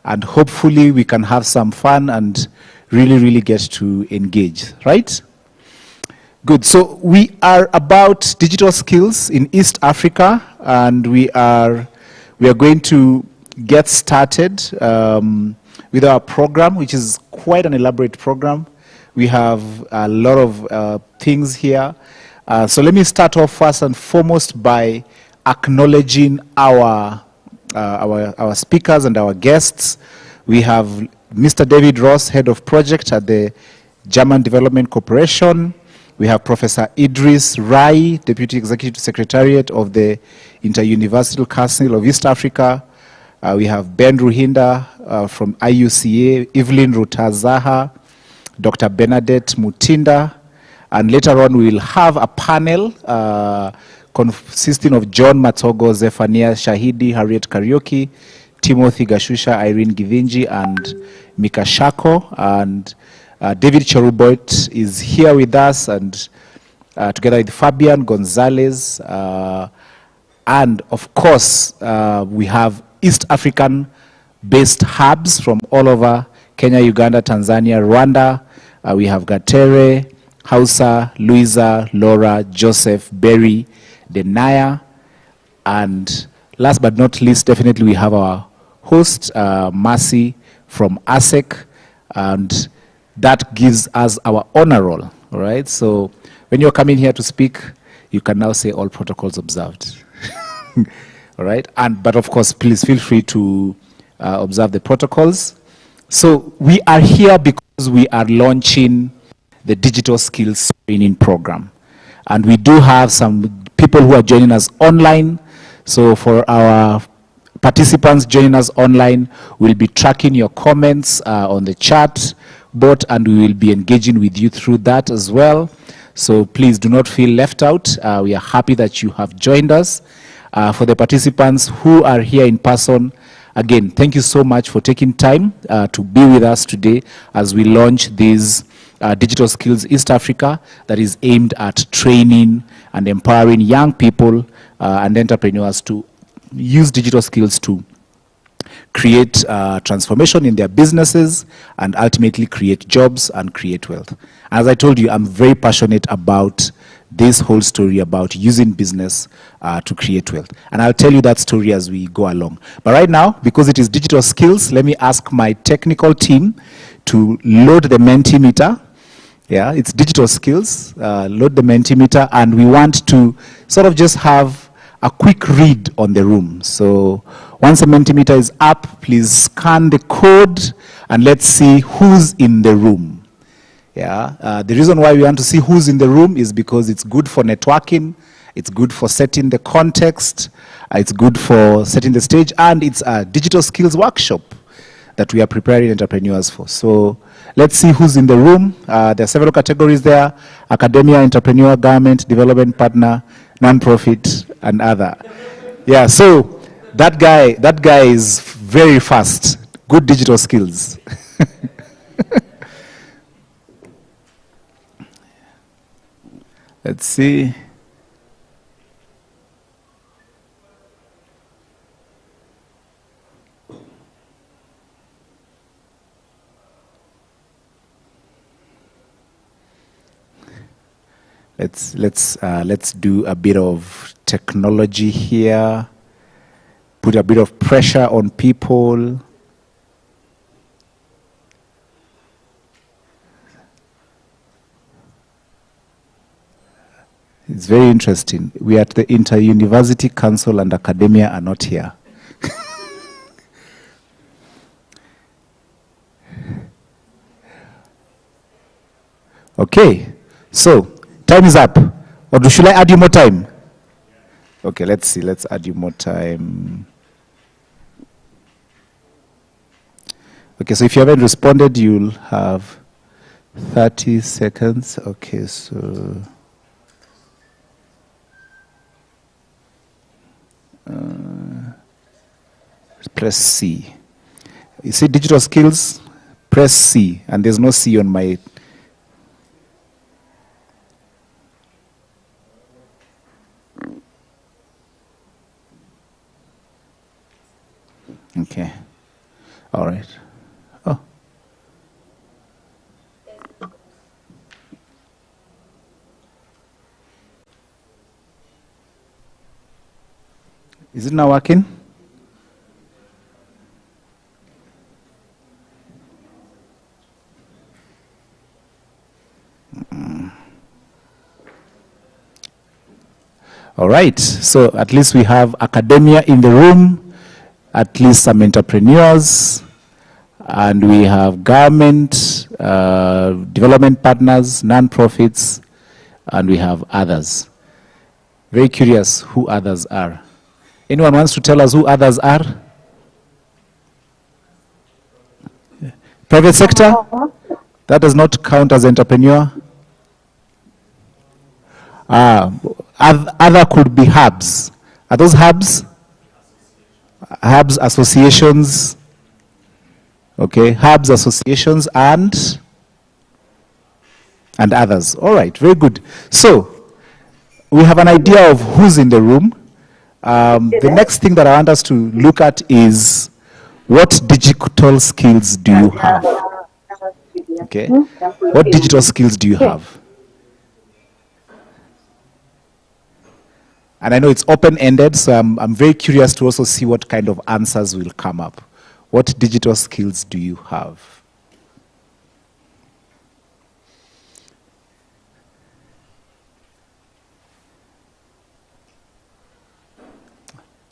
and hopefully we can have some fun and really get to engage, right? Good. So we are about digital skills in East Africa, and we are going to get started with our program, which is quite an elaborate program. We have a lot of things here. So let me start off first and foremost by acknowledging our speakers and our guests. We have Mr. David Ross, Head of Project at the German Development Corporation. We have Professor Idris Rai, Deputy Executive Secretariat of the Inter-University Council of East Africa. We have Ben Ruhinda from IUCA, Evelyn Rutazaha, Dr. Bernadette Mutinda, and later on we will have a panel consisting of John Matogo, Zephania Shahidi, Harriet Karaoke, Timothy Gashusha, Irene Givinji, and Mika Shako. And David Cherubot is here with us, and together with Fabian Gonzalez. And of course, we have East African-based hubs from all over Kenya, Uganda, Tanzania, Rwanda. We have Gatere, Hausa, Luisa, Laura, Joseph, Berry, Denaya. And last but not least, definitely we have our host, Mercy from ASEC. And that gives us our honor roll, all right? So when you're coming here to speak, you can now say all protocols observed. All right, but of course, please feel free to observe the protocols. So we are here because we are launching the Digital Skills Training Program. And we do have some people who are joining us online. So for our participants joining us online, we'll be tracking your comments on the chat bot, and we will be engaging with you through that as well. So please do not feel left out. We are happy that you have joined us. For the participants who are here in person, again, thank you so much for taking time to be with us today as we launch this Digital Skills East Africa that is aimed at training and empowering young people and entrepreneurs to use digital skills to create transformation in their businesses and ultimately create jobs and create wealth. As I told you, I'm very passionate about this whole story about using business to create wealth. And I'll tell you that story as we go along. But right now, because it is digital skills, let me ask my technical team to load the Mentimeter. Yeah, it's digital skills, load the Mentimeter, and we want to sort of just have a quick read on the room. So once the Mentimeter is up, please scan the code and let's see who's in the room. Yeah, the reason why we want to see who's in the room is because it's good for networking, it's good for setting the context, it's good for setting the stage, and it's a digital skills workshop that we are preparing entrepreneurs for. So let's see who's in the room. There are several categories there: academia, entrepreneur, government, development partner, non-profit, and other. Yeah, so that guy is very fast. Good digital skills. Let's see. Let's do a bit of technology here. Put a bit of pressure on people. It's very interesting. We at the Inter-University Council and Academia are not here. Okay, so time is up. Or should I add you more time? Okay, let's see. Let's add you more time. Okay, so if you haven't responded, you'll have 30 seconds. Okay, so press C. You see digital skills? Press C, and there's no C on my. Okay. All right. Oh. Is it now working? All right. So at least we have academia in the room, at least some entrepreneurs, and we have government, development partners, non-profits, and we have others. Very curious who others are. Anyone wants to tell us who others are? Private sector? That does not count as entrepreneur. Other could be hubs. Are those hubs? Hubs, associations. Okay, hubs, associations, and others. All right, very good. So, we have an idea of who's in the room. The next thing that I want us to look at is what digital skills do you have? Okay, what digital skills do you have? And I know it's open-ended, so I'm very curious to also see what kind of answers will come up. What digital skills do you have?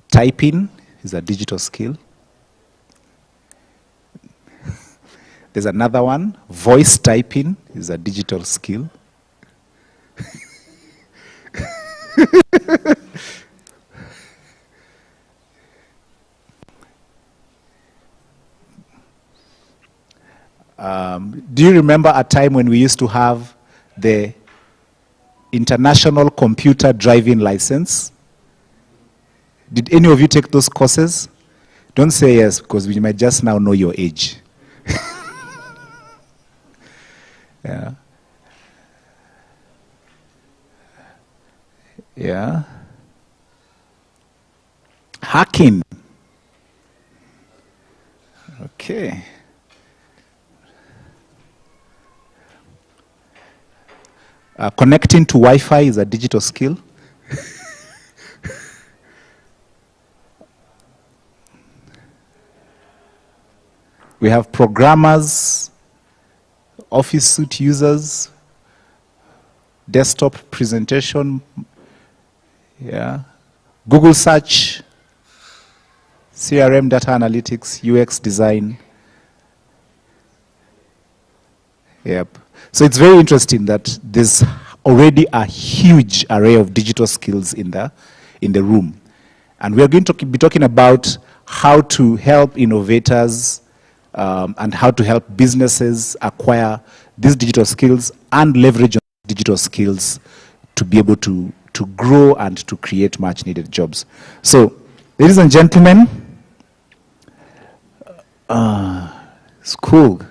Typing is a digital skill. There's another one. Voice typing is a digital skill. Do you remember a time when we used to have the international computer driving license? Did any of you take those courses? Don't say yes, because we might just now know your age. Yeah. Yeah. Hacking. Okay. Connecting to Wi-Fi is a digital skill. We have programmers, office suite users, desktop presentation, yeah, Google search, CRM, data analytics, UX design. Yep. So it's very interesting that there's already a huge array of digital skills in the room. And we are going to be talking about how to help innovators and how to help businesses acquire these digital skills and leverage on digital skills to be able to grow and to create much needed jobs. So, ladies and gentlemen, it's cool.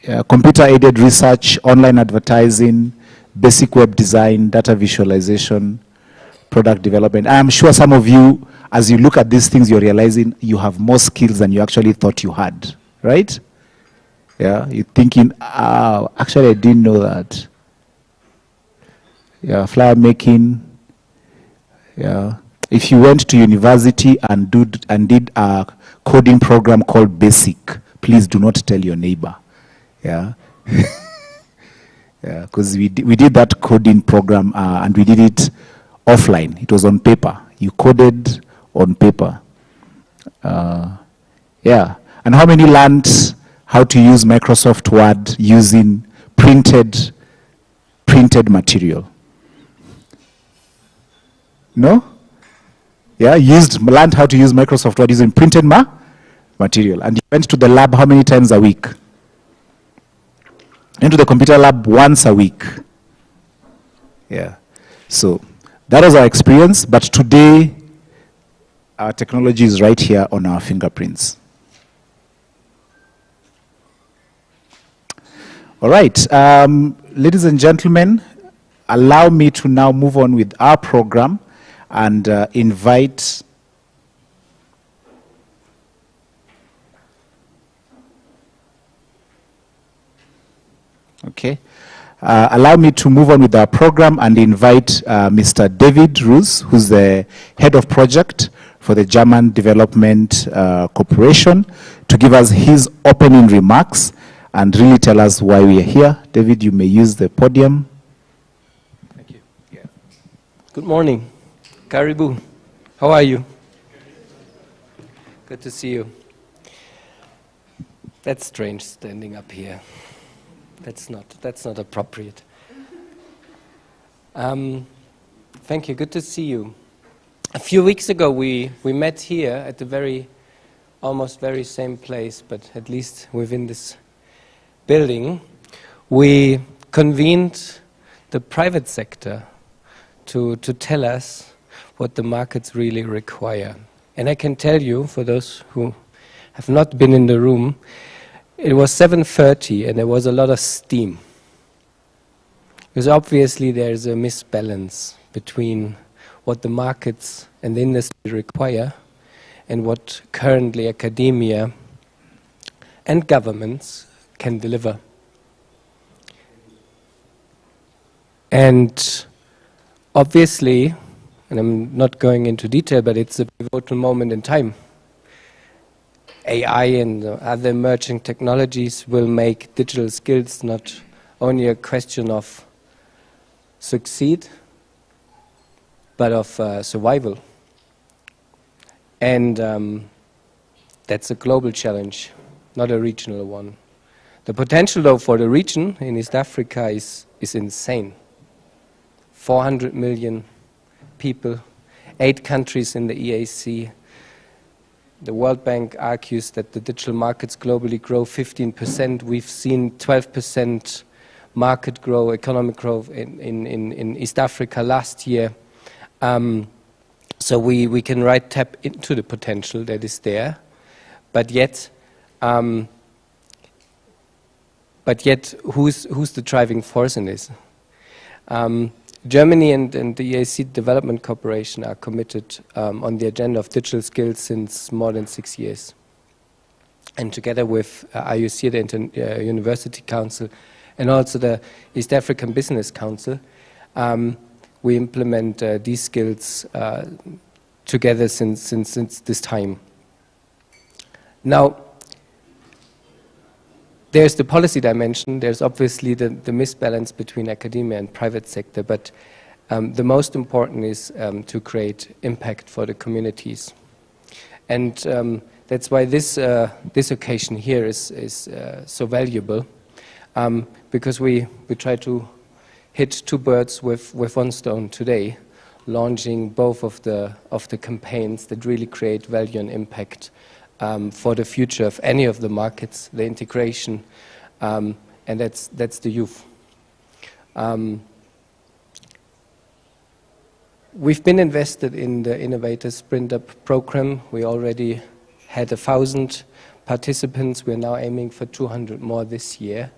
Yeah, computer-aided research, online advertising, basic web design, data visualization, product development. I'm sure some of you, as you look at these things, you're realizing you have more skills than you actually thought you had, right? Yeah, you're thinking, actually I didn't know that. Yeah, flyer making. Yeah, if you went to university and did a coding program called BASIC, please do not tell your neighbor. Yeah, yeah, because we did that coding program and we did it offline. It was on paper. You coded on paper. Yeah, and how many learned how to use Microsoft Word using printed material? No? Yeah, learned how to use Microsoft Word using printed material. And you went to the lab how many times a week? Into the computer lab once a week. Yeah. So that was our experience, but today our technology is right here on our fingerprints. All right, ladies and gentlemen, allow me to now move on with our program and invite Okay. Allow me to move on with our program and invite Mr. David Roos, who's the head of project for the German Development Corporation, to give us his opening remarks and really tell us why we are here. David, you may use the podium. Thank you. Yeah. Good morning. Karibu. How are you? Good to see you. That's strange standing up here. That's not appropriate. Thank you. Good to see you. A few weeks ago, we met here at the almost very same place, but at least within this building. We convened the private sector to tell us what the markets really require. And I can tell you, for those who have not been in the room, it was 7:30 and there was a lot of steam. Because obviously there's a misbalance between what the markets and the industry require and what currently academia and governments can deliver. And obviously, and I'm not going into detail, but it's a pivotal moment in time. AI and other emerging technologies will make digital skills not only a question of succeed, but of survival. And that's a global challenge, not a regional one. The potential, though, for the region in East Africa is insane. 400 million people, 8 countries in the EAC. The World Bank argues that the digital markets globally grow 15%. We've seen 12% market growth, economic growth in East Africa last year. So we can tap into the potential that is there, but yet who's the driving force in this? Germany and the EAC Development Corporation are committed on the agenda of digital skills since more than 6 years. And together with IUC, the University Council, and also the East African Business Council, we implement these skills together since this time. Now, there's the policy dimension. There's obviously the misbalance between academia and private sector, but the most important is to create impact for the communities. And that's why this occasion here is so valuable, because we try to hit 2 birds with 1 stone today, launching both of the campaigns that really create value and impact for the future of any of the markets, the integration, and that's the youth. We've been invested in the Innovators Sprint Up program. We already had 1,000 participants. We're now aiming for 200 more this year.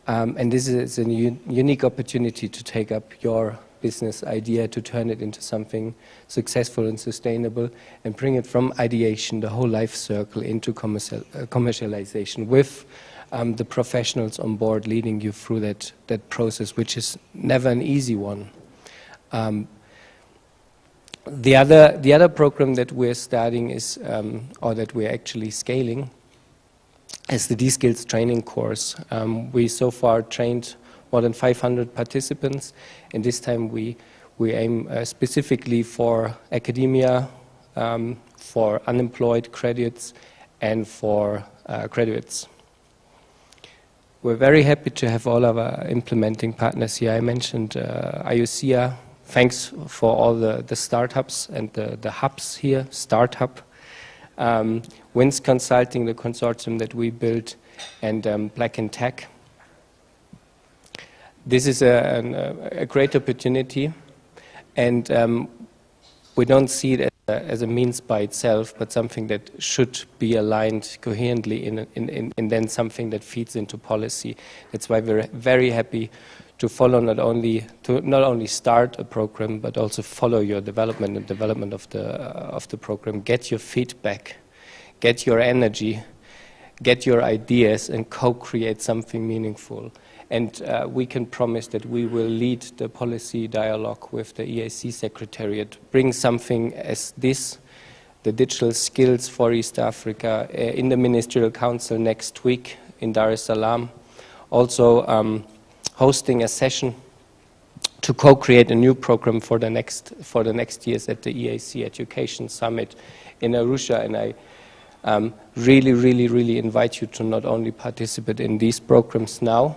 And this is a unique opportunity to take up your business idea, to turn it into something successful and sustainable, and bring it from ideation, the whole life circle, into commercialization with the professionals on board leading you through that process, which is never an easy one. The other program that we're starting is, or that we're actually scaling, is the D-Skills training course. We so far trained more than 500 participants, and this time we aim specifically for academia, for unemployed graduates, and for graduates. We're very happy to have all of our implementing partners here. I mentioned IUCA. Thanks for all the startups and the hubs here, Startup, WINS Consulting, the consortium that we built, and Black in Tech. This is a great opportunity, and we don't see it as a means by itself, but something that should be aligned coherently and then something that feeds into policy. That's why we're very happy to follow not only start a program, but also follow your development and development of the program. Get your feedback, get your energy, get your ideas, and co-create something meaningful. And we can promise that we will lead the policy dialogue with the EAC Secretariat, bring something as this, the digital skills for East Africa, in the Ministerial Council next week in Dar es Salaam. Also hosting a session to co-create a new program for the next years at the EAC Education Summit in Arusha. And I really invite you to not only participate in these programs now,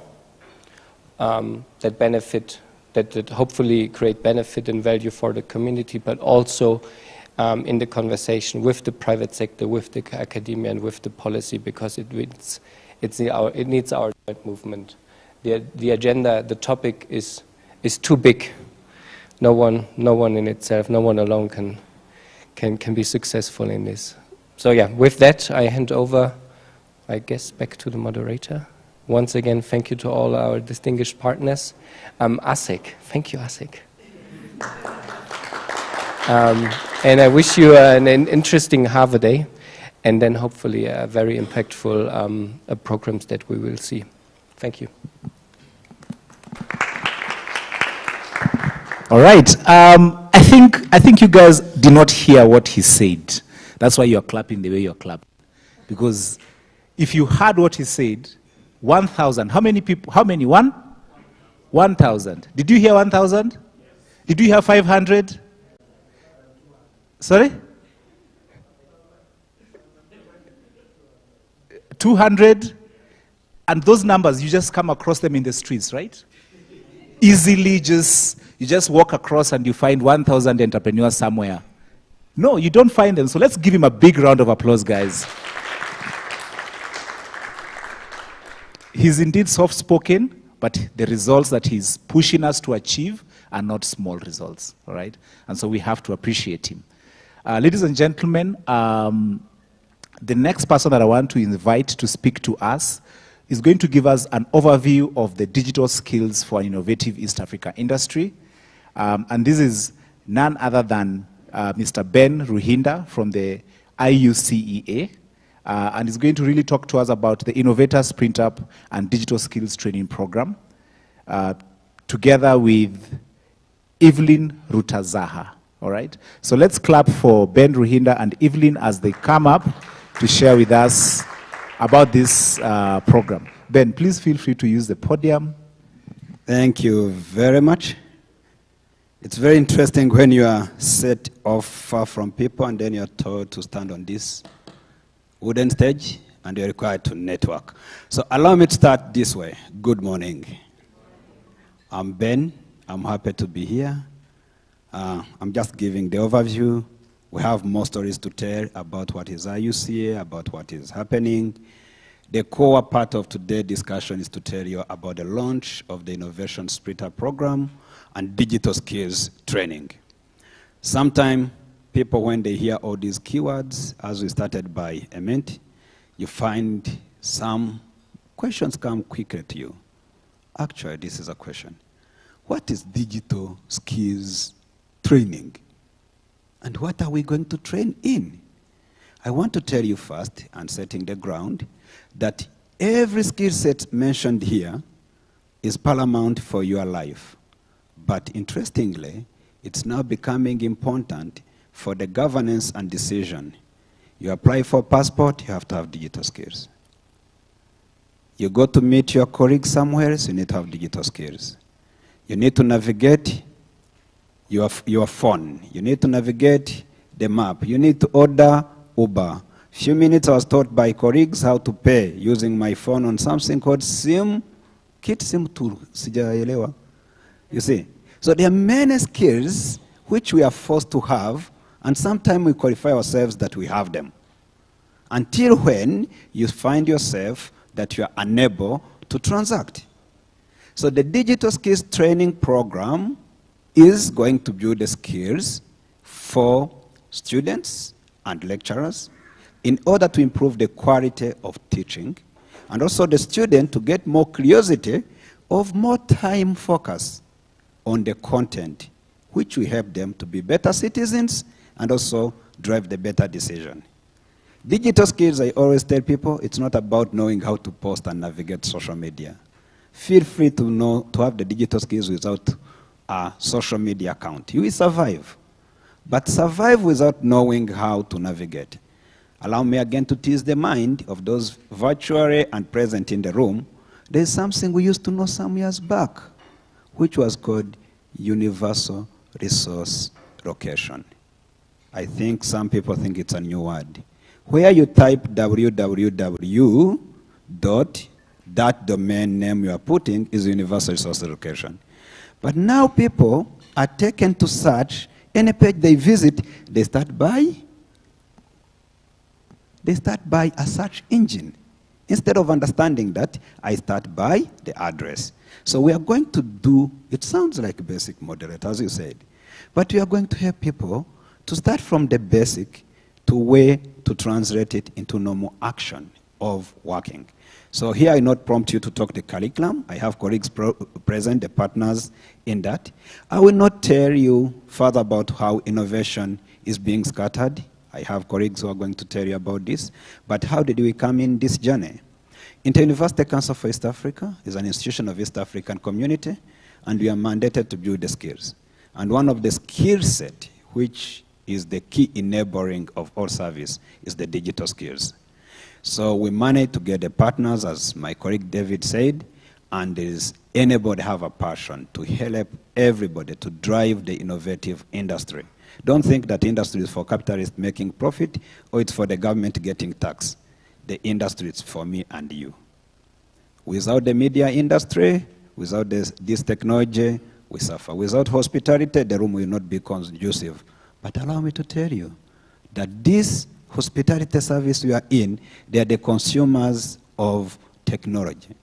that hopefully create benefit and value for the community, but also in the conversation with the private sector, with the academia, and with the policy, because it needs our joint movement. The agenda, the topic is too big. No one in itself, no one alone can be successful in this. So yeah, with that, I hand over, I guess, back to the moderator. Once again, thank you to all our distinguished partners. ASEC, thank you, ASEC. And I wish you an interesting Harvard Day, and then hopefully very impactful programs that we will see. Thank you. All right. I think you guys did not hear what he said. That's why you're clapping the way you're clapping. Because if you heard what he said, 1,000. How many people? How many? 1,000. Did you hear 1,000? Did you hear 500? Sorry? 200? And those numbers, you just come across them in the streets, right? Easily, you just walk across and you find 1,000 entrepreneurs somewhere. No, you don't find them. So let's give him a big round of applause, guys. He's indeed soft-spoken, but the results that he's pushing us to achieve are not small results, all right? And so we have to appreciate him. Ladies and gentlemen, the next person that I want to invite to speak to us is going to give us an overview of the digital skills for an innovative East Africa industry. And this is none other than Mr. Ben Ruhinda from the IUCEA. And he's going to really talk to us about the Innovators Print Up and Digital Skills Training Program, together with Evelyn Rutazaha. All right? So let's clap for Ben Ruhinda and Evelyn as they come up to share with us about this program. Ben, please feel free to use the podium. Thank you very much. It's very interesting when you are set off far from people and then you're told to stand on this wooden stage and you're required to network. So allow me to start this way. Good morning. I'm Ben. I'm happy to be here. I'm just giving the overview. We have more stories to tell about what is IUCA, about what is happening. The core part of today's discussion is to tell you about the launch of the Innovation Splitter program and digital skills training. Sometimes people, when they hear all these keywords, as we started by Ement, you find some questions come quickly to you. Actually, this is a question. What is digital skills training? And what are we going to train in? I want to tell you first, and setting the ground, that every skill set mentioned here is paramount for your life. But interestingly, it's now becoming important for the governance and decision. You apply for a passport, you have to have digital skills. You go to meet your colleagues somewhere, you need to have digital skills. You need to navigate your phone. You need to navigate the map. You need to order Uber. Few minutes I was taught by colleagues how to pay using my phone on something called SIM. Kit SIM tool. You see? So there are many skills which we are forced to have, and sometimes we qualify ourselves that we have them. Until when you find yourself that you are unable to transact. So the digital skills training program is going to build the skills for students and lecturers in order to improve the quality of teaching, and also the student to get more curiosity of more time focus on the content, which will help them to be better citizens and also drive the better decision. Digital skills, I always tell people, it's not about knowing how to post and navigate social media. Feel free to have the digital skills without a social media account. You will survive. But survive without knowing how to navigate. Allow me again to tease the mind of those virtually and present in the room. There's something we used to know some years back, which was called universal resource location. I think some people think it's a new word. Where you type www dot, that domain name you are putting is universal resource location. But now people are taken to search. Any page they visit, they start by a search engine. Instead of understanding that, I start by the address. So we are going to do, it sounds like a basic moderator, as you said, but we are going to help people to start from the basic to way to translate it into normal action of working. So here I not prompt you to talk the curriculum. I have colleagues present, the partners in that. I will not tell you further about how innovation is being scattered. I have colleagues who are going to tell you about this. But how did we come in this journey? Inter-University Council for East Africa is an institution of East African community, and we are mandated to build the skills. And one of the skill set, which is the key enabling of all service, is the digital skills. So we managed to get the partners, as my colleague David said, and is anybody have a passion to help everybody to drive the innovative industry. Don't think that industry is for capitalists making profit or it's for the government getting tax. The industry is for me and you. Without the media industry, without this technology, we suffer. Without hospitality, the room will not be conducive. But allow me to tell you that this hospitality service we are in, they are the consumers of technology.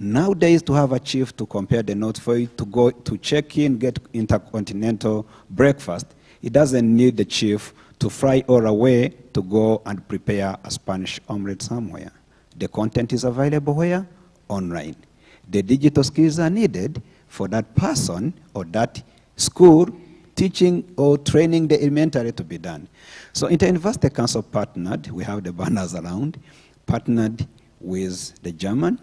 Nowadays, to have a chief to compare the notes for you, to go to check in, get intercontinental breakfast, it doesn't need the chief to fly all away to go and prepare a Spanish omelette somewhere. The content is available where? Online. The digital skills are needed for that person or that school teaching or training the elementary to be done. So Inter-University Council partnered, we have the banners around, partnered with the German,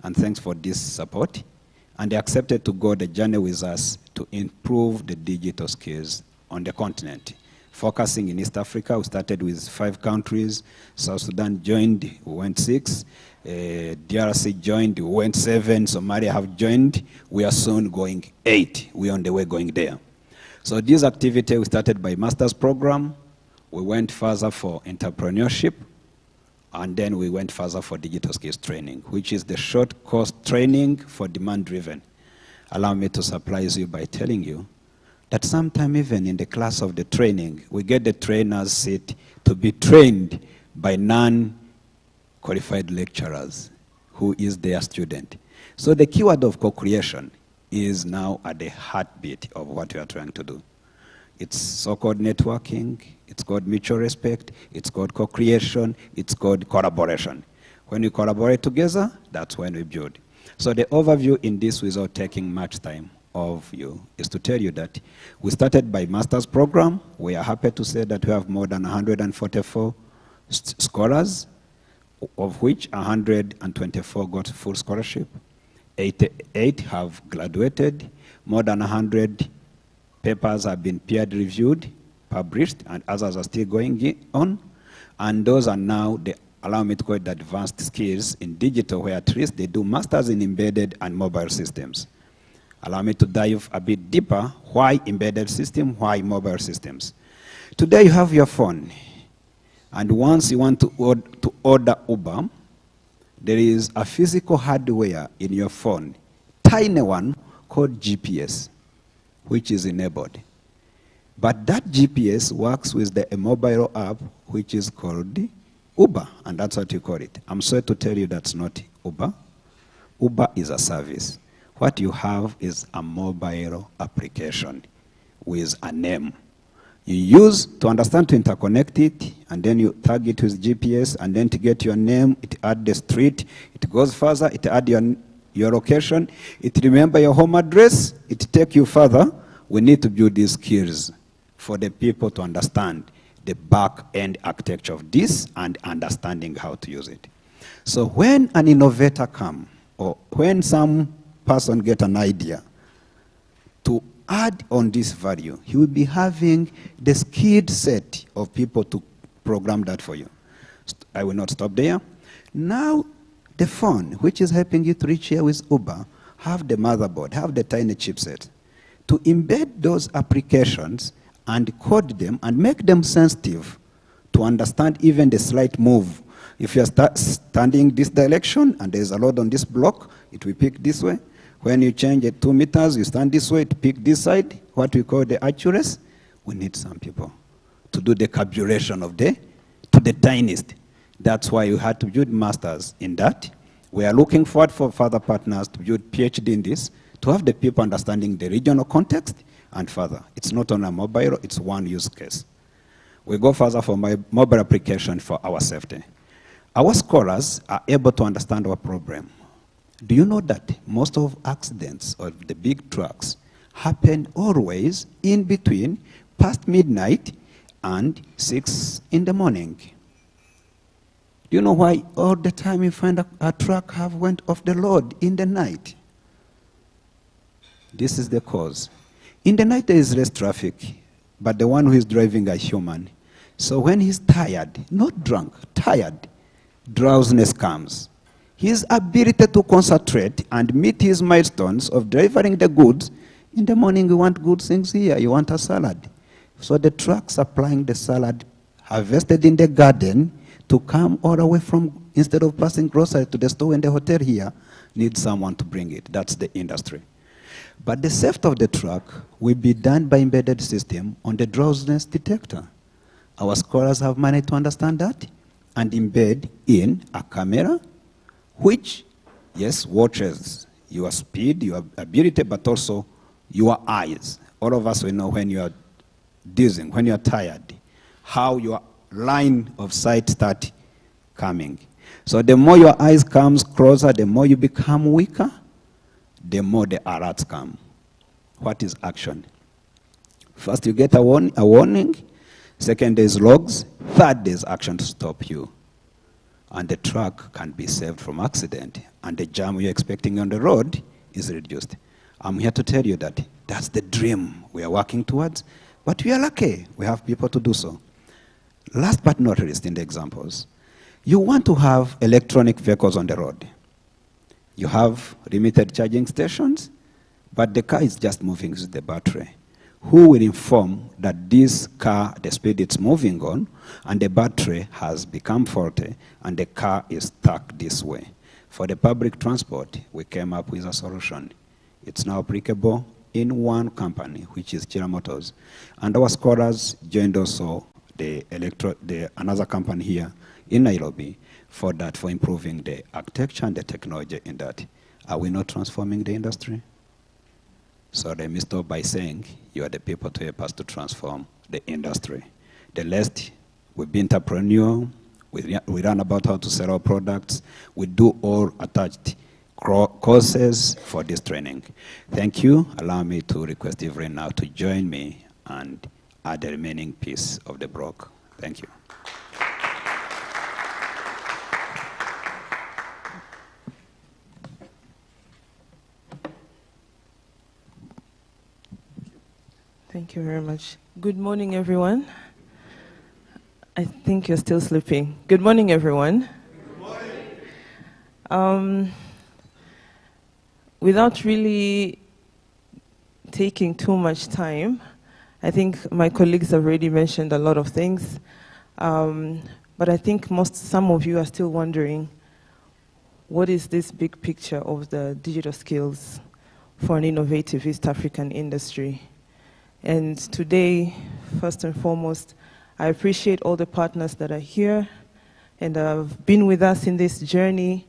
and thanks for this support, and they accepted to go the journey with us to improve the digital skills on the continent. Focusing in East Africa, we started with 5 countries. South Sudan joined, we went 6. DRC joined, we went 7. Somalia have joined. We are soon going 8. We are on the way going there. So this activity, we started by master's program. We went further for entrepreneurship. And then we went further for digital skills training, which is the short course training for demand-driven. Allow me to surprise you by telling you that sometime even in the class of the training, we get the trainers sit to be trained by non-qualified lecturers who is their student. So the keyword of co-creation is now at the heartbeat of what we are trying to do. It's so-called networking, it's called mutual respect, it's called co-creation, it's called collaboration. When we collaborate together, that's when we build. So the overview in this, without taking much time of you, is to tell you that we started by master's program. We are happy to say that we have more than 144 scholars, of which 124 got full scholarship. 88 have graduated. More than 100 papers have been peer-reviewed, published, and others are still going on. And those are now, allow me to call it the advanced skills in digital, where at least they do masters in embedded and mobile systems. Allow me to dive a bit deeper. Why embedded system? Why mobile systems? Today you have your phone. And once you want to order Uber, there is a physical hardware in your phone, tiny one called GPS, which is enabled. But that GPS works with a mobile app, which is called Uber, and that's what you call it. I'm sorry to tell you that's not Uber. Uber is a service. What you have is a mobile application with a name. You use to understand to interconnect it, and then you tag it with GPS, and then to get your name, it adds the street, it goes further, it adds your location, it remember your home address, it take you further. We need to build these skills for the people to understand the back-end architecture of this and understanding how to use it. So when an innovator comes, or when some person get an idea to add on this value, he will be having the skilled set of people to program that for you. I will not stop there. Now, the phone, which is helping you to reach here with Uber, have the motherboard, have the tiny chipset. To embed those applications and code them and make them sensitive to understand even the slight move. If you're standing this direction and there's a load on this block, it will pick this way. When you change it 2 meters, you stand this way to pick this side, what we call the accuracy. We need some people to do the calculation of to the tiniest. That's why you had to build masters in that. We are looking forward for further partners to build PhD in this, to have the people understanding the regional context and further. It's not on a mobile, it's one use case. We go further for my mobile application for our safety. Our scholars are able to understand our problem. Do you know that most of accidents of the big trucks happen always in between past midnight and 6 in the morning? Do you know why all the time you find a truck have went off the road in the night? This is the cause. In the night there is less traffic, but the one who is driving is human. So when he's tired, not drunk, tired, drowsiness comes. His ability to concentrate and meet his milestones of delivering the goods, in the morning you want good things here, you want a salad. So the truck supplying the salad harvested in the garden to come all the way from, instead of passing grocery to the store in the hotel here, needs someone to bring it. That's the industry. But the safety of the truck will be done by embedded system on the drowsiness detector. Our scholars have managed to understand that and embed in a camera which, yes, watches your speed, your ability, but also your eyes. All of us will know when you are dizzying, when you are tired, how your line of sight starts coming. So the more your eyes comes closer, the more you become weaker, the more the alerts come. What is action? First, you get a warning. Second, there's logs. Third, there's action to stop you. And the truck can be saved from accident. And the jam you're expecting on the road is reduced. I'm here to tell you that that's the dream we are working towards. But we are lucky. We have people to do so. Last but not least in the examples, you want to have electronic vehicles on the road. You have limited charging stations, but the car is just moving with the battery. Who will inform that this car, the speed it's moving on, and the battery has become faulty, and the car is stuck this way? For the public transport, we came up with a solution. It's now applicable in one company, which is Chira Motors. And our scholars joined also another company here in Nairobi for that, for improving the architecture and the technology in that. Are we not transforming the industry? So let me stop by saying you are the people to help us to transform the industry. The rest, we be entrepreneur, we learn about how to sell our products, we do all attached courses for this training. Thank you. Allow me to request Evelyn now to join me and add the remaining piece of the block. Thank you. Thank you very much. Good morning, everyone. I think you're still sleeping. Good morning, everyone. Good morning. Without really taking too much time, I think my colleagues have already mentioned a lot of things, but I think some of you are still wondering, what is this big picture of the digital skills for an innovative East African industry? And today, first and foremost, I appreciate all the partners that are here and have been with us in this journey.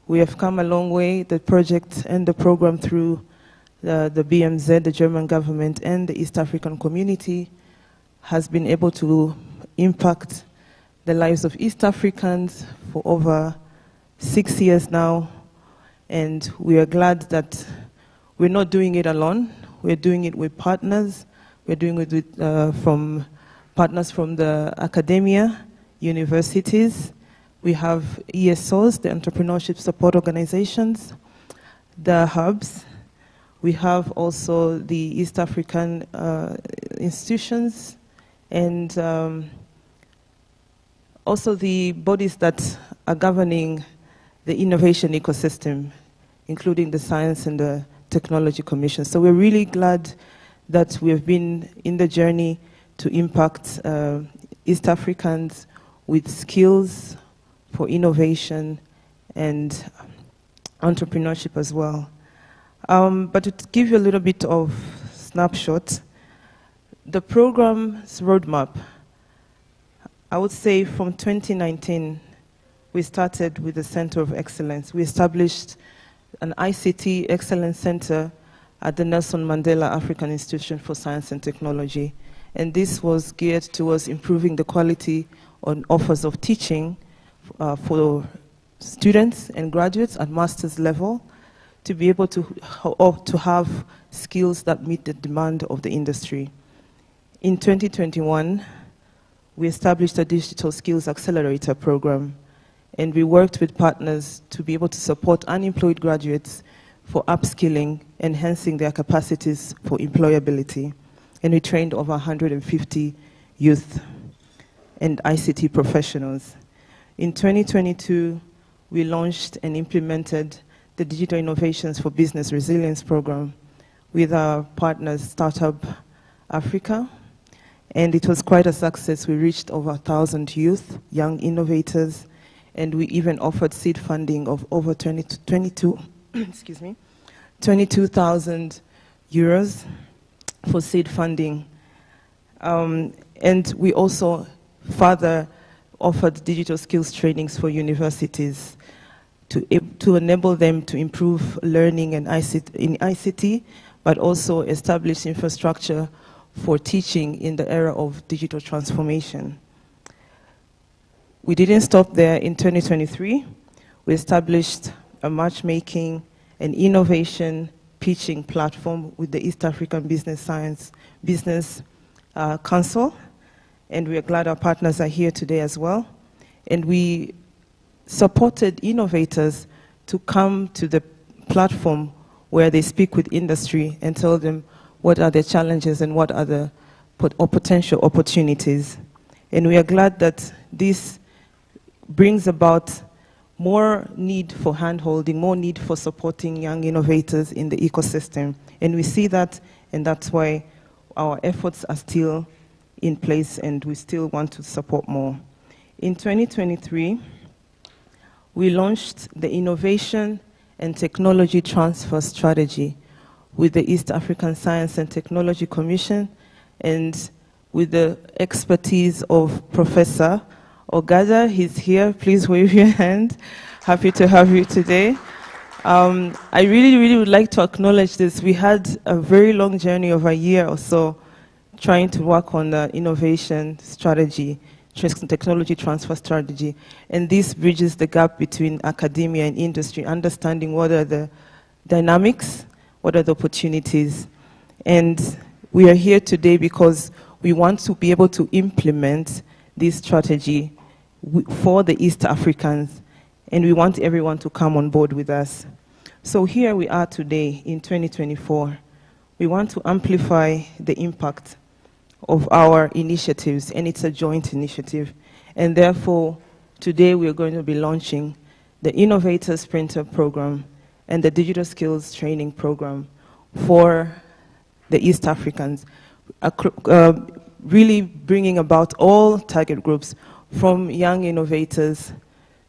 We have come a long way, the project and the program through the BMZ, the German government, and the East African community has been able to impact the lives of East Africans for over 6 years now. And we are glad that we're not doing it alone. We're doing it with partners. We're doing it with, from partners from the academia, universities, we have ESOs, the entrepreneurship support organizations, the hubs. We have also the East African institutions, and also the bodies that are governing the innovation ecosystem, including the Science and the Technology Commission. So we're really glad that we have been in the journey to impact East Africans with skills for innovation and entrepreneurship as well. But to give you a little bit of snapshot, the program's roadmap, I would say from 2019, we started with the Center of Excellence. We established an ICT Excellence Center at the Nelson Mandela African Institution for Science and Technology. And this was geared towards improving the quality on offers of teaching for students and graduates at master's level to be able to have skills that meet the demand of the industry. In 2021, we established a Digital Skills Accelerator program, and we worked with partners to be able to support unemployed graduates for upskilling, enhancing their capacities for employability. And we trained over 150 youth and ICT professionals. In 2022, we launched and implemented the Digital Innovations for Business Resilience program with our partners, Startup Africa, and it was quite a success. We reached over 1,000 youth, young innovators, and we even offered seed funding of over 22,000 euros for seed funding. And we also further offered digital skills trainings for universities to enable them to improve learning in ICT, but also establish infrastructure for teaching in the era of digital transformation. We didn't stop there. In 2023, we established a matchmaking and innovation pitching platform with the East African Business Council, and we are glad our partners are here today as well. And we supported innovators to come to the platform where they speak with industry and tell them what are their challenges and what are the potential opportunities. And we are glad that this brings about more need for handholding, more need for supporting young innovators in the ecosystem. And we see that, and that's why our efforts are still in place and we still want to support more. In 2023, we launched the Innovation and Technology Transfer Strategy with the East African Science and Technology Commission and with the expertise of Professor Ogada. He's here. Please wave your hand. Happy to have you today. I really would like to acknowledge this. We had a very long journey of a year or so trying to work on the innovation strategy, technology transfer strategy. And this bridges the gap between academia and industry, understanding what are the dynamics, what are the opportunities. And we are here today because we want to be able to implement this strategy for the East Africans, and we want everyone to come on board with us. So here we are today in 2024. We want to amplify the impact of our initiatives, and it's a joint initiative. And therefore, today we are going to be launching the Innovators Sprinter program and the Digital Skills Training program for the East Africans, really bringing about all target groups from young innovators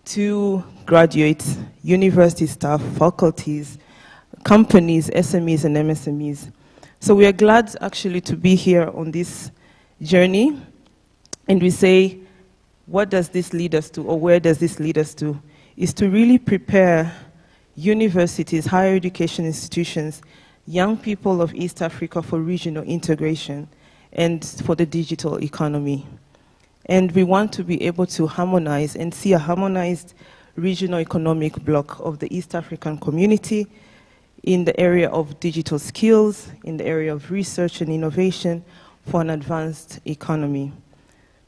to graduates, university staff, faculties, companies, SMEs and MSMEs. So we are glad actually to be here on this journey, and we say, what does this lead us to, or where does this lead us to? Is to really prepare universities, higher education institutions, young people of East Africa for regional integration and for the digital economy. And we want to be able to harmonize and see a harmonized regional economic bloc of the East African community in the area of digital skills, in the area of research and innovation for an advanced economy.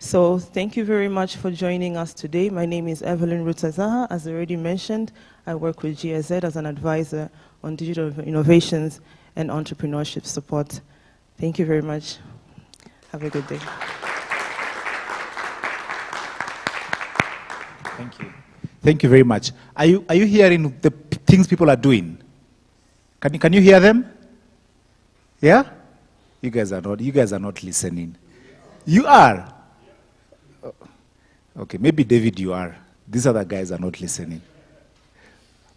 So thank you very much for joining us today. My name is Evelyn Rutazaha. As already mentioned, I work with GIZ as an advisor on digital innovations and entrepreneurship support. Thank you very much. Have a good day. Thank you. Thank you very much. Are you hearing the things people are doing? Can you hear them? Yeah? You guys are not listening. You are? Okay, maybe David, you are. These other guys are not listening.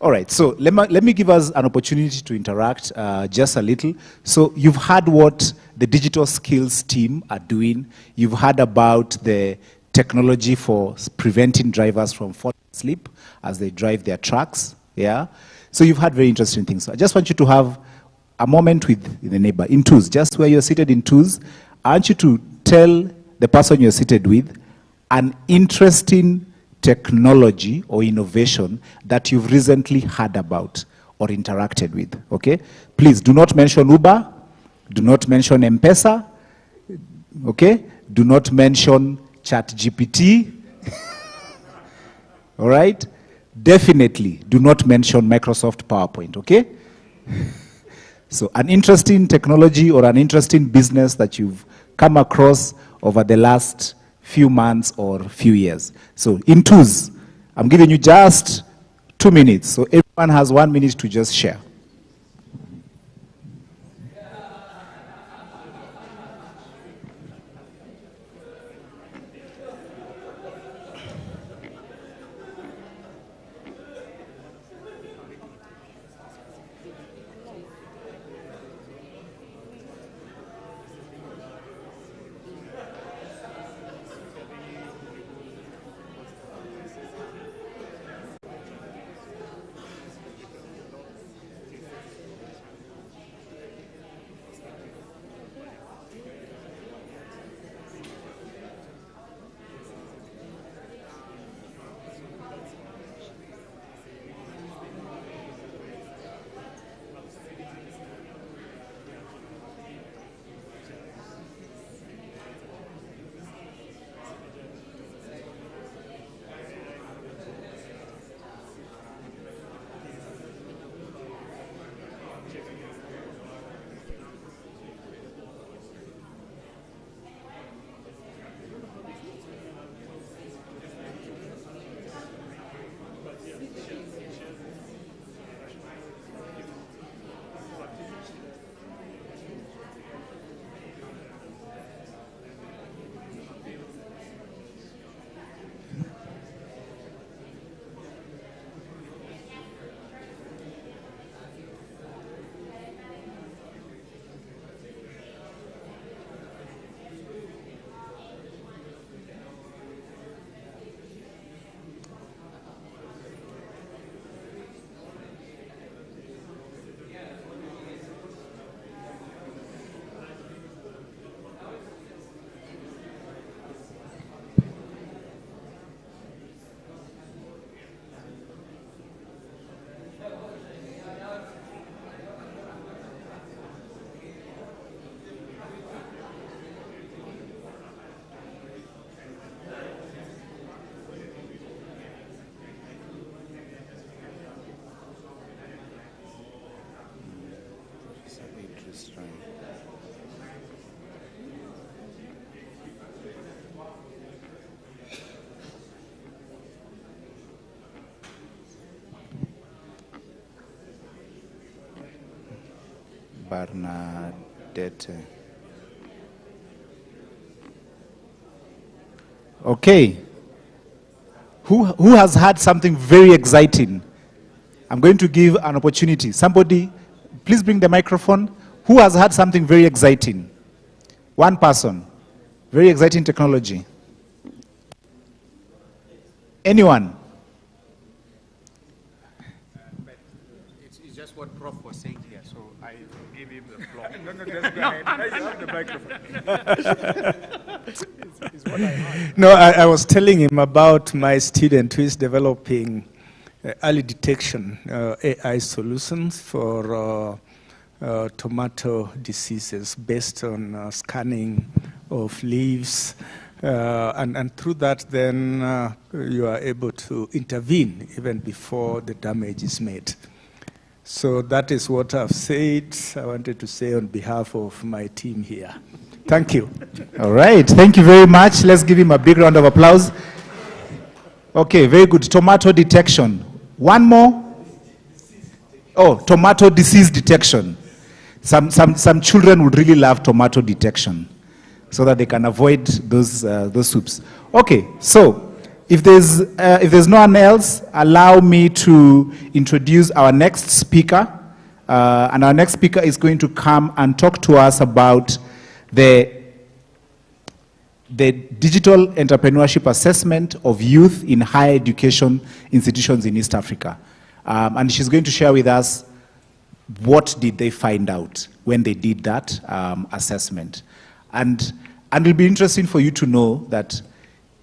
All right, so let me give us an opportunity to interact just a little. So you've heard what the digital skills team are doing. You've heard about the technology for preventing drivers from falling asleep as they drive their trucks. Yeah? So you've had very interesting things. So I just want you to have a moment with the neighbor in twos, just where you're seated in twos. I want you to tell the person you're seated with an interesting technology or innovation that you've recently heard about or interacted with, okay? Please do not mention Uber, do not mention M-Pesa, okay? Do not mention ChatGPT, all right? Definitely do not mention Microsoft PowerPoint, okay? So an interesting technology or an interesting business that you've come across over the last few months or few years. So in twos, I'm giving you just 2 minutes. So everyone has 1 minute to just share. Bernadette. Okay. Who has had something very exciting? I'm going to give an opportunity. Somebody, please bring the microphone. Who has had something very exciting? One person. Very exciting technology. Anyone? It's just what Prof was saying here, so I will give him the floor. No, just go ahead. You have the microphone. It's what I heard. No, I was telling him about my student who is developing early detection AI solutions for tomato diseases based on scanning of leaves And through that, then you are able to intervene even before the damage is made. So that is what I've said. I wanted to say on behalf of my team here. Thank you. All right, thank you very much. Let's give him a big round of applause. Okay, very good. Tomato detection. One more. Oh, tomato disease detection. Some children would really love tomato detection so that they can avoid those soups. Okay, so if there's no one else, allow me to introduce our next speaker. And our next speaker is going to come and talk to us about the digital entrepreneurship assessment of youth in higher education institutions in East Africa. And she's going to share with us what did they find out when they did that assessment. And it'll be interesting for you to know that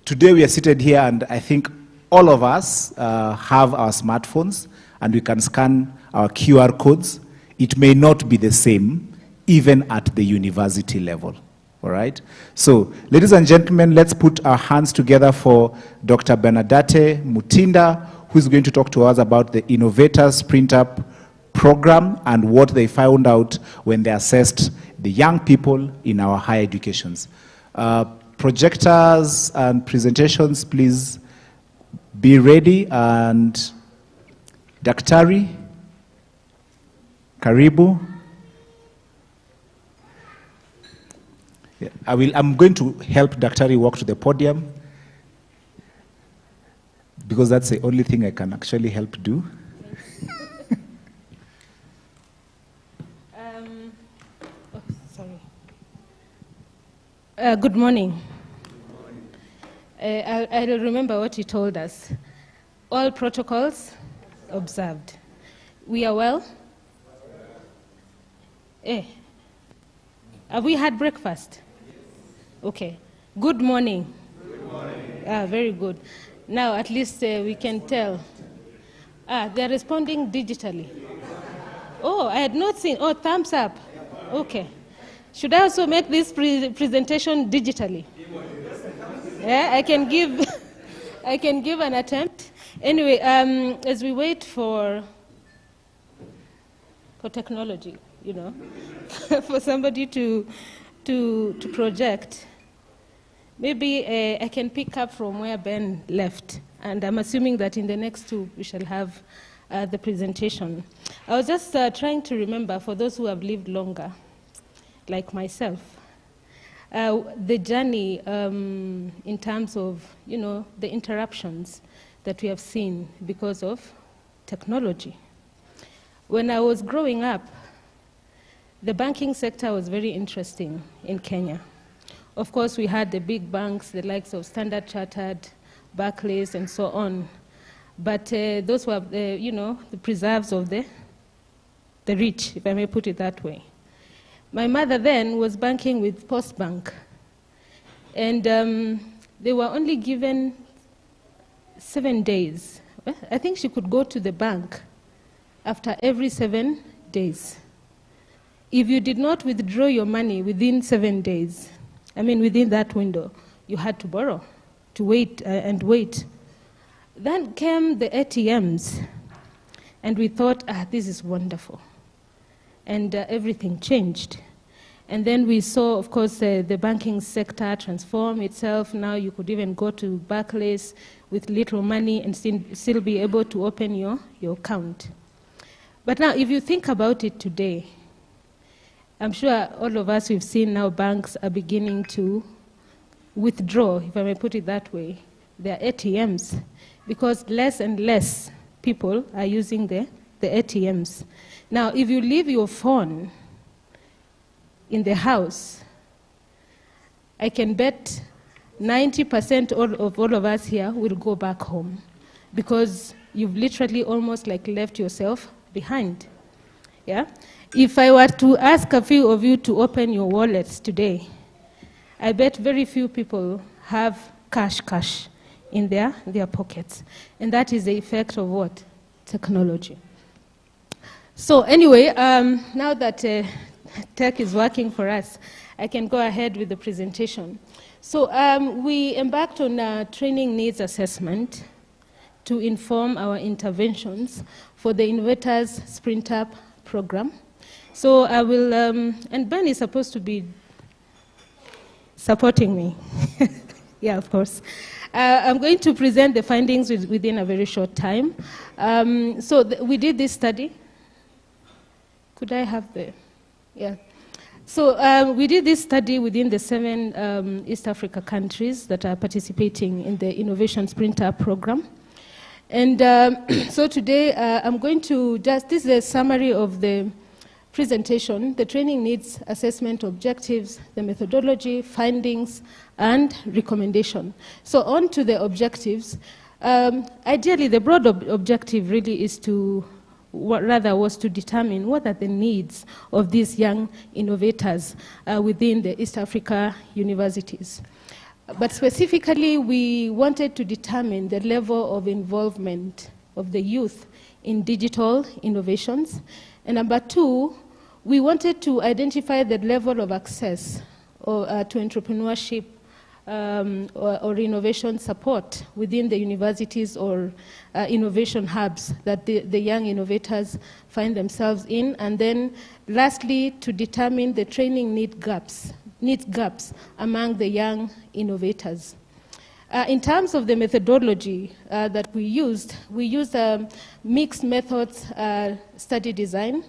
today we are seated here, and I think all of us have our smartphones, and we can scan our QR codes. It may not be the same, even at the university level. All right? So, ladies and gentlemen, let's put our hands together for Dr. Bernadette Mutinda, who is going to talk to us about the Innovators Print Up program and what they found out when they assessed the young people in our higher educations. Projectors and presentations, please be ready. And Daktari, Karibu. Yeah, I'm going to help Daktari walk to the podium because that's the only thing I can actually help do. Good morning. I remember what he told us. All protocols observed. We are well? Have we had breakfast? Okay. Good morning. Good morning. Very good. Now at least we can tell. They're responding digitally. Oh, I had not seen. Oh, thumbs up. Okay. Should I also make this presentation digitally? Yeah, I can give an attempt. Anyway, as we wait for technology, you know, for somebody to project, maybe I can pick up from where Ben left, and I'm assuming that in the next two we shall have the presentation. I was just trying to remember, for those who have lived longer, like myself, the journey in terms of, you know, the interruptions that we have seen because of technology. When I was growing up, the banking sector was very interesting in Kenya. Of course, we had the big banks, the likes of Standard Chartered, Barclays, and so on. But those were, you know, the preserves of the rich, if I may put it that way. My mother then was banking with Postbank, and they were only given 7 days. Well, I think she could go to the bank after every 7 days. If you did not withdraw your money within 7 days, I mean within that window, you had to borrow, to wait and wait. Then came the ATMs, and we thought, this is wonderful. And everything changed. And then we saw, of course, the banking sector transform itself. Now you could even go to Barclays with little money and still be able to open your account. But now, if you think about it today, I'm sure all of us, we've seen now banks are beginning to withdraw, if I may put it that way, their ATMs, because less and less people are using the ATMs. Now, if you leave your phone in the house, I can bet 90% of all of us here will go back home because you've literally almost like left yourself behind. Yeah? If I were to ask a few of you to open your wallets today, I bet very few people have cash in their pockets. And that is the effect of what? Technology. So anyway, now that tech is working for us, I can go ahead with the presentation. So we embarked on a training needs assessment to inform our interventions for the Innovators Sprint Up program. So I will, and Ben is supposed to be supporting me. Yeah, of course. I'm going to present the findings within a very short time. We did this study. Could I have the, yeah. So we did this study within the 7 East Africa countries that are participating in the Innovation Sprint Up program. And so today I'm going to this is a summary of the presentation, the training needs assessment objectives, the methodology, findings, and recommendation. So on to the objectives. Ideally, the broad objective really is to, was to determine what are the needs of these young innovators within the East Africa universities. But specifically, we wanted to determine the level of involvement of the youth in digital innovations. And number 2, we wanted to identify the level of access to entrepreneurship or innovation support within the universities or innovation hubs that the young innovators find themselves in. And then lastly, to determine the training needs gaps among the young innovators. In terms of the methodology that we used a mixed methods study design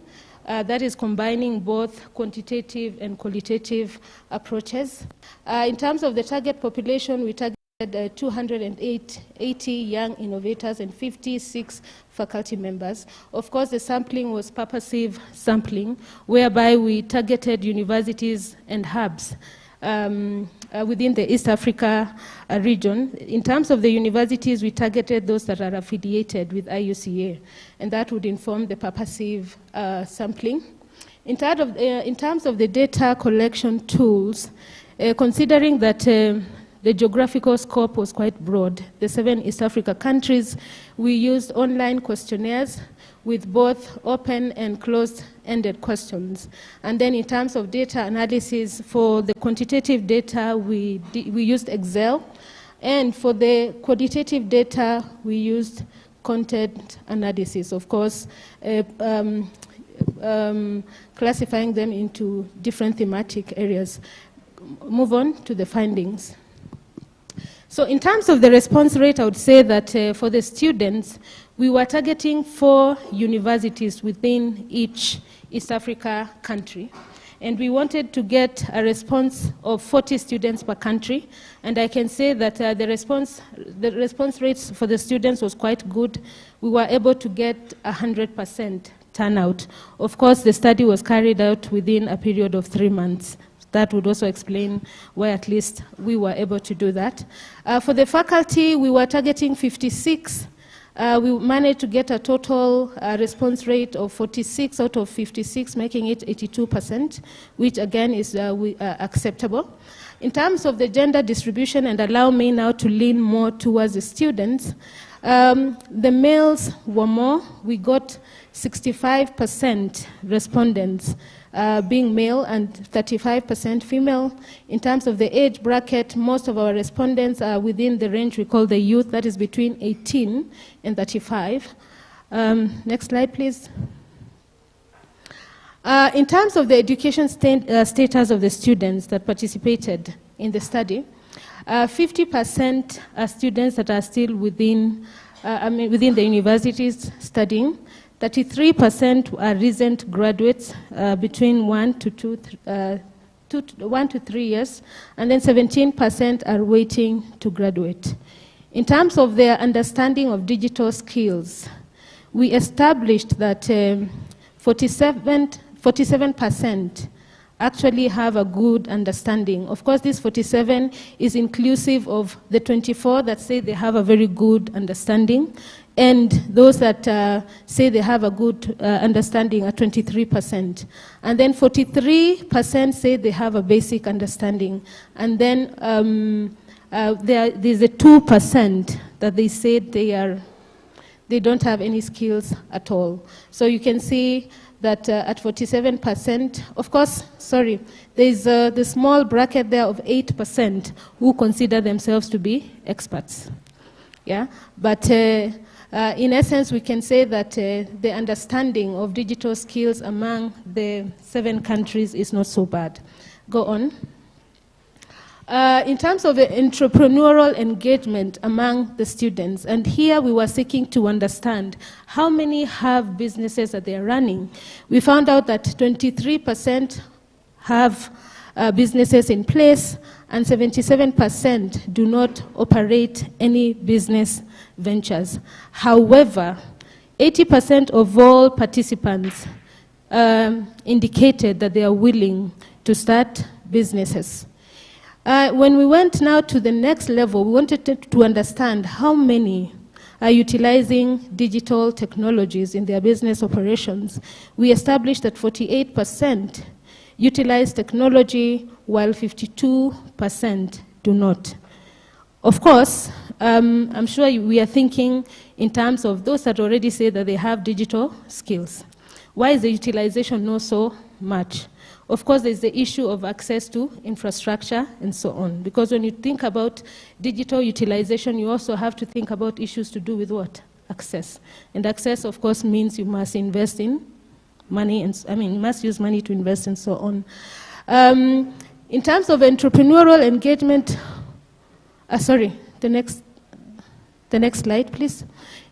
that is combining both quantitative and qualitative approaches. In terms of the target population, we targeted 280 young innovators and 56 faculty members. Of course, the sampling was purposive sampling, whereby we targeted universities and hubs within the East Africa region. In terms of the universities, we targeted those that are affiliated with IUCA, and that would inform the purposive sampling. In terms of the data collection tools, considering that the geographical scope was quite broad, the 7 East Africa countries, we used online questionnaires with both open and closed-ended questions. And then in terms of data analysis, for the quantitative data, we used Excel. And for the qualitative data, we used content analysis, of course, classifying them into different thematic areas. Move on to the findings. So in terms of the response rate, I would say that for the students, we were targeting 4 universities within each East Africa country. And we wanted to get a response of 40 students per country. And I can say that the response rates for the students was quite good. We were able to get 100% turnout. Of course, the study was carried out within a period of 3 months. That would also explain why at least we were able to do that. For the faculty, we were targeting 56. We managed to get a total response rate of 46 out of 56, making it 82%, which again is acceptable. In terms of the gender distribution, and allow me now to lean more towards the students, the males were more. We got 65% respondents being male and 35% female. In terms of the age bracket, most of our respondents are within the range we call the youth, that is between 18 and 35. Next slide, please. In terms of the education status of the students that participated in the study, 50% are students that are still within the universities studying. 33% are recent graduates between 1 to 3 years, and then 17% are waiting to graduate. In terms of their understanding of digital skills, we established that 47% actually have a good understanding. Of course, this 47 is inclusive of the 24 that say they have a very good understanding, and those that say they have a good understanding are 23%. And then 43% say they have a basic understanding. And then there's a 2% that they say they don't have any skills at all. So you can see that at 47%, of course, sorry, there's the small bracket there of 8% who consider themselves to be experts. Yeah, but in essence, we can say that the understanding of digital skills among the 7 countries is not so bad. Go on. In terms of entrepreneurial engagement among the students, and here we were seeking to understand how many have businesses that they are running. We found out that 23% have businesses in place, and 77% do not operate any business ventures. However, 80% of all participants indicated that they are willing to start businesses. When we went now to the next level, we wanted to understand how many are utilizing digital technologies in their business operations. We established that 48% utilize technology, while 52% do not. Of course, I'm sure we are thinking in terms of those that already say that they have digital skills. Why is the utilization not so much? Of course, there's the issue of access to infrastructure and so on. Because when you think about digital utilization, you also have to think about issues to do with what? Access. And access, of course, means you must invest in money, and you must use money to invest and so on. In terms of entrepreneurial engagement, sorry, the next slide, please.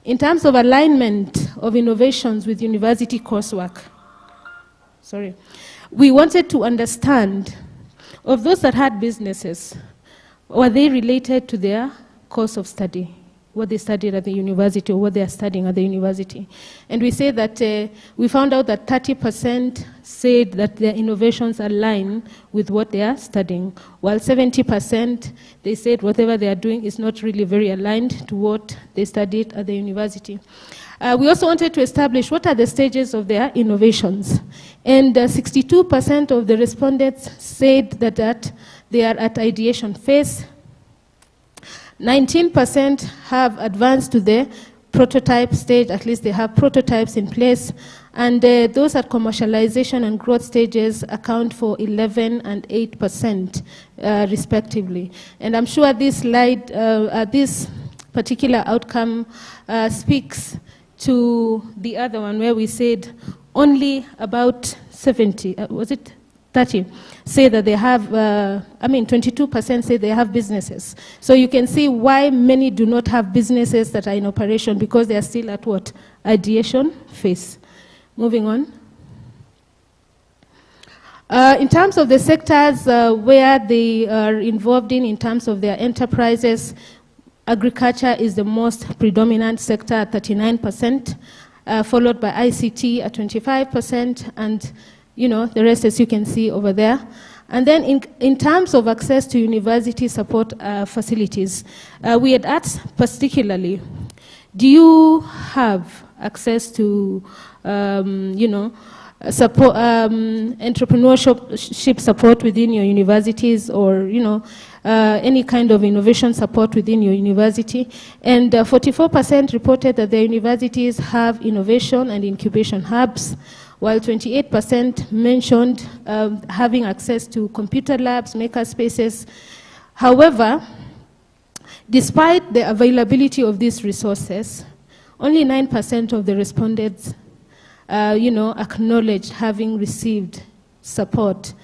In terms of alignment of innovations with university coursework, sorry, we wanted to understand, of those that had businesses, were they related to their course of study, what they studied at the university or what they are studying at the university. And we say that we found out that 30% said that their innovations align with what they are studying, while 70% they said whatever they are doing is not really very aligned to what they studied at the university. We also wanted to establish what are the stages of their innovations. And 62% of the respondents said that they are at ideation phase. 19% have advanced to the prototype stage, at least they have prototypes in place. And those at commercialization and growth stages account for 11% and 8%, respectively. And I'm sure this slide, this particular outcome speaks to the other one where we said only about 70, was it 30, say that they have, 22% say they have businesses. So you can see why many do not have businesses that are in operation, because they are still at what? Ideation phase. Moving on. In terms of the sectors where they are involved in terms of their enterprises, agriculture is the most predominant sector at 39%, followed by ICT at 25%, and the rest, as you can see over there. And then in terms of access to university support facilities, we had asked particularly, do you have access to, support, entrepreneurship support within your universities, or, any kind of innovation support within your university? And 44% reported that their universities have innovation and incubation hubs, while 28% mentioned having access to computer labs, maker spaces. However, despite the availability of these resources, only 9% of the respondents acknowledged having received support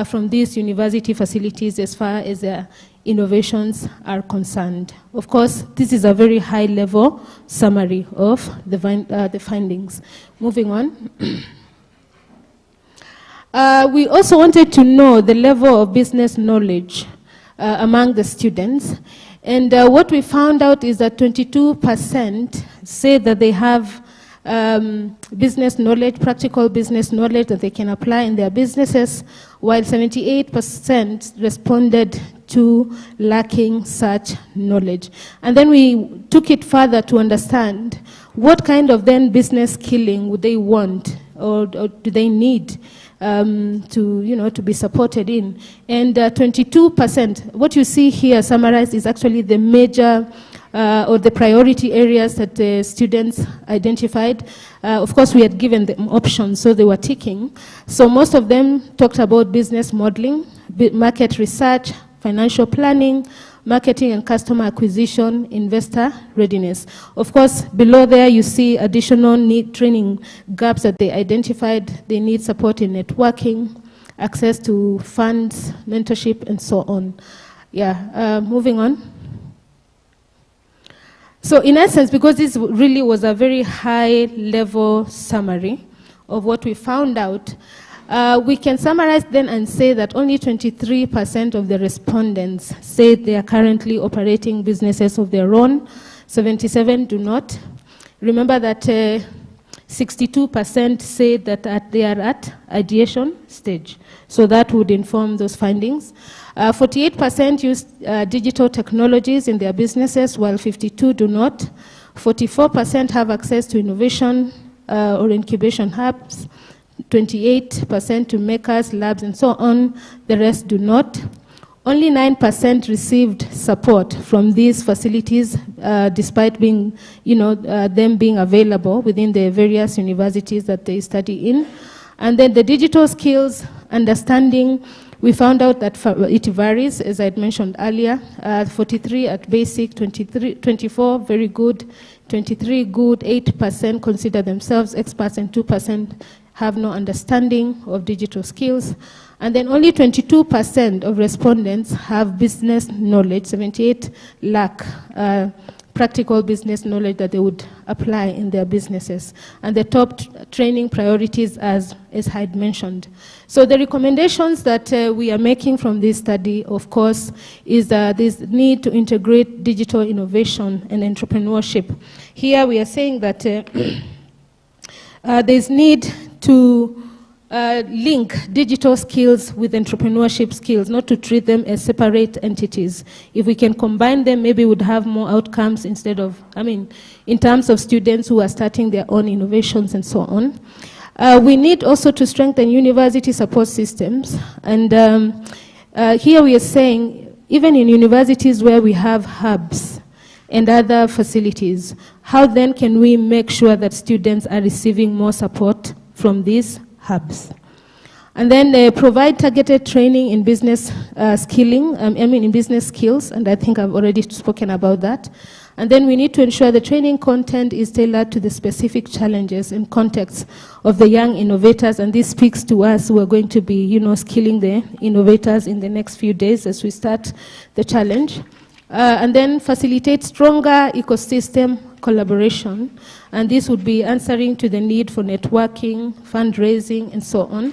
from these university facilities as far as their innovations are concerned. Of course, this is a very high-level summary of the findings. Moving on. We also wanted to know the level of business knowledge among the students. And what we found out is that 22% say that they have business knowledge, practical business knowledge that they can apply in their businesses, while 78% responded to lacking such knowledge. And then we took it further to understand what kind of then business skilling would they want, or do they need to be supported in. And 22%, what you see here summarized is actually the major or the priority areas that the students identified. Of course, we had given them options, so they were ticking. So most of them talked about business modeling, market research, financial planning, marketing and customer acquisition, investor readiness. Of course, below there you see additional need training gaps that they identified. They need support in networking, access to funds, mentorship, and so on. Yeah, moving on. So in essence, because this really was a very high-level summary of what we found out, we can summarize then and say that only 23% of the respondents say they are currently operating businesses of their own. 77% do not. Remember that 62% say that they are at ideation stage. So that would inform those findings. 48% use digital technologies in their businesses, while 52% do not. 44% have access to innovation or incubation hubs. 28% to makers, labs, and so on. The rest do not. Only 9% received support from these facilities, despite being, them being available within the various universities that they study in. And then the digital skills, understanding, we found out that it varies, as I had mentioned earlier. 43 at basic, 24 very good, 23 good, 8% consider themselves experts, and 2% have no understanding of digital skills. And then only 22% of respondents have business knowledge. 78 lack practical business knowledge that they would apply in their businesses. And the top training priorities, as I had mentioned. So the recommendations that we are making from this study, of course, is this need to integrate digital innovation and entrepreneurship. Here we are saying that there's need to link digital skills with entrepreneurship skills, not to treat them as separate entities. If we can combine them, maybe we would have more outcomes instead of, in terms of students who are starting their own innovations and so on. We need also to strengthen university support systems. And here we are saying, even in universities where we have hubs and other facilities, how then can we make sure that students are receiving more support from these hubs? And then they provide targeted training in business skilling, in business skills, and I think I've already spoken about that. And then we need to ensure the training content is tailored to the specific challenges and contexts of the young innovators, and this speaks to us who are going to be, skilling the innovators in the next few days as we start the challenge. And then facilitate stronger ecosystem collaboration, and this would be answering to the need for networking, fundraising, and so on.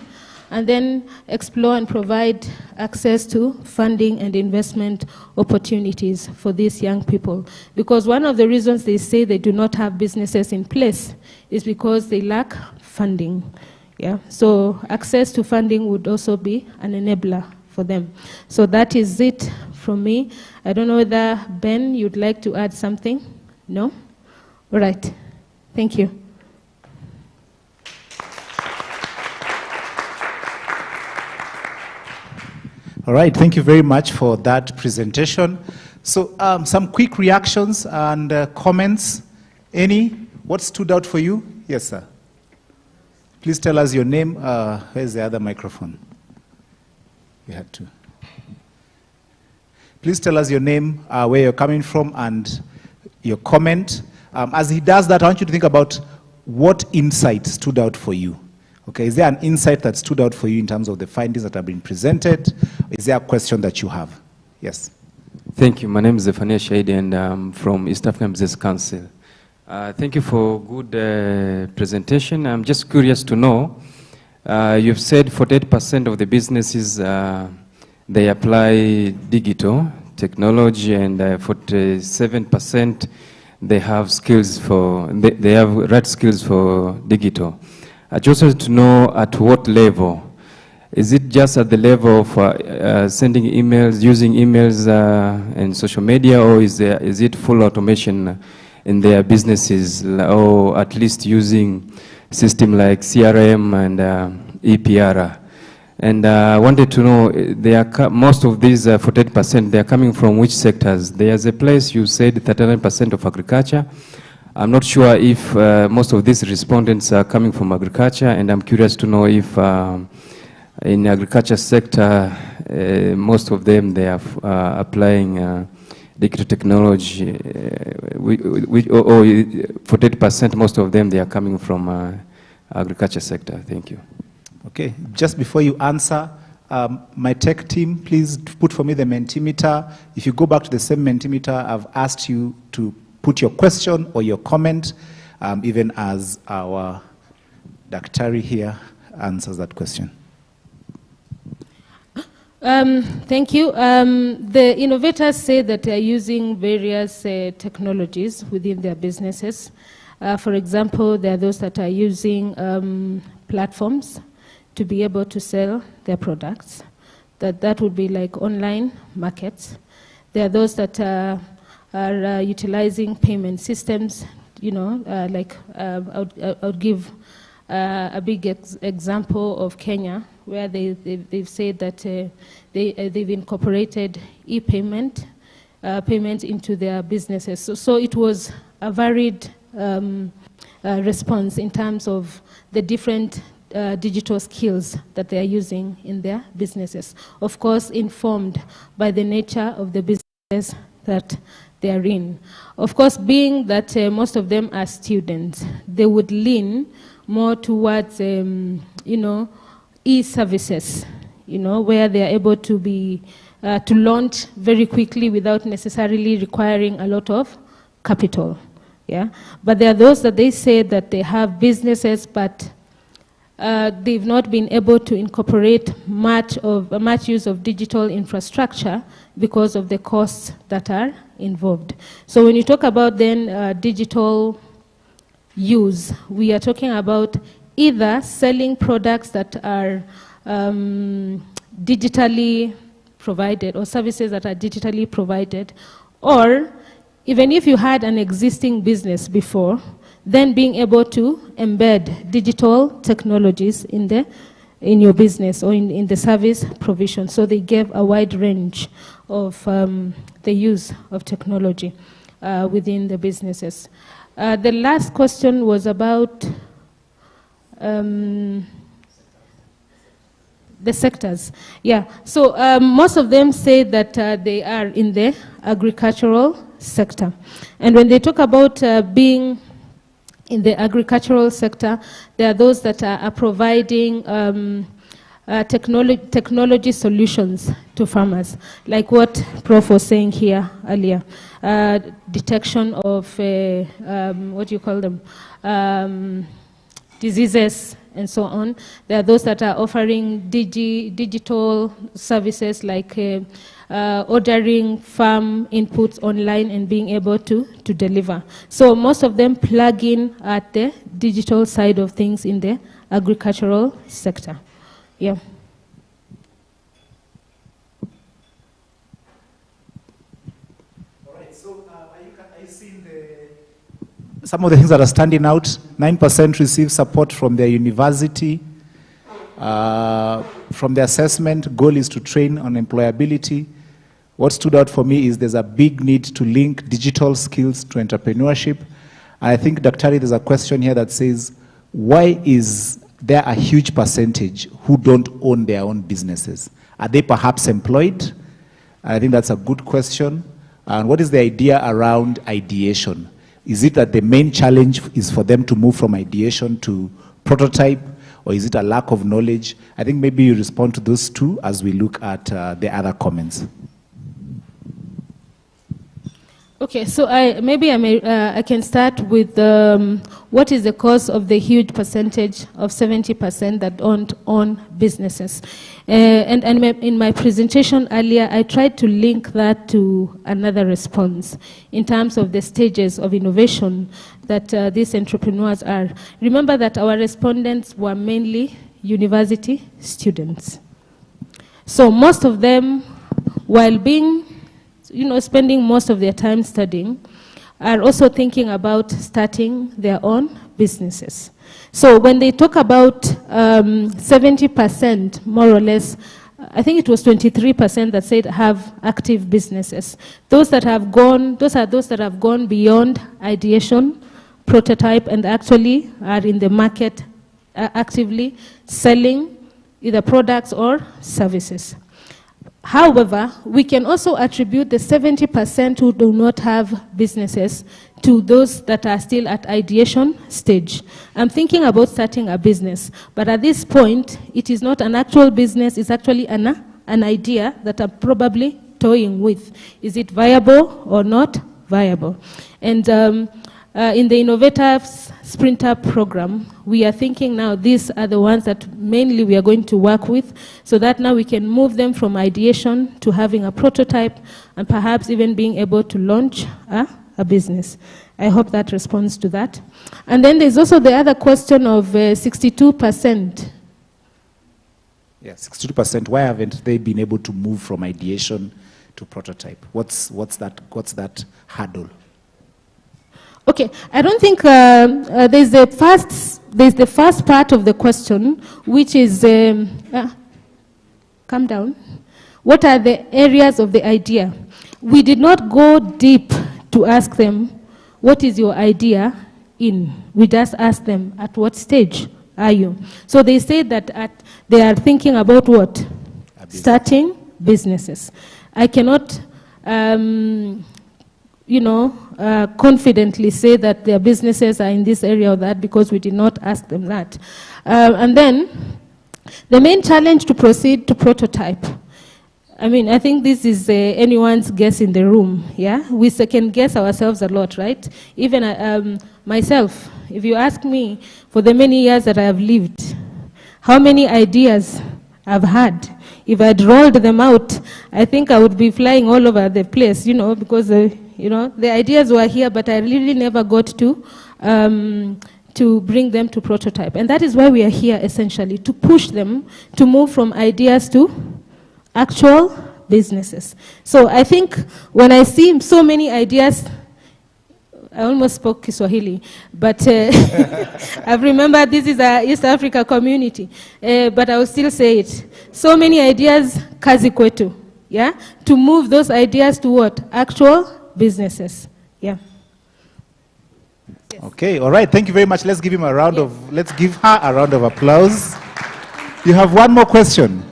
And then explore and provide access to funding and investment opportunities for these young people. Because one of the reasons they say they do not have businesses in place is because they lack funding. Yeah? So access to funding would also be an enabler for them. So that is it from me. I don't know whether, Ben, you'd like to add something? No? All right. Thank you. All right, thank you very much for that presentation. So some quick reactions and comments. Any? What stood out for you? Yes, sir. Please tell us your name. Where's the other microphone? You had to. Please tell us your name, where you're coming from, and your comment. As he does that, I want you to think about what insight stood out for you. Okay, is there an insight that stood out for you in terms of the findings that have been presented? Is there a question that you have? Yes. Thank you. My name is Zephania Shahidi, and I'm from East African Business Council. Thank you for good presentation. I'm just curious to know, you've said 48% of the businesses, they apply digital technology, and 47% they have skills for, they have right skills for digital. I just wanted to know at what level. Is it just at the level of sending emails, using emails and social media, or is it full automation in their businesses, or at least using system like CRM and EPR? And I wanted to know, most of these 48%, they are coming from which sectors? There's a place you said 39% of agriculture. I'm not sure if most of these respondents are coming from agriculture, and I'm curious to know if in the agriculture sector, most of them, they are applying digital technology, or 48%, most of them, they are coming from agriculture sector. Thank you. Okay, just before you answer, my tech team, please put for me the Mentimeter. If you go back to the same Mentimeter, I've asked you to put your question or your comment, even as our Daktari here answers that question. Thank you. The innovators say that they are using various technologies within their businesses. For example, there are those that are using platforms to be able to sell their products. That would be like online markets. There are those that are utilizing payment systems. You know, I would give a big example of Kenya, where they've said that they've incorporated e-payment payments into their businesses. So it was a varied response in terms of the different digital skills that they are using in their businesses. Of course, informed by the nature of the business that they are in. Of course, being that most of them are students, they would lean more towards, e-services, where they are able to be, to launch very quickly without necessarily requiring a lot of capital. Yeah, but there are those that they say that they have businesses, but they've not been able to incorporate much use of digital infrastructure because of the costs that are involved. So when you talk about then digital use, we are talking about either selling products that are digitally provided or services that are digitally provided, or even if you had an existing business before, then being able to embed digital technologies in your business or in the service provision. So they gave a wide range of the use of technology within the businesses. The last question was about the sectors. Yeah, so most of them say that they are in the agricultural sector. And when they talk about being in the agricultural sector, there are those that are providing technology solutions to farmers, like what Prof was saying here earlier, detection of, what do you call them, diseases and so on. There are those that are offering digital services like ordering farm inputs online and being able to deliver. So most of them plug in at the digital side of things in the agricultural sector. Yeah. All right, so are you seeing some of the things that are standing out? 9% receive support from their university. From the assessment, goal is to train on employability. What stood out for me is there's a big need to link digital skills to entrepreneurship. And I think, Daktari, there's a question here that says, why is there a huge percentage who don't own their own businesses? Are they perhaps employed? I think that's a good question. And what is the idea around ideation? Is it that the main challenge is for them to move from ideation to prototype, or is it a lack of knowledge? I think maybe you respond to those two as we look at the other comments. Okay, so I can start with what is the cause of the huge percentage of 70% that don't own businesses. And in my presentation earlier, I tried to link that to another response in terms of the stages of innovation that these entrepreneurs are. Remember that our respondents were mainly university students. So most of them, while being spending most of their time studying, are also thinking about starting their own businesses. So when they talk about 70%, more or less, I think it was 23% that said have active businesses. Those that have gone, those that have gone beyond ideation, prototype, and actually are in the market actively selling either products or services. However, we can also attribute the 70% who do not have businesses to those that are still at ideation stage. I'm thinking about starting a business, but at this point, it is not an actual business, it's actually an idea that I'm probably toying with. Is it viable or not viable? And in the Innovators Sprint Up program, we are thinking now these are the ones that mainly we are going to work with, so that now we can move them from ideation to having a prototype and perhaps even being able to launch a business. I hope that responds to that. And then there's also the other question of 62%. Yeah, 62%. Why haven't they been able to move from ideation to prototype? What's that hurdle? Okay, I don't think there's the first part of the question, which is calm down. What are the areas of the idea? We did not go deep to ask them, what is your idea in? We just asked them, at what stage are you? So they say that they are thinking about what? Starting businesses. I cannot, confidently say that their businesses are in this area or that, because we did not ask them that. And then, the main challenge to proceed to prototype. I mean, I think this is anyone's guess in the room, yeah? We second guess ourselves a lot, right? Even myself, if you ask me, for the many years that I have lived, how many ideas I've had, if I'd rolled them out, I think I would be flying all over the place, because the ideas were here, but I really never got to bring them to prototype. And that is why we are here, essentially, to push them to move from ideas to actual businesses. So I think when I see so many ideas, I almost spoke Kiswahili, but I've remembered this is an East Africa community, but I will still say it. So many ideas, kazi kwetu, yeah? To move those ideas to what? Actual businesses, yeah. Yes. Okay, all right, thank you very much. Let's give her a round of applause. You have one more question.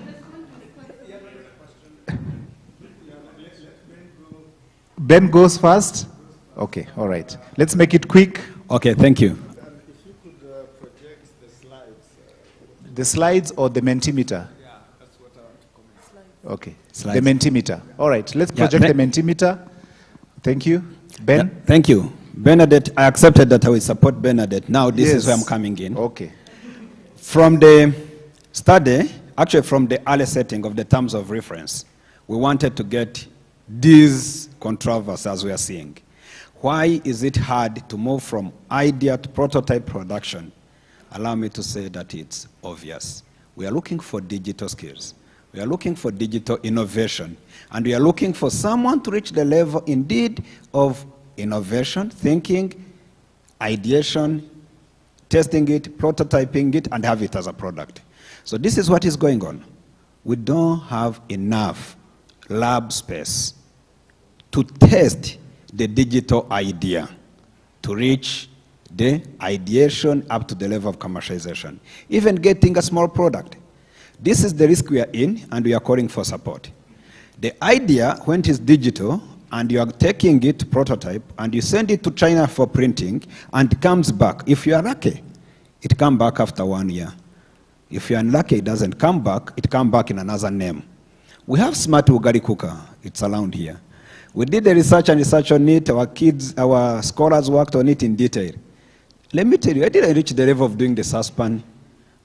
Ben goes first. Okay, all right. Let's make it quick. Okay, thank you. If you could project the slides. The slides or the Mentimeter? Yeah, that's what I want to comment. Okay, Slides. the Mentimeter. All right, let's project the Mentimeter. Thank you. Ben? Yeah, thank you. Bernadette, I accepted that I will support Bernadette. Now this is where I'm coming in. Okay. From the study, actually from the early setting of the terms of reference, we wanted to get these controversies as we are seeing. Why is it hard to move from idea to prototype production? Allow me to say that it's obvious. We are looking for digital skills. We are looking for digital innovation. And we are looking for someone to reach the level, indeed, of innovation, thinking, ideation, testing it, prototyping it, and have it as a product. So this is what is going on. We don't have enough lab space to test the digital idea, to reach the ideation up to the level of commercialization, even getting a small product. This is the risk we are in, and we are calling for support. The idea, when it is digital, and you are taking it prototype, and you send it to China for printing, and it comes back. If you are lucky, it comes back after 1 year. If you are unlucky, it doesn't come back, it comes back in another name. We have smart Ugari cooker, it's around here. We did the research on it, our scholars worked on it in detail. Let me tell you, I didn't reach the level of doing the suspan,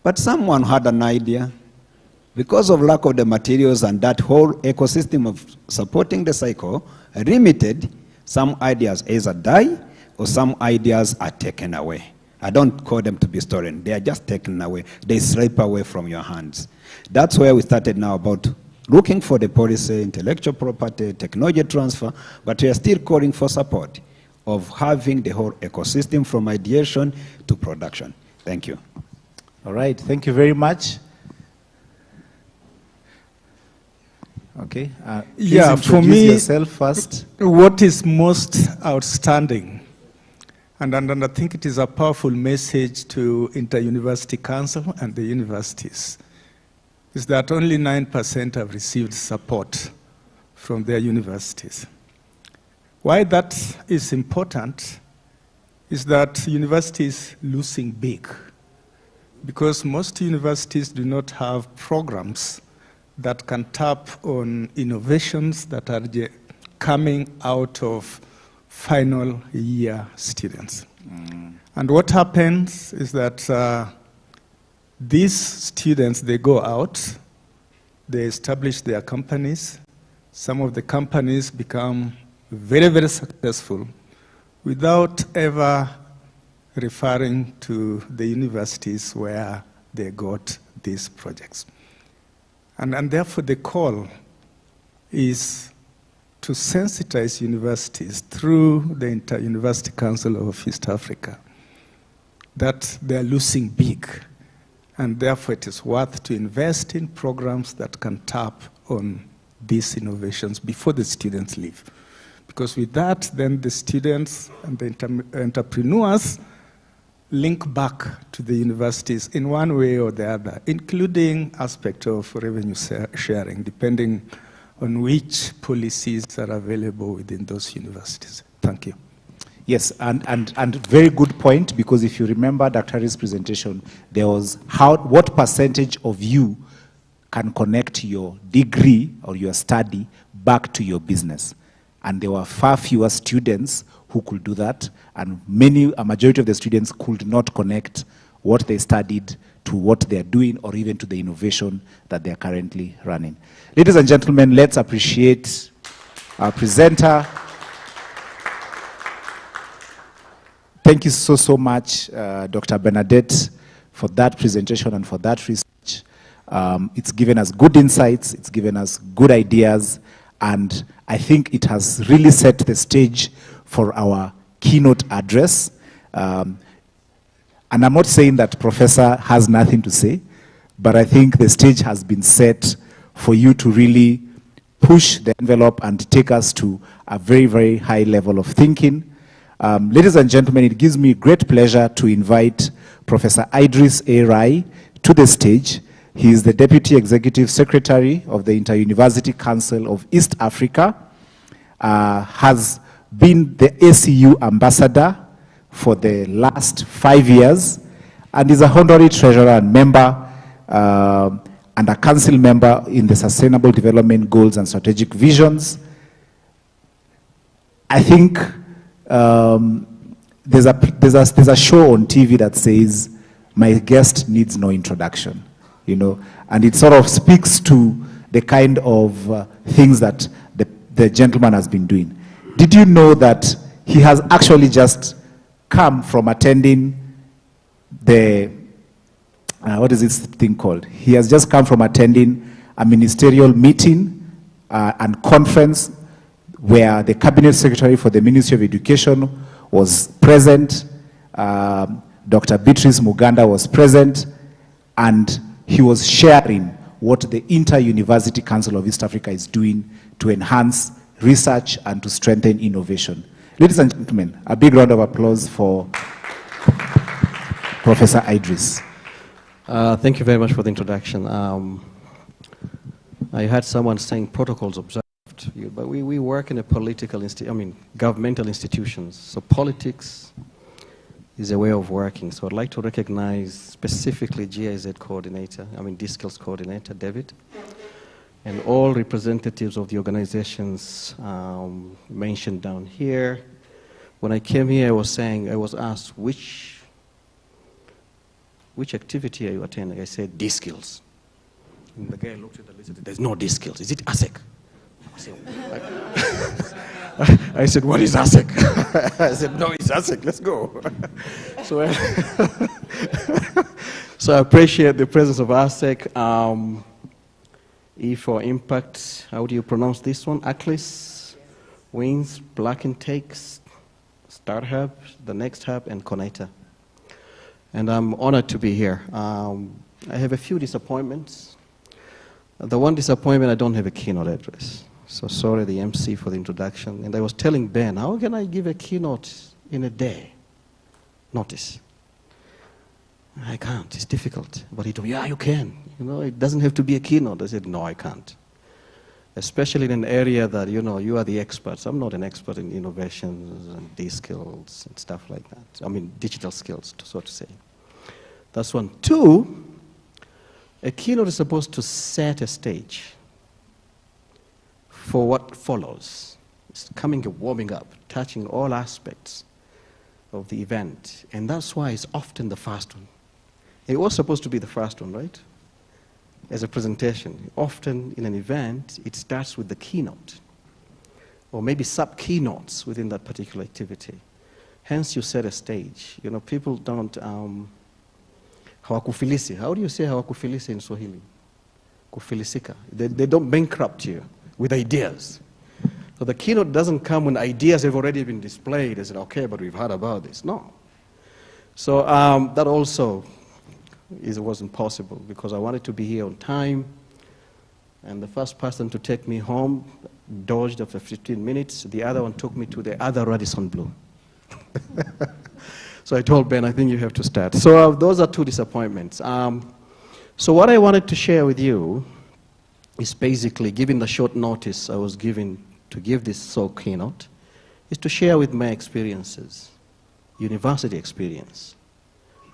but someone had an idea. Because of lack of the materials and that whole ecosystem of supporting the cycle, limited, some ideas either die or some ideas are taken away. I don't call them to be stolen, they are just taken away. They slip away from your hands. That's where we started now about looking for the policy, intellectual property, technology transfer, but we are still calling for support of having the whole ecosystem from ideation to production. Thank you. All right, thank you very much. Okay. Please Yeah, for introduce me, yourself first. what is most outstanding, and I think it is a powerful message to Inter-University Council and the universities, is that only 9% have received support from their universities. Why that is important is that universities losing big, because most universities do not have programs that can tap on innovations that are coming out of final year students. And what happens is that these students, they go out, they establish their companies. Some of the companies become very, very successful without ever referring to the universities where they got these projects. And therefore, the call is to sensitize universities through the Inter-University Council of East Africa that they're losing big, and therefore it is worth to invest in programs that can tap on these innovations before the students leave. Because with that, then the students and the entrepreneurs link back to the universities in one way or the other, including aspect of revenue sharing, depending on which policies are available within those universities. Thank you. Yes, and very good point, because if you remember Dr. Harry's presentation, there was what percentage of you can connect your degree or your study back to your business. And there were far fewer students who could do that, and a majority of the students could not connect what they studied to what they're doing or even to the innovation that they're currently running. Ladies and gentlemen, let's appreciate our presenter. Thank you so much, Dr. Bernadette, for that presentation and for that research. It's given us good insights, it's given us good ideas, and I think it has really set the stage for our keynote address. And I'm not saying that Professor has nothing to say, but I think the stage has been set for you to really push the envelope and take us to a very, very high level of thinking. Ladies and gentlemen, it gives me great pleasure to invite Professor Idris A. Rai to the stage. He is the Deputy Executive Secretary of the Inter-University Council of East Africa, has been the ACU ambassador for the last 5 years, and is a honorary treasurer and member and a council member in the Sustainable Development Goals and Strategic Visions. I think there's a show on TV that says, "My guest needs no introduction," you know, and it sort of speaks to the kind of things that the gentleman has been doing. Did you know that he has actually just come from attending the, what is this thing called? He has just come from attending a ministerial meeting and conference where the Cabinet Secretary for the Ministry of Education was present, Dr. Beatrice Muganda was present, and he was sharing what the Inter-University Council of East Africa is doing to enhance research and to strengthen innovation. Ladies and gentlemen, a big round of applause for Professor Idris. Thank you very much for the introduction. I heard someone saying protocols observed, but we work in a governmental institutions. So politics is a way of working. So I'd like to recognize specifically GIZ coordinator, D-Skills coordinator, David, and all representatives of the organizations mentioned down here. When I came here, I was asked, which activity are you attending? I said, D-Skills. And the guy looked at the list and said, there's no D-Skills. Is it ASEC? I said, what is ASEC? I said, no, it's ASEC, let's go. So I appreciate the presence of ASEC. E for impact, how do you pronounce this one? ACLIS, Wins, Black and Takes, Start Hub, the Next Hub, and Connector. And I'm honored to be here. I have a few disappointments. The one disappointment, I don't have a keynote address. So sorry, the MC, for the introduction. And I was telling Ben, how can I give a keynote in a day? Notice. I can't, it's difficult. But he told me, yeah, you can. You know, it doesn't have to be a keynote. I said, no, I can't. Especially in an area that, you know, you are the experts. I'm not an expert in innovations and these skills and stuff like that. I mean, digital skills, so to say. That's one. Two, a keynote is supposed to set a stage for what follows. It's coming and warming up, touching all aspects of the event. And that's why it's often the first one. It was supposed to be the first one, right? As a presentation. Often in an event, it starts with the keynote, or maybe sub-keynotes within that particular activity. Hence, you set a stage. You know, people don't, hawakufilisi. How do you say hawakufilisi in Swahili? Kufilisika. They don't bankrupt you with ideas. So the keynote doesn't come when ideas have already been displayed. They said, okay, but we've heard about this. No. So that also wasn't possible because I wanted to be here on time. And the first person to take me home dodged after 15 minutes. The other one took me to the other Radisson Blu. So I told Ben, I think you have to start. So those are two disappointments. So what I wanted to share with you is basically, given the short notice I was given to give this keynote, is to share with my experiences, university experience,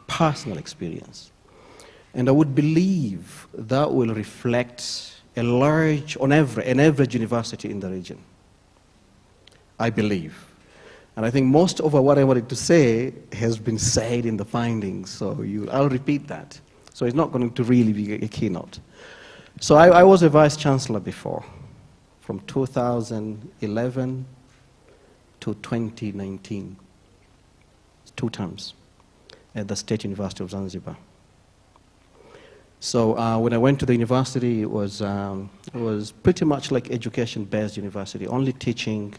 personal experience. And I would believe that will reflect an average university in the region. I believe. And I think most of what I wanted to say has been said in the findings, so I'll repeat that. So it's not going to really be a keynote. So I was a vice chancellor before, from 2011 to 2019, 2 terms at the State University of Zanzibar. So when I went to the university, it was pretty much like education-based university, only teaching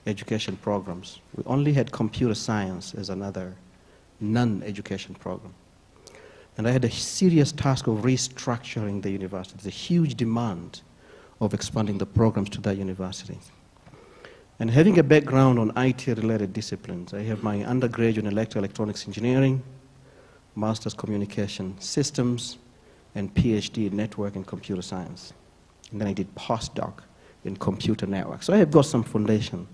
education programs. We only had computer science as another non-education program. And I had a serious task of restructuring the university. There's a huge demand of expanding the programs to that university. And having a background on IT-related disciplines, I have my undergraduate in electronics engineering, master's communication systems, and PhD in network and computer science. And then I did postdoc in computer networks. So I have got some foundation.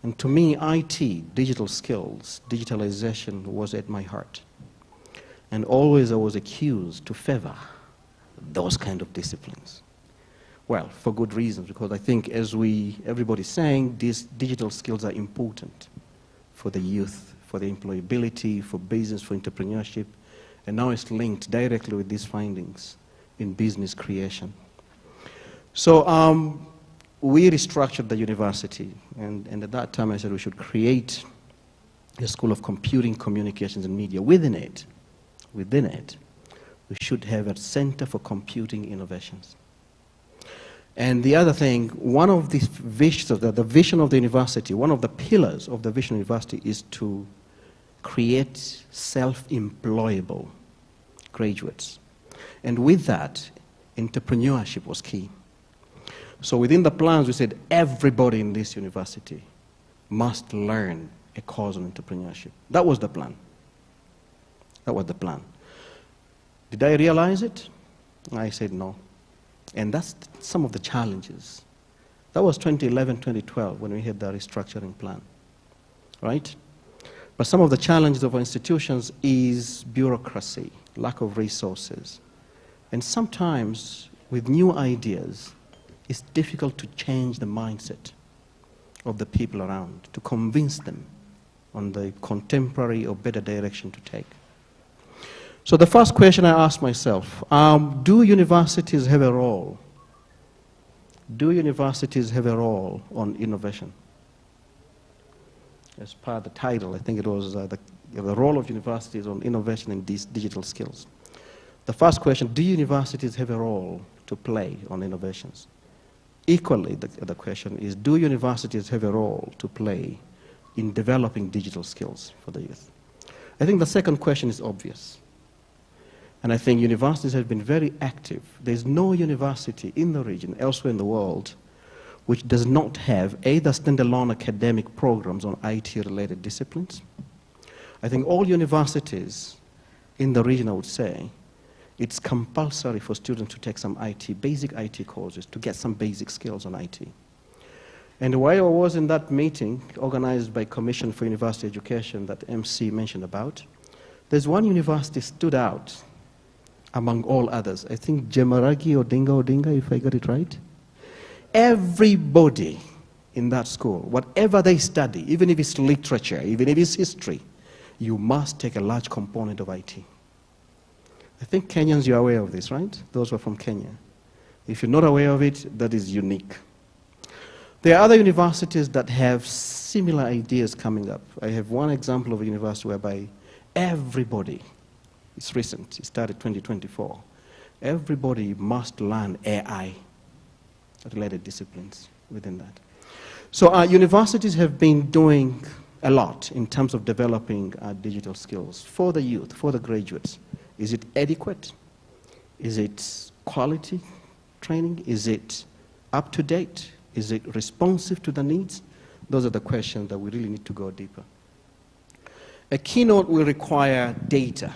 And to me, IT, digital skills, digitalization was at my heart. And always I was accused to favor those kind of disciplines. Well, for good reasons, because I think as everybody's saying, these digital skills are important for the youth, for the employability, for business, for entrepreneurship, and now it's linked directly with these findings in business creation. So we restructured the university, and at that time I said we should create a school of computing, communications, and media. Within it, we should have a center for computing innovations. And the other thing, one of the visions of the vision of the university, one of the pillars of the vision of the university is to create self-employable graduates. And with that, entrepreneurship was key. So within the plans, we said everybody in this university must learn a course on entrepreneurship. That was the plan. That was the plan. Did I realize it? I said no. And that's some of the challenges. That was 2011, 2012 when we had the restructuring plan, right? But some of the challenges of our institutions is bureaucracy, lack of resources. And sometimes with new ideas, it's difficult to change the mindset of the people around, to convince them on the contemporary or better direction to take. So the first question I asked myself, do universities have a role? Do universities have a role on innovation? As part of the title, I think it was the role of universities on innovation and these digital skills. The first question, do universities have a role to play on innovations? Equally, the question is, do universities have a role to play in developing digital skills for the youth? I think the second question is obvious. And I think universities have been very active. There's no university in the region, elsewhere in the world, which does not have either standalone academic programs on IT-related disciplines. I think all universities in the region, I would say, it's compulsory for students to take some basic IT courses to get some basic skills on IT. And while I was in that meeting organized by Commission for University Education that MC mentioned about, there's one university stood out among all others. I think Jemaragi Odinga, if I got it right. Everybody in that school, whatever they study, even if it's literature, even if it's history, you must take a large component of IT. I think Kenyans, you're aware of this, right? Those who are from Kenya. If you're not aware of it, that is unique. There are other universities that have similar ideas coming up. I have one example of a university whereby everybody, it's recent, it started 2024, everybody must learn AI-related disciplines within that. So our universities have been doing a lot in terms of developing digital skills for the youth, for the graduates. Is it adequate? Is it quality training? Is it up to date? Is it responsive to the needs? Those are the questions that we really need to go deeper. A keynote will require data,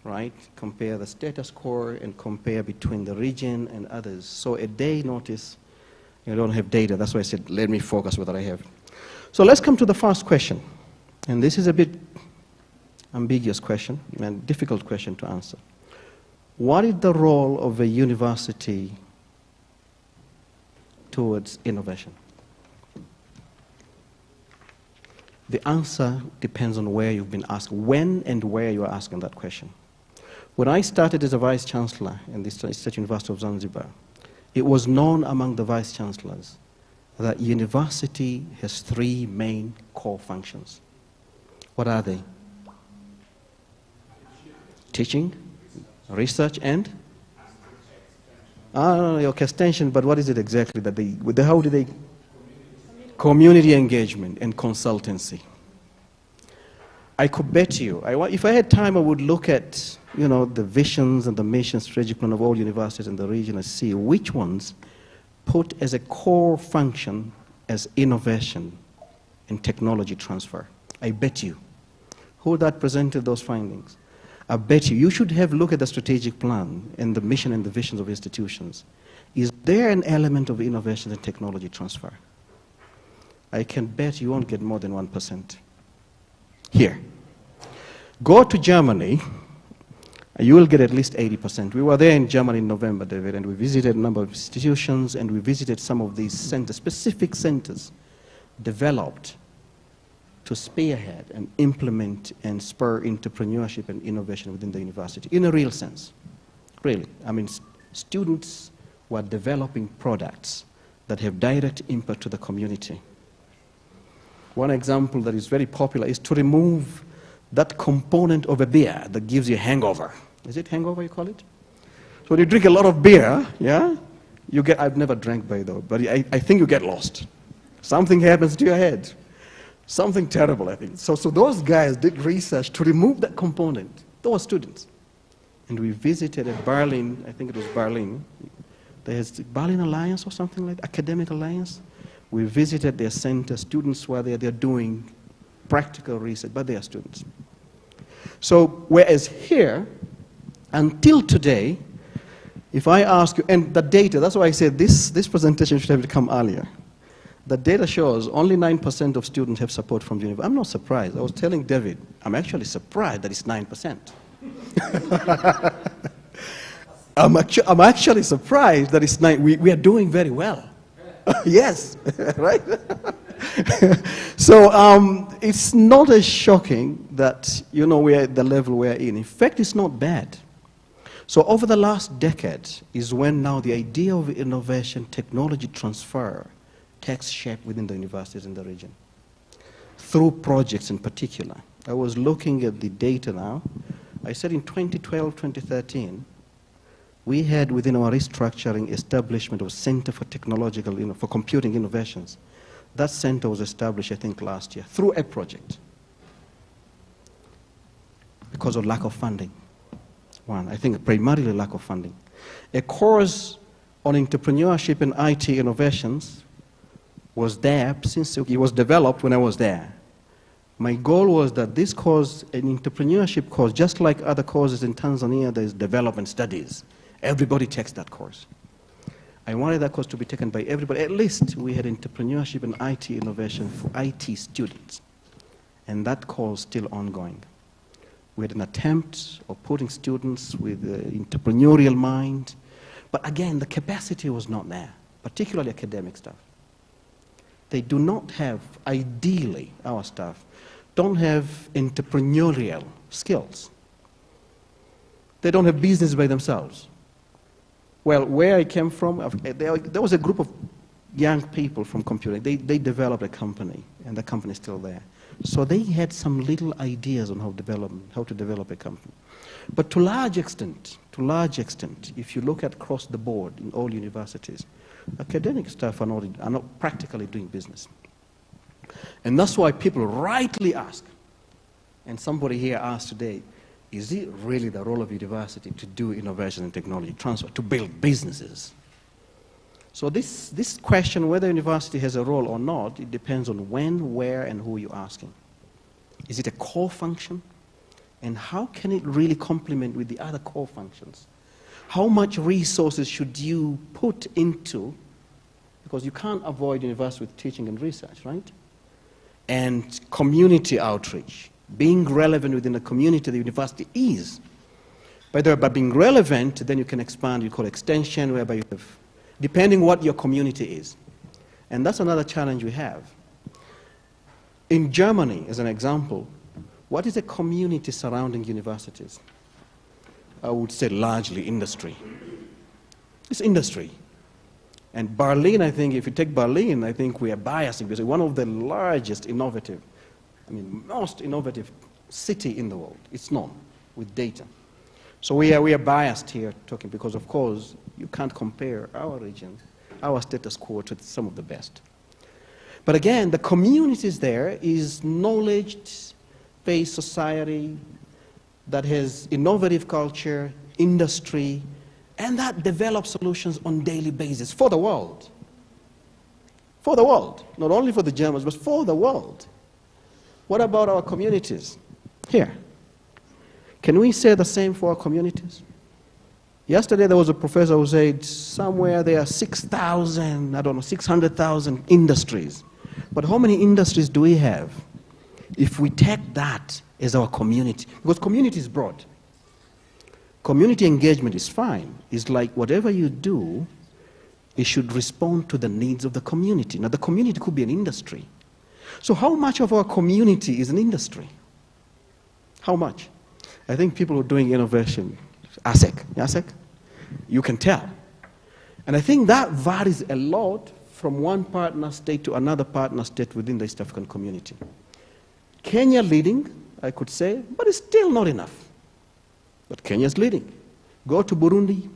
right? Compare the status quo and compare between the region and others. So a day notice, you don't have data. That's why I said, let me focus what I have. So let's come to the first question. And this is a bit ambiguous question and difficult question to answer. What is the role of a university towards innovation? The answer depends on where you've been asked, when and where you are asking that question. When I started as a vice chancellor in the State University of Zanzibar, it was known among the vice chancellors that university has three main core functions. What are they? Teaching, research, and? Okay, extension, but what is it exactly that they, how do they? Community engagement and consultancy. I could bet you, if I had time, I would look at, the visions and the mission strategic plan of all universities in the region and see which ones put as a core function as innovation and technology transfer. I bet you. Who that presented those findings? I bet you should have a look at the strategic plan and the mission and the visions of institutions. Is there an element of innovation and technology transfer? I can bet you won't get more than 1%. Here. Go to Germany, you will get at least 80%. We were there in Germany in November, David, and we visited a number of institutions, and we visited some of these centers, specific centers developed to spearhead and implement and spur entrepreneurship and innovation within the university, in a real sense, really. I mean, students were developing products that have direct impact to the community. One example that is very popular is to remove that component of a beer that gives you a hangover. Is it hangover you call it? So when you drink a lot of beer, yeah, you get, I've never drank by though, but I think you get lost. Something happens to your head. Something terrible, I think. So those guys did research to remove that component. Those students. And we visited at Berlin, I think it was Berlin. There's the Berlin Alliance or something like that, Academic Alliance. We visited their center. Students were there. They're doing practical research, but they are students. So whereas here, until today, if I ask you, and the data, that's why I said this presentation should have come earlier. The data shows only 9% of students have support from the university. I'm not surprised. I was telling David, I'm actually surprised that it's 9%. I'm actually surprised that it's 9%. We are doing very well. Yes, right? So it's not as shocking that, we're at the level we're in. In fact, it's not bad. So over the last decade is when now the idea of innovation, technology transfer takes shape within the universities in the region, through projects in particular. I was looking at the data now. I said in 2012, 2013, we had within our restructuring establishment of Center for Technological, for Computing Innovations. That center was established, I think, last year through a project because of lack of funding. One, I think primarily lack of funding. A course on entrepreneurship and IT innovations was there since it was developed when I was there. My goal was that this course, an entrepreneurship course, just like other courses in Tanzania, there's development studies. Everybody takes that course. I wanted that course to be taken by everybody. At least we had entrepreneurship and IT innovation for IT students. And that course is still ongoing. We had an attempt of putting students with entrepreneurial mind. But again, the capacity was not there, particularly academic staff. They do not have, ideally, our staff, don't have entrepreneurial skills. They don't have business by themselves. Well, where I came from, there was a group of young people from computing. They developed a company, and the company is still there. So they had some little ideas on how to develop a company. But to large extent, if you look at across the board in all universities, academic staff are not practically doing business. And that's why people rightly ask, and somebody here asked today, is it really the role of university to do innovation and technology transfer, to build businesses? So this question, whether university has a role or not, it depends on when, where, and who you're asking. Is it a core function? And how can it really complement with the other core functions? How much resources should you put into, because you can't avoid university with teaching and research, right? And community outreach, being relevant within the community the university is. By being relevant, then you can expand, you call extension, whereby you have, depending what your community is. And that's another challenge we have. In Germany, as an example, what is a community surrounding universities? I would say largely industry. It's industry. And Berlin, I think, if you take Berlin, I think we are biasing because it's one of the largest innovative, most innovative city in the world. It's known with data. So we are biased here talking because, of course, you can't compare our region, our status quo to some of the best. But again, the communities there is knowledge-based society that has innovative culture, industry, and that develops solutions on a daily basis for the world. For the world. Not only for the Germans, but for the world. What about our communities here? Can we say the same for our communities? Yesterday there was a professor who said somewhere there are 6,000, I don't know, 600,000 industries. But how many industries do we have if we take that as our community? Because community is broad. Community engagement is fine. It's like whatever you do, it should respond to the needs of the community. Now the community could be an industry. So how much of our community is an industry? How much? I think people who are doing innovation, ASEC, you can tell. And I think that varies a lot from one partner state to another partner state within the East African community. Kenya leading, I could say, but it's still not enough. But Kenya's leading. Go to Burundi,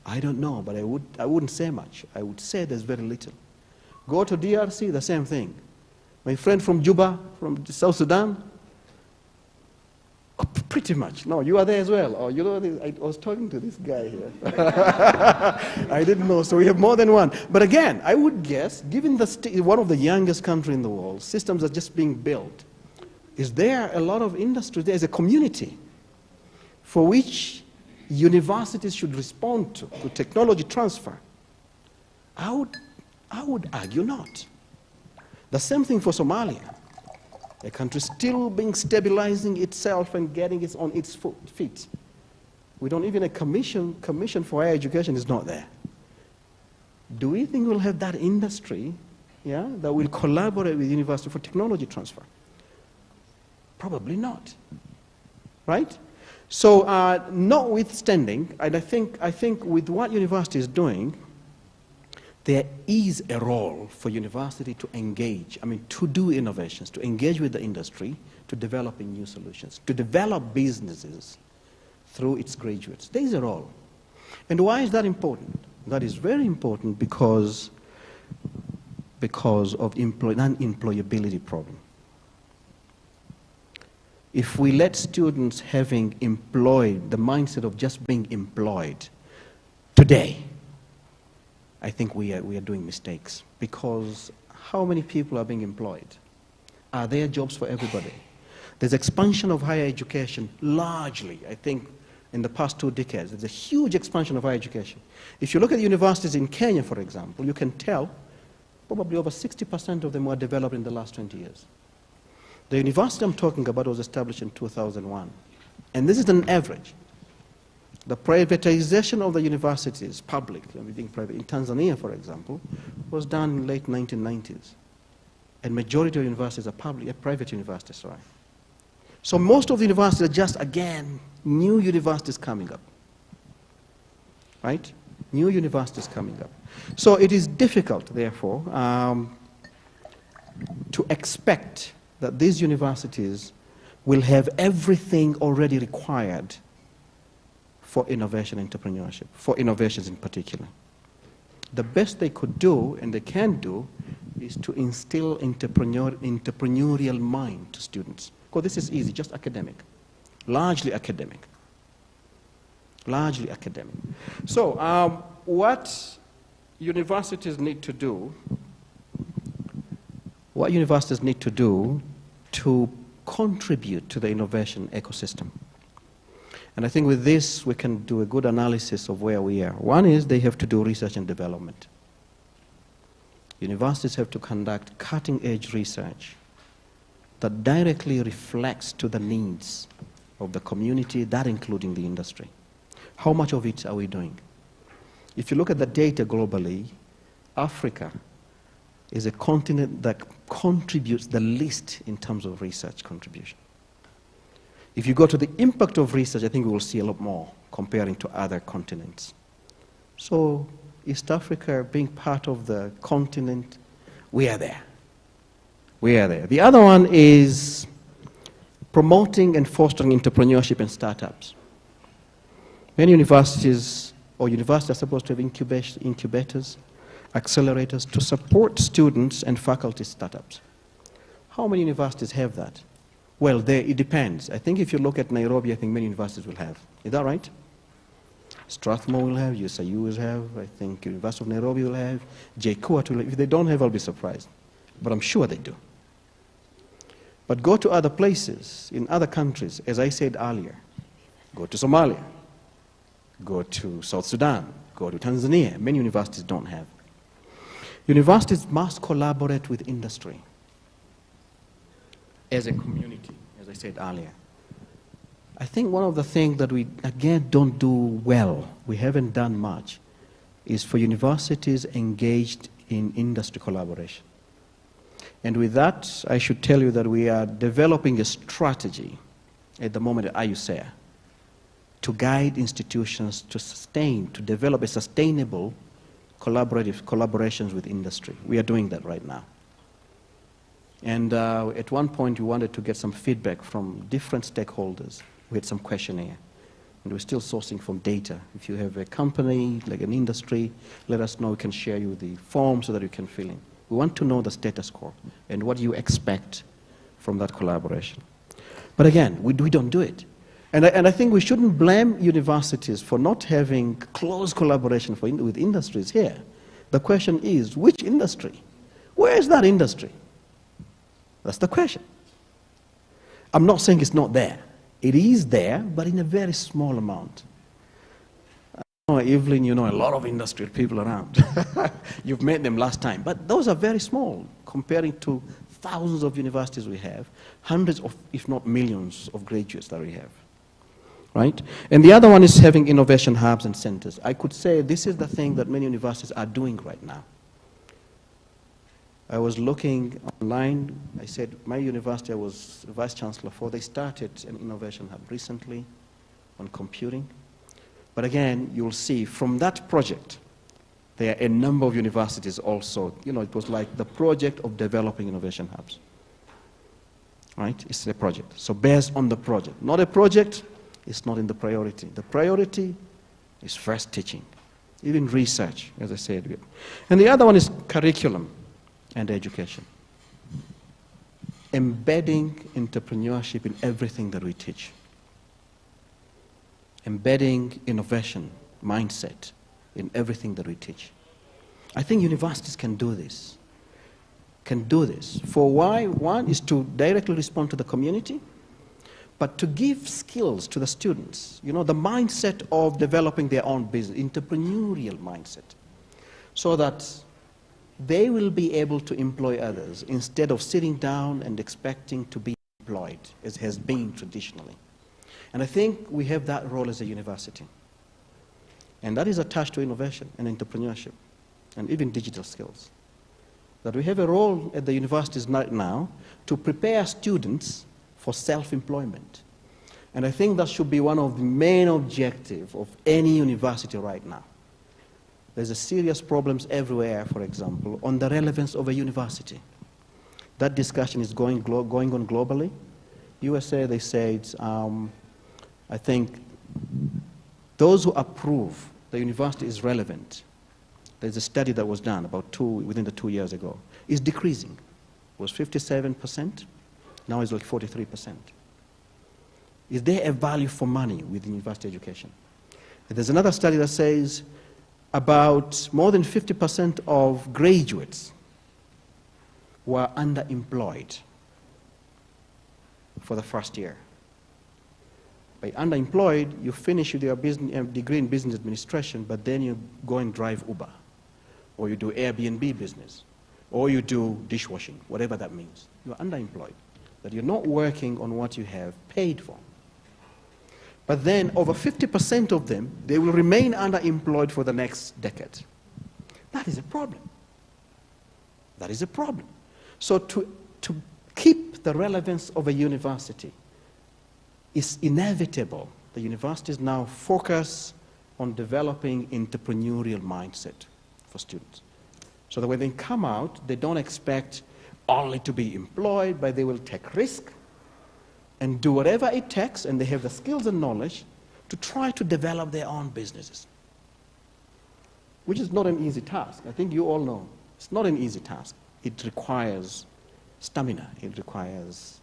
I don't know, but I wouldn't say much. I would say there's very little. Go to DRC, the same thing. My friend from Juba, from South Sudan, pretty much. No, you are there as well. Oh, you know, I was talking to this guy here. I didn't know, so we have more than one. But again, I would guess, given one of the youngest countries in the world, systems are just being built. Is there a lot of industry? There is a community for which universities should respond to technology transfer. I would argue not. The same thing for Somalia. A country still being stabilizing itself and getting it on its feet. We don't even a commission for higher education is not there. Do we think we'll have that industry, that will collaborate with university for technology transfer? Probably not, right? So notwithstanding, and I think with what university is doing, there is a role for university to engage, to do innovations, to engage with the industry, to develop new solutions, to develop businesses through its graduates. There is a role. And why is that important? That is very important because because of non-employability problem. If we let students having employed, the mindset of just being employed today, I think we are doing mistakes, because how many people are being employed? Are there jobs for everybody? There's expansion of higher education largely, I think, in the past 2 decades. There's a huge expansion of higher education. If you look at the universities in Kenya, for example, you can tell probably over 60% of them were developed in the last 20 years. The university I'm talking about was established in 2001. And this is an average. The privatization of the universities, public, being private, in Tanzania, for example, was done in late 1990s. And majority of universities are private universities, sorry. So most of the universities are just, again, new universities coming up, right? New universities coming up. So it is difficult, therefore, to expect that these universities will have everything already required for innovation entrepreneurship, for innovations in particular. The best they could do, and they can do, is to instill entrepreneurial mind to students. Because this is easy, just academic, largely academic, largely academic. So what universities need to do, to contribute to the innovation ecosystem. And I think with this, we can do a good analysis of where we are. One is they have to do research and development. Universities have to conduct cutting-edge research that directly reflects to the needs of the community, that including the industry. How much of it are we doing? If you look at the data globally, Africa is a continent that contributes the least in terms of research contribution. If you go to the impact of research, I think we will see a lot more comparing to other continents. So East Africa being part of the continent, we are there. We are there. The other one is promoting and fostering entrepreneurship and startups. Many universities, or universities are supposed to have incubators, accelerators to support students and faculty startups. How many universities have that? Well, it depends. I think if you look at Nairobi, I think many universities will have. Is that right? Strathmore will have, USIU will have, I think University of Nairobi will have, JKUAT will have. If they don't have, I'll be surprised. But I'm sure they do. But go to other places, in other countries, as I said earlier. Go to Somalia. Go to South Sudan. Go to Tanzania. Many universities don't have. Universities must collaborate with industry as a community, as I said earlier. I think one of the things that we, again, don't do well, we haven't done much, is for universities engaged in industry collaboration. And with that, I should tell you that we are developing a strategy at the moment at IUSEA to guide institutions to develop a sustainable collaborations with industry. We are doing that right now. And at one point, we wanted to get some feedback from different stakeholders. We had some questionnaire. And we're still sourcing from data. If you have a company, like an industry, let us know. We can share you the form so that you can fill in. We want to know the status quo and what you expect from that collaboration. But again, we don't do it. And I think we shouldn't blame universities for not having close collaboration with industries here. The question is, which industry? Where is that industry? That's the question. I'm not saying it's not there. It is there, but in a very small amount. Evelyn, you know a lot of industrial people around. You've met them last time. But those are very small comparing to thousands of universities we have, hundreds of, if not millions, of graduates that we have. Right? And the other one is having innovation hubs and centers. I could say this is the thing that many universities are doing right now. I was looking online. I said, my university I was vice chancellor for, they started an innovation hub recently on computing. But again, you'll see from that project, there are a number of universities also. You know, it was like the project of developing innovation hubs. Right? It's a project. So based on the project. Not a project, it's not in the priority. The priority is first teaching, even research, as I said. And the other one is curriculum. and education. Embedding entrepreneurship in everything that we teach. Embedding innovation mindset in everything that we teach. I think universities can do this. For why? One is to directly respond to the community, but to give skills to the students. You know, the mindset of developing their own business, entrepreneurial mindset, so that they will be able to employ others instead of sitting down and expecting to be employed, as has been traditionally. And I think we have that role as a university. And that is attached to innovation and entrepreneurship, and even digital skills. That we have a role at the universities right now to prepare students for self-employment. And I think that should be one of the main objectives of any university right now. There's a serious problems everywhere, for example, on the relevance of a university. That discussion is going on globally. USA, they said, I think those who approve the university is relevant. There's a study that was done within the 2 years ago. It's decreasing. It was 57%. Now it's like 43%. Is there a value for money with university education? And there's another study that says about more than 50% of graduates were underemployed for the first year. By underemployed, you finish with your degree in business administration, but then you go and drive Uber, or you do Airbnb business, or you do dishwashing, whatever that means. You're underemployed, that you're not working on what you have paid for. But then over 50% of them, they will remain underemployed for the next decade. That is a problem. That is a problem. So to keep the relevance of a university, it's inevitable. The universities now focus on developing entrepreneurial mindset for students. So that when they come out, they don't expect only to be employed, but they will take risk and do whatever it takes, and they have the skills and knowledge to try to develop their own businesses, which is not an easy task. I think you all know it's not an easy task. It requires stamina, it requires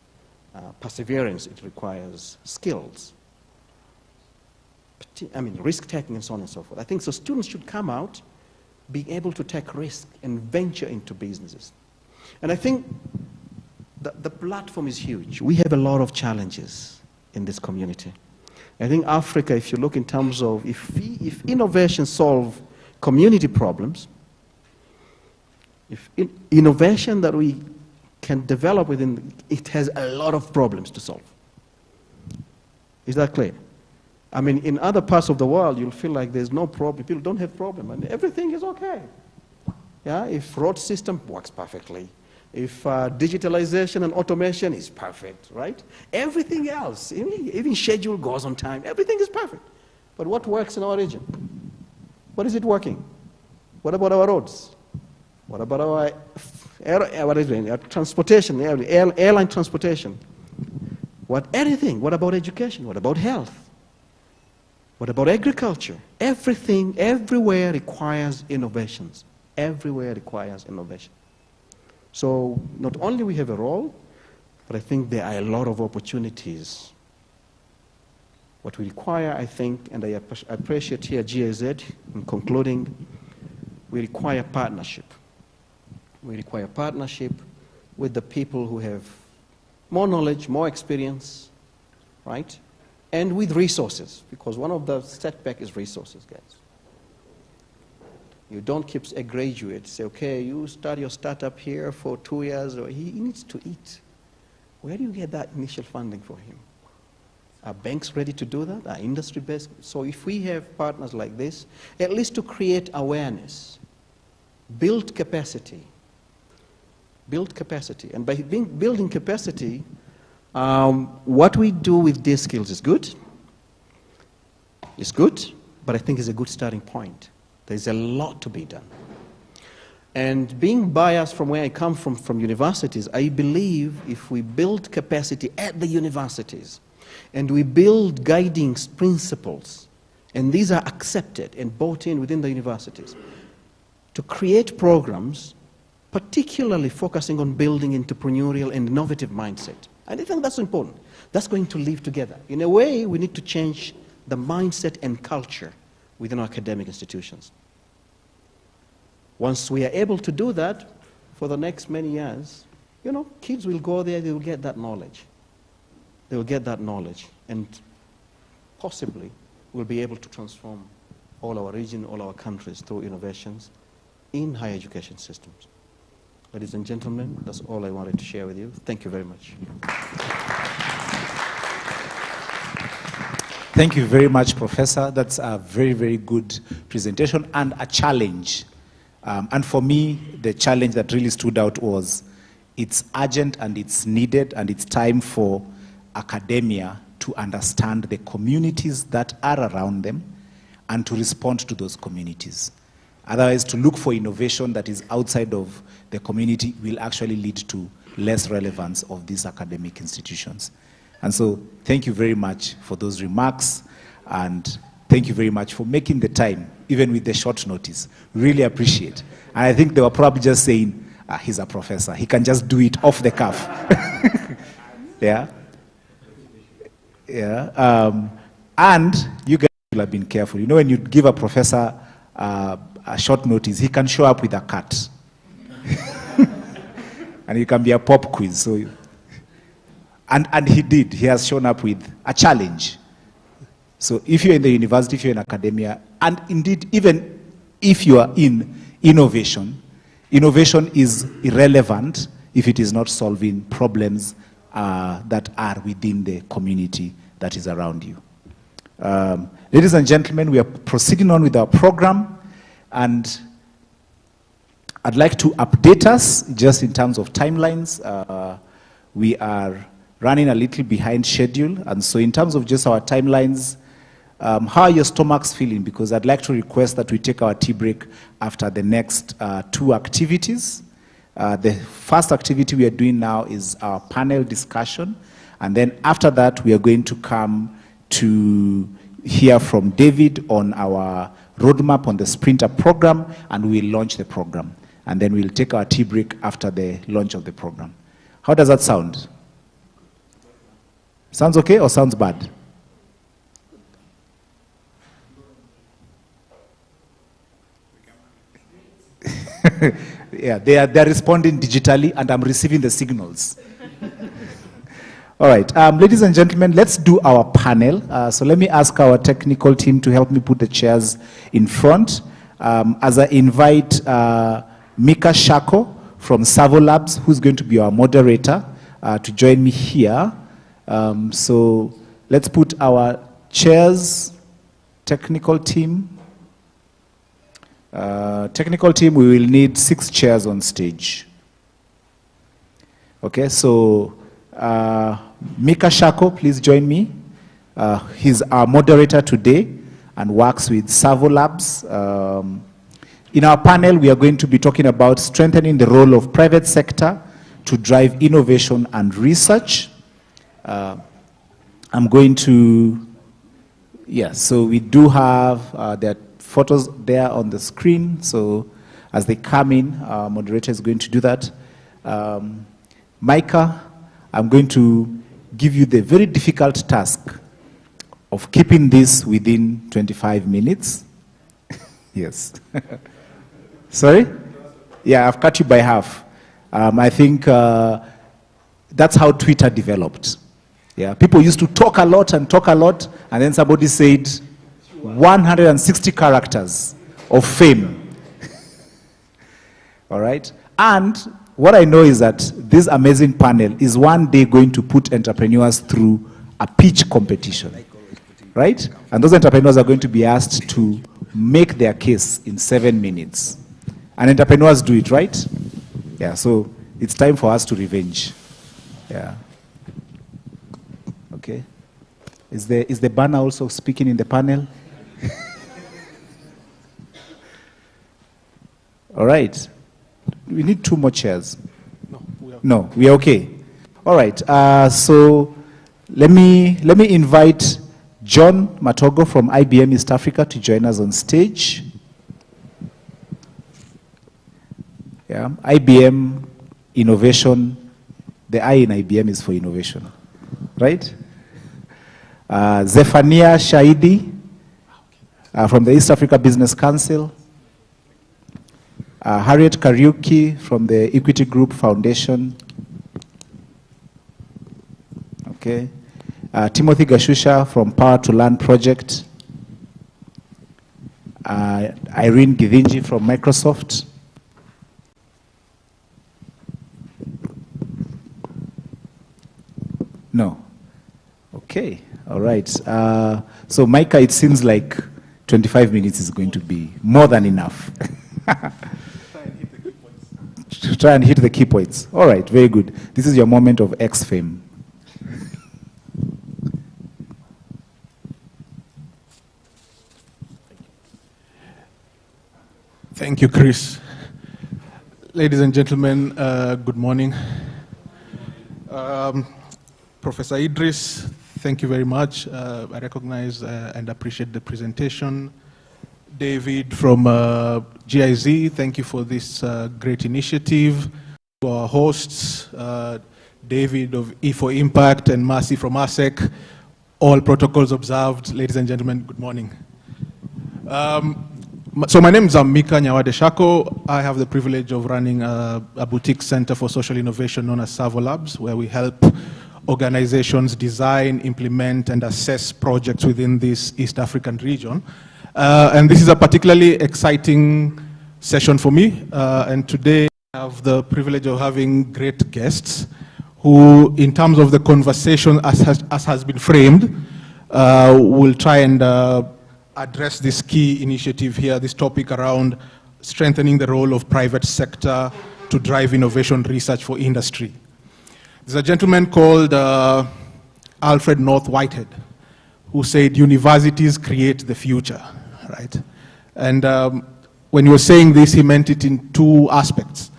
perseverance, it requires skills. I mean, risk-taking and so on and so forth. I think so students should come out being able to take risk and venture into businesses. And I think the platform is huge. We have a lot of challenges in this community. I think Africa, if you look in terms of, if innovation solve community problems, if innovation that we can develop within, it has a lot of problems to solve. Is that clear? I mean, in other parts of the world, you'll feel like there's no problem. People don't have problem, and everything is okay. Yeah, if road system works perfectly, if digitalization and automation is perfect, right? Everything else, even schedule goes on time, everything is perfect. But what works in our region? What is it working? What about our roads? What about our transportation, airline transportation? Anything? What about education? What about health? What about agriculture? Everything, everywhere requires innovations. Everywhere requires innovation. So not only we have a role, but I think there are a lot of opportunities. What we require, I think, and I appreciate here GIZ in concluding, we require partnership. We require partnership with the people who have more knowledge, more experience, right? And with resources, because one of the setbacks is resources, guys. You don't keep a graduate, say, okay, you start your startup here for 2 years, or he needs to eat. Where do you get that initial funding for him? Are banks ready to do that? Are industry based? So if we have partners like this, at least to create awareness, build capacity. Build capacity. And by building capacity, what we do with these skills is good. It's good, but I think it's a good starting point. There's a lot to be done. And being biased from where I come from universities, I believe if we build capacity at the universities and we build guiding principles, and these are accepted and bought in within the universities, to create programs, particularly focusing on building entrepreneurial and innovative mindset. And I think that's important. That's going to live together. In a way, we need to change the mindset and culture within our academic institutions. Once we are able to do that, for the next many years, you know, kids will go there, they will get that knowledge. They will get that knowledge, and possibly we'll be able to transform all our region, all our countries through innovations in higher education systems. Ladies and gentlemen, that's all I wanted to share with you. Thank you very much. Thank you very much, Professor. That's a very, very good presentation and a challenge. And for me, the challenge that really stood out was it's urgent and it's needed and it's time for academia to understand the communities that are around them and to respond to those communities. Otherwise, to look for innovation that is outside of the community will actually lead to less relevance of these academic institutions. And so, thank you very much for those remarks, and thank you very much for making the time, even with the short notice. Really appreciate. And I think they were probably just saying, he's a professor. He can just do it off the cuff. Yeah? Yeah. And you guys will have been careful. You know, when you give a professor a short notice, he can show up with a cat. And it can be a pop quiz. So, and he did. He has shown up with a challenge. So if you're in the university, if you're in academia, and indeed, even if you are in innovation, innovation is irrelevant if it is not solving problems that are within the community that is around you. Ladies and gentlemen, we are proceeding on with our program, and I'd like to update us just in terms of timelines. We are running a little behind schedule, and so in terms of just our timelines, how are your stomachs feeling? Because I'd like to request that we take our tea break after the next two activities. The first activity we are doing now is our panel discussion, and then after that we are going to come to hear from David on our roadmap on the Sprinter program, and we'll launch the program. And then we'll take our tea break after the launch of the program. How does that sound? Sounds okay or sounds bad? Yeah, they're responding digitally, and I'm receiving the signals. All right, ladies and gentlemen, let's do our panel. So let me ask our technical team to help me put the chairs in front. As I invite Mika Shako from Savo Labs, who's going to be our moderator, to join me here. So let's put our chairs, technical team. Technical team, we will need 6 chairs on stage. Okay, so Mika Shako, please join me. He's our moderator today and works with Savo Labs. In our panel, we are going to be talking about strengthening the role of private sector to drive innovation and research. I'm going to, so we do have their photos there on the screen. So as they come in, our moderator is going to do that. Micah, I'm going to give you the very difficult task of keeping this within 25 minutes. Yes. Sorry? Yeah, I've cut you by half. I think that's how Twitter developed. Yeah, people used to talk a lot, and then somebody said 160 characters of fame. All right? And what I know is that this amazing panel is one day going to put entrepreneurs through a pitch competition. Right? And those entrepreneurs are going to be asked to make their case in 7 minutes. And entrepreneurs do it, right? Yeah, so it's time for us to revenge. Yeah. Okay. Is the banner also speaking in the panel? All right. We need 2 more chairs. No, we are okay. All right. So let me invite John Matogo from IBM East Africa to join us on stage. Yeah, IBM, innovation, the I in IBM is for innovation, right? Zephania Shahidi from the East Africa Business Council. Harriet Kariuki from the Equity Group Foundation. Okay. Timothy Gashusha from Power to Learn Project. Irene Githinji from Microsoft. No. Okay. All right. So Micah, it seems like 25 minutes is going to be more than enough. Try and hit the key points. All right, very good. This is your moment of X fame. Thank you, Chris. Ladies and gentlemen, good morning. Professor Idris, thank you very much. I recognize and appreciate the presentation. David from GIZ, thank you for this great initiative. To our hosts, David of E4 Impact and Marcy from ASEC, all protocols observed. Ladies and gentlemen, good morning. So my name is Mika Nyawade Shako. I have the privilege of running a boutique center for social innovation known as Savo Labs, where we help organizations design, implement, and assess projects within this East African region. And this is a particularly exciting session for me. And today I have the privilege of having great guests who, in terms of the conversation as has been framed, will try and address this key initiative here, this topic around strengthening the role of private sector to drive innovation research for industry. There's a gentleman called Alfred North Whitehead, who said universities create the future, right? And when he was saying this, he meant it in two aspects.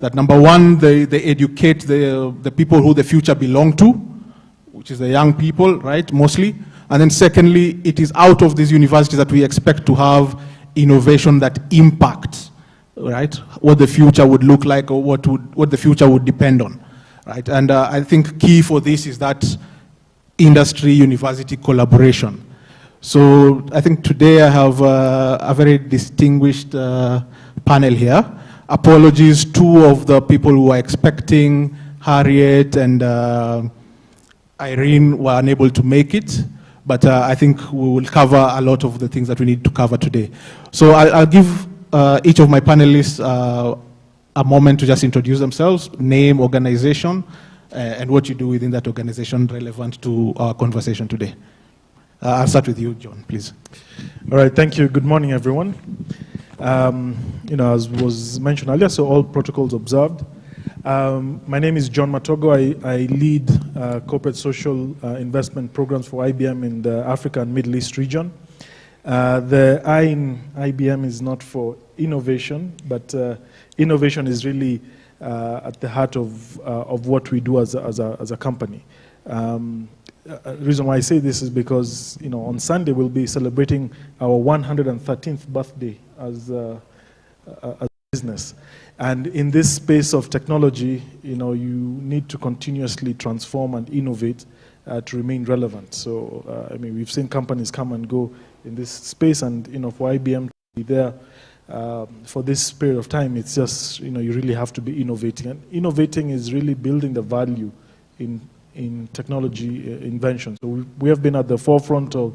That number one, they educate the people who the future belong to, which is the young people, right, mostly. And then secondly, it is out of these universities that we expect to have innovation that impacts, right, what the future would look like or what the future would depend on, right? And I think key for this is that industry-university collaboration. So I think today I have a very distinguished panel here. Apologies, two of the people who are expecting, Harriet and Irene, were unable to make it. But I think we will cover a lot of the things that we need to cover today. So I'll give each of my panelists a moment to just introduce themselves, name, organization, and what you do within that organization relevant to our conversation today. I'll start with you, John, please. All right, thank you. Good morning, everyone. As was mentioned earlier, so all protocols observed. My name is John Matogo. I lead corporate social investment programs for IBM in the Africa and Middle East region. The I in IBM is not for innovation, but innovation is really at the heart of what we do as a company. The reason why I say this is because on Sunday we'll be celebrating our 113th birthday as a business. And in this space of technology, you need to continuously transform and innovate to remain relevant. So, we've seen companies come and go in this space, and for IBM to be there for this period of time, it's just you really have to be innovating. And innovating is really building the value in technology invention. So we have been at the forefront of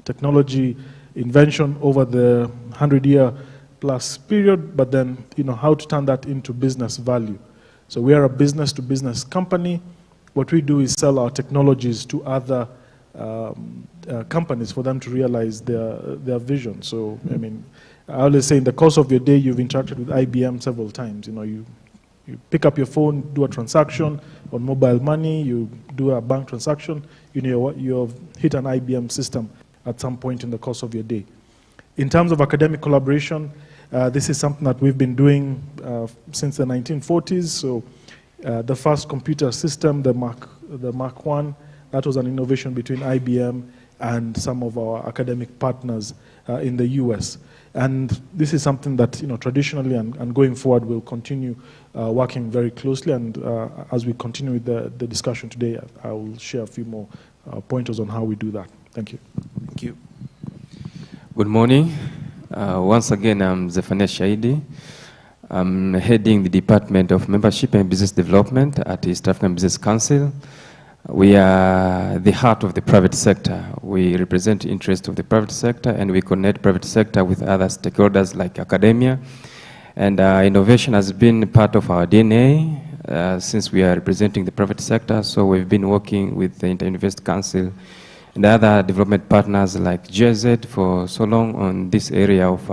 technology invention over the 100-year plus period, but then how to turn that into business value. So we are a business-to-business company. What we do is sell our technologies to other companies for them to realize their vision. So I always say in the course of your day, you've interacted with IBM several times. You pick up your phone, do a transaction on mobile money, you do a bank transaction, you've hit an IBM system at some point in the course of your day. In terms of academic collaboration, this is something that we've been doing since the 1940s. So the first computer system, the Mark I, that was an innovation between IBM and some of our academic partners in the US. And this is something that, traditionally and going forward, we'll continue working very closely. And as we continue with the discussion today, I will share a few more pointers on how we do that. Thank you. Thank you. Good morning. Once again, I'm Zephaniah Shahidi. I'm heading the Department of Membership and Business Development at East African Business Council. We are the heart of the private sector. We represent the interest of the private sector, and we connect private sector with other stakeholders like academia. And innovation has been part of our DNA since we are representing the private sector. So we've been working with the Inter-University Council and other development partners like GIZ for so long on this area of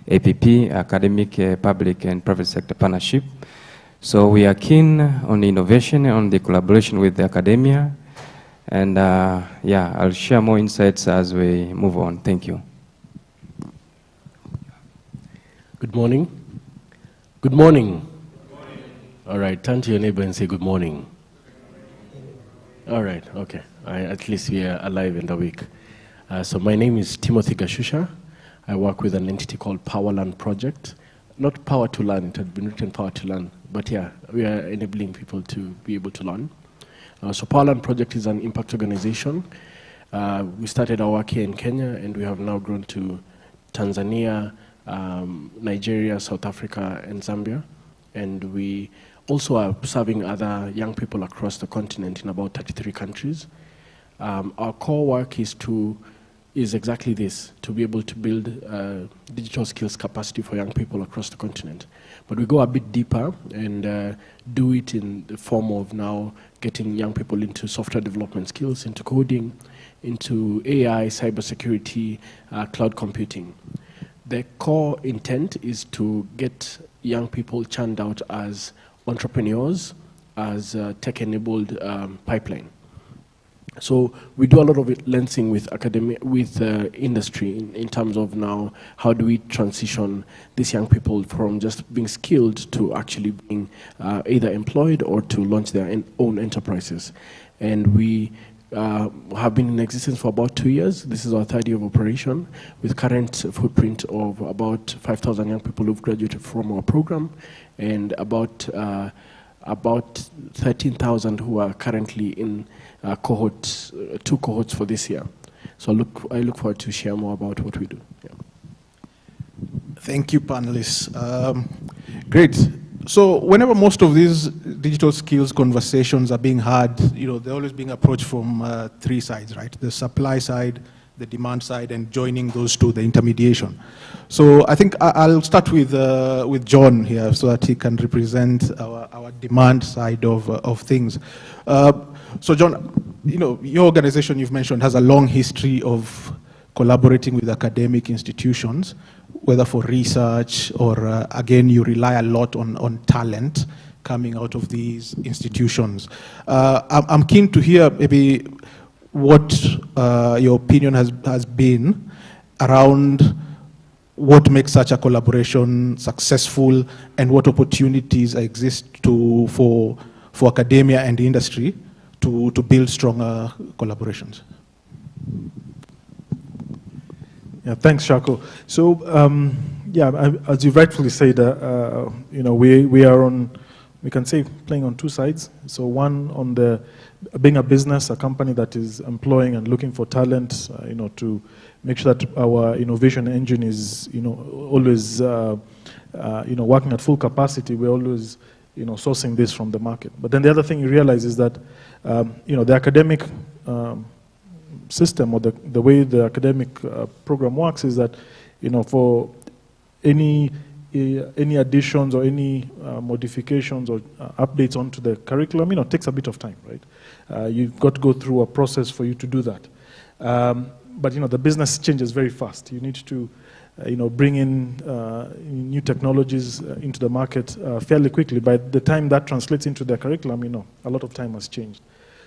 APP, academic, public, and private sector partnership. So we are keen on innovation, on the collaboration with the academia. And yeah, I'll share more insights as we move on. Thank you. Good morning. Good morning. Good morning. All right, turn to your neighbor and say good morning. All right, okay. At least we are alive and awake. So my name is Timothy Gashusha. I work with an entity called Powerland Project. Not Power to Learn, it had been written Power to Learn. But yeah, we are enabling people to be able to learn. So Powerland Project is an impact organization. We started our work here in Kenya, and we have now grown to Tanzania, Nigeria, South Africa, and Zambia. And we also are serving other young people across the continent in about 33 countries. Our core work is exactly this, to be able to build digital skills capacity for young people across the continent. But we go a bit deeper and do it in the form of now getting young people into software development skills, into coding, into AI, cybersecurity, cloud computing. The core intent is to get young people churned out as entrepreneurs, as tech-enabled pipeline. So we do a lot of lensing with academia, with industry in terms of now how do we transition these young people from just being skilled to actually being either employed or to launch their own enterprises. And we have been in existence for about 2 years. This is our 3rd year of operation with current footprint of about 5,000 young people who've graduated from our program and about 13,000 who are currently in cohorts, 2 cohorts for this year. So I look forward to share more about what we do. Yeah. Thank you, panelists. Great. So whenever most of these digital skills conversations are being had, they're always being approached from 3 sides, right? The supply side, the demand side, and joining those two, the intermediation. So I think I'll start with John here so that he can represent our demand side of things. So John, your organization you've mentioned has a long history of collaborating with academic institutions, whether for research or, again, you rely a lot on talent coming out of these institutions. I'm keen to hear maybe what your opinion has been around what makes such a collaboration successful and what opportunities exist for academia and industry to build stronger collaborations. Yeah, thanks, Shako. So, yeah, as you rightfully said, we are on, we can say, playing on 2 sides. So one on the being a business, a company that is employing and looking for talent, to make sure that our innovation engine is, always, working at full capacity. We're always, sourcing this from the market. But then the other thing you realize is that, the academic system or the way the academic program works is that, for any additions or any modifications or updates onto the curriculum, it takes a bit of time, right? You've got to go through a process for you to do that. But the business changes very fast. You need to, bring in new technologies into the market fairly quickly. By the time that translates into the curriculum, a lot of time has changed.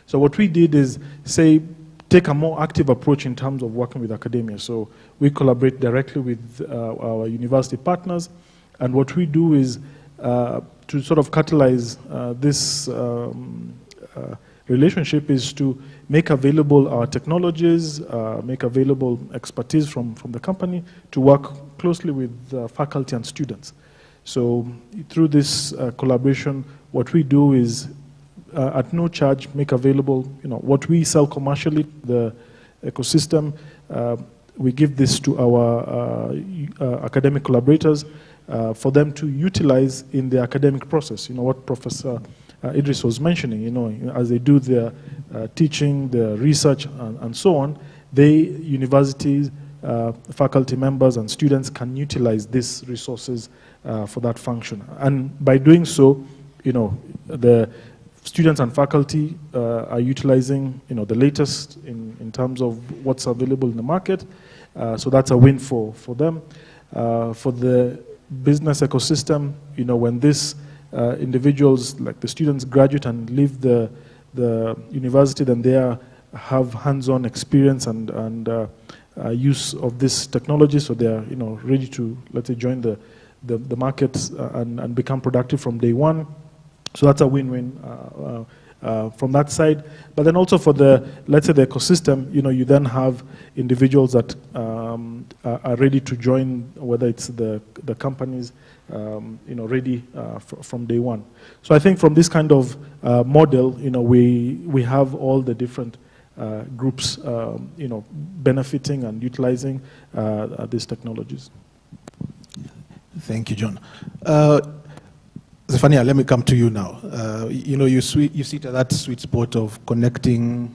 So what we did is take a more active approach in terms of working with academia. So we collaborate directly with our university partners, and what we do is to sort of catalyze this relationship is to make available our technologies, make available expertise from the company to work closely with faculty and students. So through this collaboration, what we do is at no charge make available, what we sell commercially, the ecosystem. We give this to our academic collaborators for them to utilize in the academic process. What Professor Idris was mentioning, as they do their teaching, their research, and so on, universities, faculty members, and students can utilize these resources for that function. And by doing so, the students and faculty are utilizing, the latest in terms of what's available in the market. So that's a win for them. For the business ecosystem, when these individuals, like the students, graduate and leave the university, then they have hands-on experience and use of this technology, so they are ready to, let's say, join the market and become productive from day one. So that's a win-win from that side. But then also for the, let's say, the ecosystem, you then have individuals that are ready to join, whether it's the companies, ready from day one. So I think from this kind of model, we have all the different groups, benefiting and utilizing these technologies. Thank you, John. Zephania, let me come to you now. You sit at that sweet spot of connecting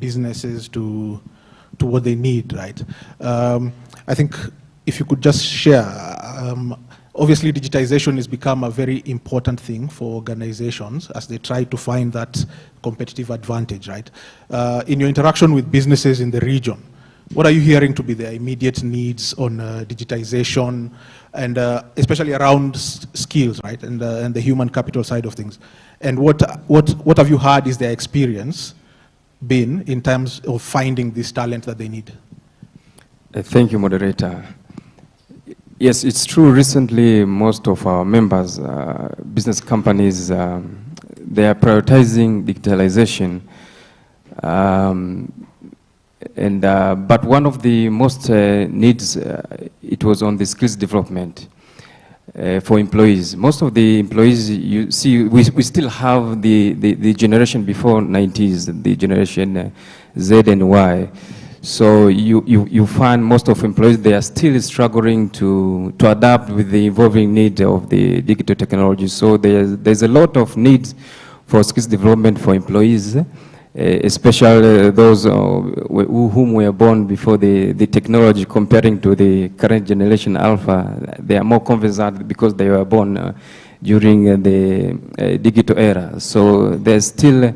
businesses to what they need, right? I think if you could just share, obviously digitization has become a very important thing for organizations as they try to find that competitive advantage, right? In your interaction with businesses in the region, what are you hearing to be the immediate needs on digitization, and especially around skills, right, and the human capital side of things? And what have you heard is their experience been in terms of finding this talent that they need? Thank you, moderator. Yes, it's true. Recently, most of our members, business companies, they are prioritizing digitalization. But one of the most needs, it was on the skills development for employees. Most of the employees, you see, we still have the generation before 90s, the generation Z and Y. So you find most of employees, they are still struggling to adapt with the evolving need of the digital technology. So there's a lot of need for skills development for employees, especially those whom were born before the technology, comparing to the current generation Alpha. They are more conversant because they were born during the digital era. So there's still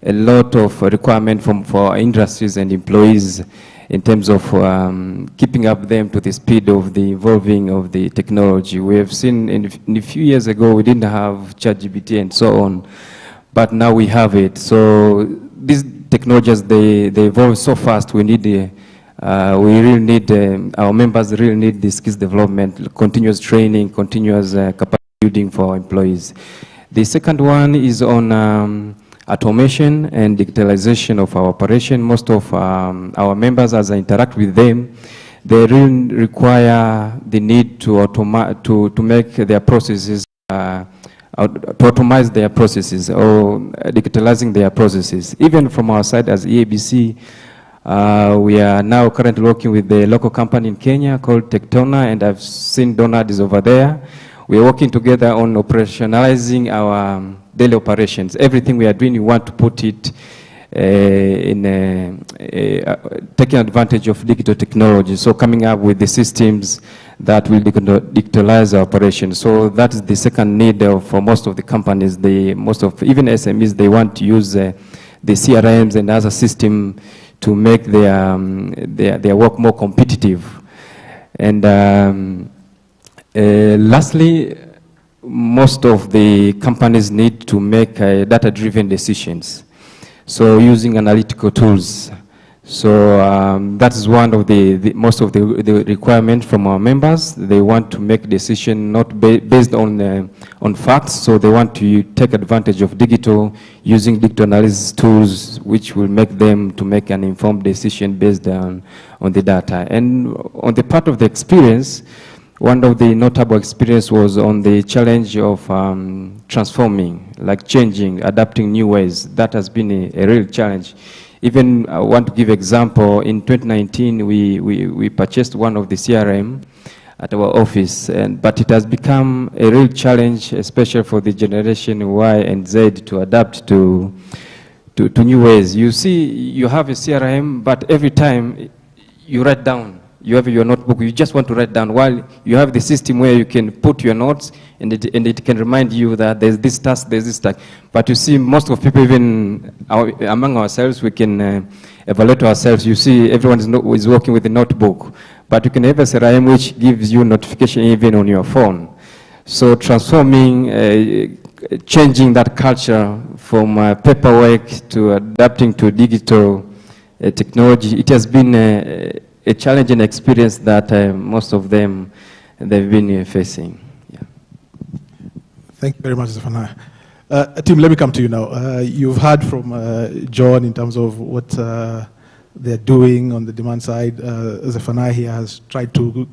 a lot of requirement for industries and employees in terms of keeping up them to the speed of the evolving of the technology. We have seen in a few years ago, we didn't have ChatGPT and so on, but now we have it. So these technologies, they evolve so fast. We need we really need, our members really need the skills development, continuous training, continuous capacity building for our employees. The second one is on automation and digitalization of our operation. Most of our members, as I interact with them, they really require the need to to make their processes, to automate their processes or digitalizing their processes. Even from our side as EABC, we are now currently working with the local company in Kenya called Tectona, and I've seen Donald is over there. We are working together on operationalizing our daily operations. Everything we are doing, we want to put it taking advantage of digital technology. So coming up with the systems that will digitalize our operations. So that is the second need for most of the companies. Most of, even SMEs, they want to use the CRMs and other system to make their work more competitive. And lastly, most of the companies need to make data-driven decisions. So using analytical tools. So that is one of most of the requirement from our members. They want to make decision not based on facts, so they want to take advantage of using digital analysis tools, which will make them to make an informed decision based on the data. And on the part of the experience, one of the notable experience was on the challenge of transforming, like changing, adapting new ways. That has been a real challenge. Even I want to give example, in 2019, we purchased one of the CRM at our office, but it has become a real challenge, especially for the generation Y and Z to adapt to new ways. You see, you have a CRM, but every time you write down, you have your notebook, you just want to write down, while you have the system where you can put your notes and it can remind you that there's this task, there's this task. But you see, most of people, even among ourselves, we can evaluate ourselves. You see, everyone is working with a notebook, but you can have a CRM which gives you notification even on your phone. So transforming, changing that culture from paperwork to adapting to digital technology, it has been a challenging experience that most of them, they've been facing. Yeah. Thank you very much, Zephaniah. Tim, let me come to you now. You've heard from John in terms of what they're doing on the demand side. Zephaniah here has tried to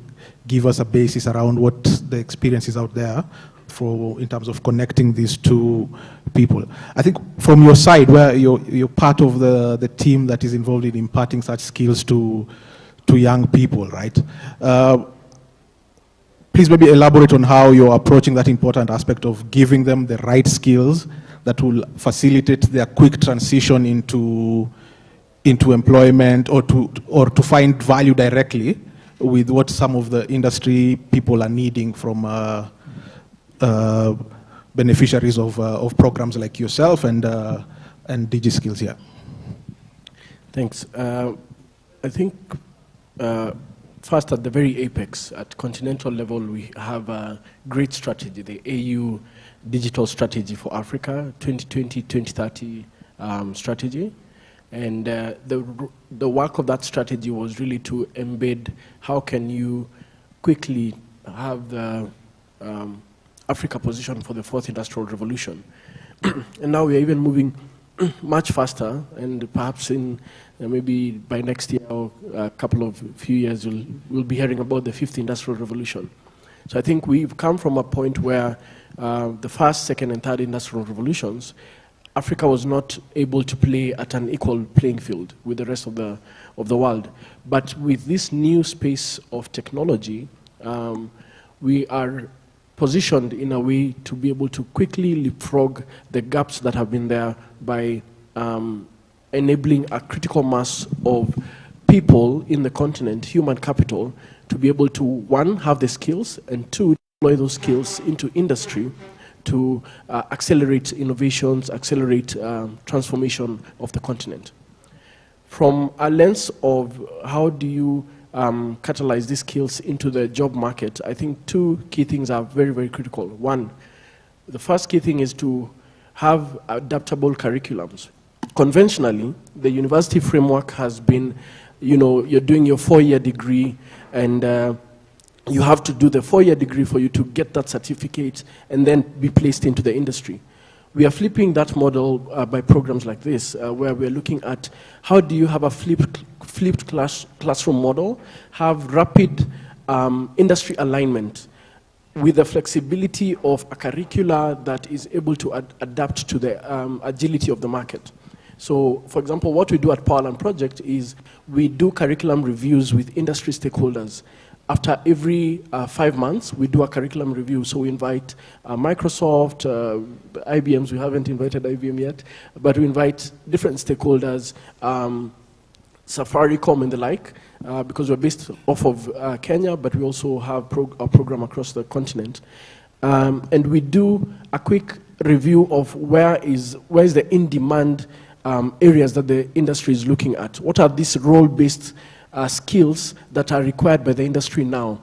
give us a basis around what the experience is out there in terms of connecting these two people. I think from your side, where you're part of the team that is involved in imparting such skills to young people, right? Please maybe elaborate on how you're approaching that important aspect of giving them the right skills that will facilitate their quick transition into employment or to find value directly with what some of the industry people are needing from beneficiaries of programs like yourself and DigiSkills here. Thanks. I think first, at the very apex, at continental level, we have a great strategy, the AU Digital Strategy for Africa, 2020-2030 strategy. And the work of that strategy was really to embed how can you quickly have the Africa position for the fourth industrial revolution. And now we are even moving much faster, and perhaps in maybe by next year or a few years, we'll be hearing about the fifth industrial revolution. So I think we've come from a point where the first, second, and third industrial revolutions, Africa was not able to play at an equal playing field with the rest of the world. But with this new space of technology, we are positioned in a way to be able to quickly leapfrog the gaps that have been there by enabling a critical mass of people in the continent, human capital, to be able to, one, have the skills, and two, deploy those skills into industry to accelerate innovations, accelerate transformation of the continent. From a lens of how do you catalyze these skills into the job market, I think two key things are very, very critical. One, the first key thing is to have adaptable curriculums. Conventionally, the university framework has been, you're doing your 4-year degree, and you have to do the 4-year degree for you to get that certificate and then be placed into the industry. We are flipping that model by programs like this, where we're looking at how do you have a flipped classroom model, have rapid industry alignment with the flexibility of a curricula that is able to adapt to the agility of the market. So, for example, what we do at Powerland Project is we do curriculum reviews with industry stakeholders. After every 5 months, we do a curriculum review. So we invite Microsoft, IBMs, we haven't invited IBM yet, but we invite different stakeholders, Safaricom and the like, because we're based off of Kenya, but we also have a program across the continent. And we do a quick review of where is the in-demand areas that the industry is looking at. What are these role-based skills that are required by the industry now?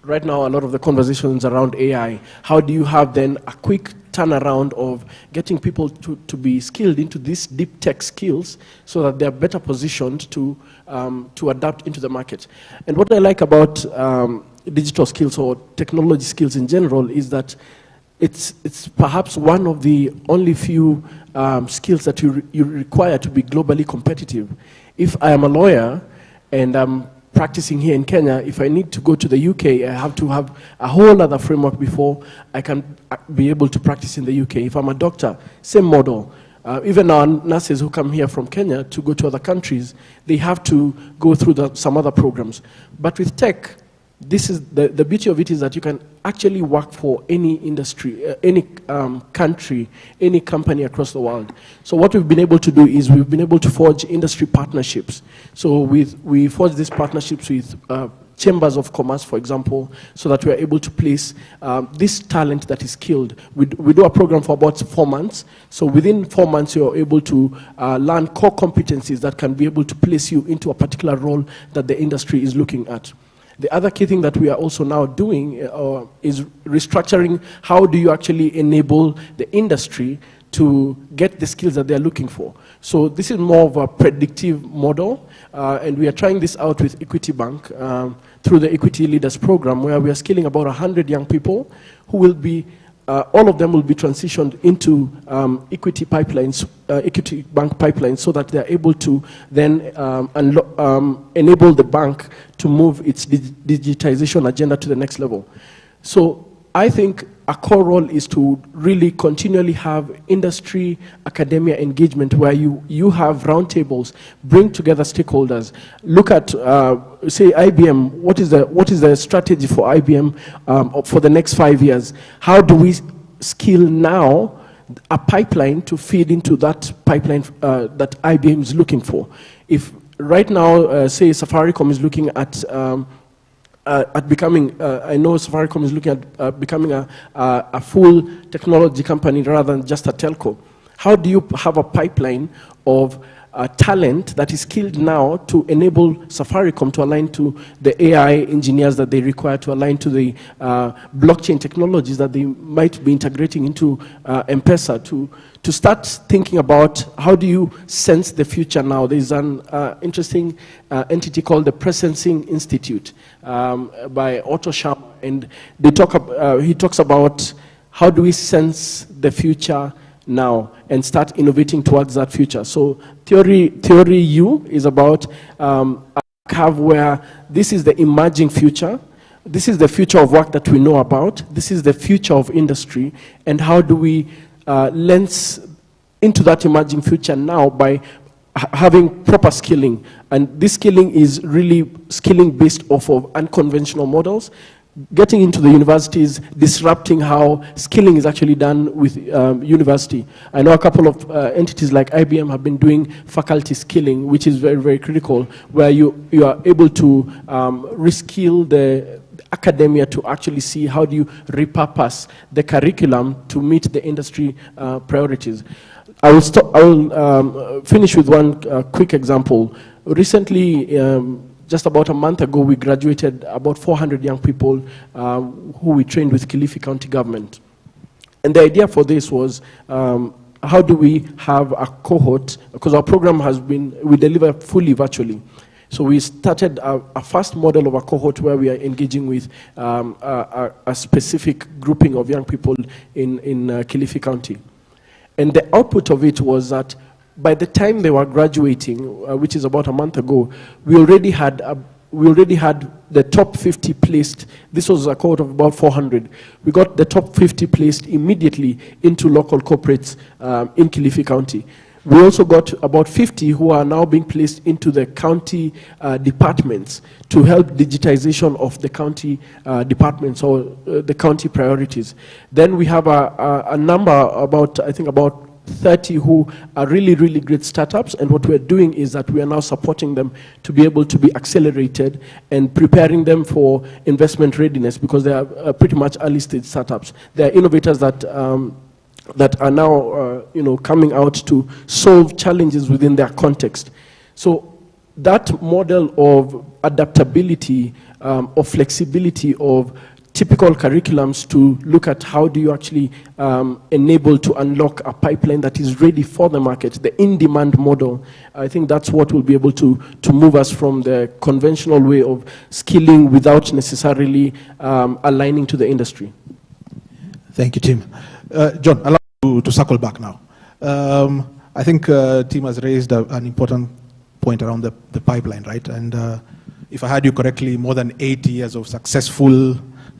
right now a lot of the conversations around AI, how do you have then a quick turnaround of getting people to be skilled into these deep tech skills so that they're better positioned to adapt into the market? And what I like about digital skills or technology skills in general is that it's perhaps one of the only few skills that you require to be globally competitive. If I am a lawyer and I'm practicing here in Kenya, if I need to go to the UK, I have to have a whole other framework before I can be able to practice in the UK. If I'm a doctor, same model. Even our nurses who come here from Kenya to go to other countries, they have to go through some other programs. But with tech, this is the beauty of it is that you can actually work for any industry, any country, any company across the world. So what we've been able to do is we've been able to forge industry partnerships. So we forge these partnerships with chambers of commerce, for example, so that we are able to place this talent that is skilled. We do a program for about 4 months. So within 4 months, you're able to learn core competencies that can be able to place you into a particular role that the industry is looking at. The other key thing that we are also now doing is restructuring how do you actually enable the industry to get the skills that they're looking for. So this is more of a predictive model, and we are trying this out with Equity Bank through the Equity Leaders Program, where we are skilling about 100 young people who will be all of them will be transitioned into equity pipelines, Equity Bank pipelines, so that they're able to then enable the bank to move its digitization agenda to the next level. So I think a core role is to really continually have industry academia engagement where you have roundtables, bring together stakeholders, look at, say, IBM, what is the strategy for IBM for the next 5 years? How do we skill now a pipeline to feed into that pipeline that IBM is looking for? If right now, say, Safaricom is looking at becoming, I know Safaricom is looking at becoming a full technology company rather than just a telco. How do you have a pipeline of talent that is skilled now to enable Safaricom to align to the AI engineers that they require, to align to the blockchain technologies that they might be integrating into M-Pesa, to start thinking about how do you sense the future now. There's an interesting entity called the Presensing Institute by Otto Scharmer, and they he talks about how do we sense the future now and start innovating towards that future. So theory U is about a curve where this is the emerging future. This is the future of work that we know about. This is the future of industry. And how do we lens into that emerging future now by having proper skilling? And this skilling is really skilling based off of unconventional models, getting into the universities, disrupting how skilling is actually done with university. I know a couple of entities like IBM have been doing faculty skilling, which is very, very critical, where you are able to reskill the academia to actually see how do you repurpose the curriculum to meet the industry priorities. I will finish with one quick example. Recently, just about a month ago, we graduated about 400 young people who we trained with Kilifi County government. And the idea for this was, how do we have a cohort, because our program has been, we deliver fully virtually. So we started a first model of a cohort where we are engaging with a specific grouping of young people in Kilifi County. And the output of it was that by the time they were graduating, which is about a month ago, we already had the top 50 placed. This was a cohort of about 400. We got the top 50 placed immediately into local corporates in Kilifi County. We also got about 50 who are now being placed into the county departments to help digitization of the county departments or the county priorities. Then we have a number about, I think about 30 who are really, really great startups, and what we're doing is that we are now supporting them to be able to be accelerated and preparing them for investment readiness, because they are pretty much early stage startups. They are innovators that that are now coming out to solve challenges within their context. So that model of adaptability or flexibility of typical curriculums to look at how do you actually enable to unlock a pipeline that is ready for the market, the in-demand model. I think that's what will be able to move us from the conventional way of skilling without necessarily aligning to the industry. Thank you, Tim. John, allow me to circle back now. I think Tim has raised an important point around the pipeline, right? And if I heard you correctly, more than 80 years of successful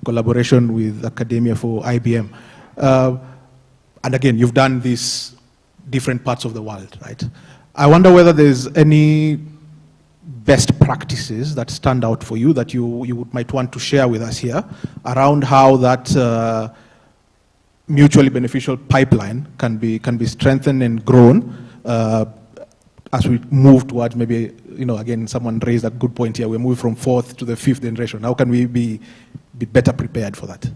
collaboration with academia for IBM. And again, you've done these different parts of the world, right? I wonder whether there's any best practices that stand out for you that you might want to share with us here around how that mutually beneficial pipeline can be strengthened and grown as we move towards maybe, again, someone raised a good point here. We're moving from 4th to the 5th generation. How can we be better prepared for that?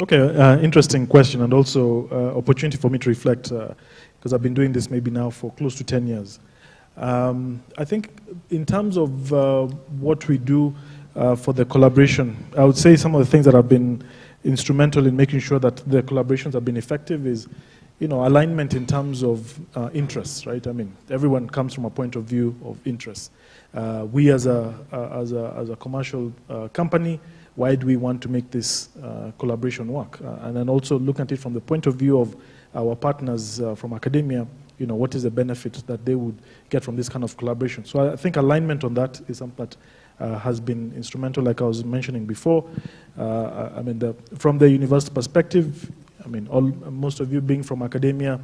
Okay, interesting question, and also opportunity for me to reflect, because I've been doing this maybe now for close to 10 years. I think in terms of what we do for the collaboration, I would say some of the things that have been instrumental in making sure that the collaborations have been effective is, alignment in terms of interests, right? I mean, everyone comes from a point of view of interest. We as a commercial company, why do we want to make this collaboration work? And then also look at it from the point of view of our partners from academia, what is the benefit that they would get from this kind of collaboration? So I think alignment on that is something that has been instrumental, like I was mentioning before. I mean, from the university perspective, I mean, most of you being from academia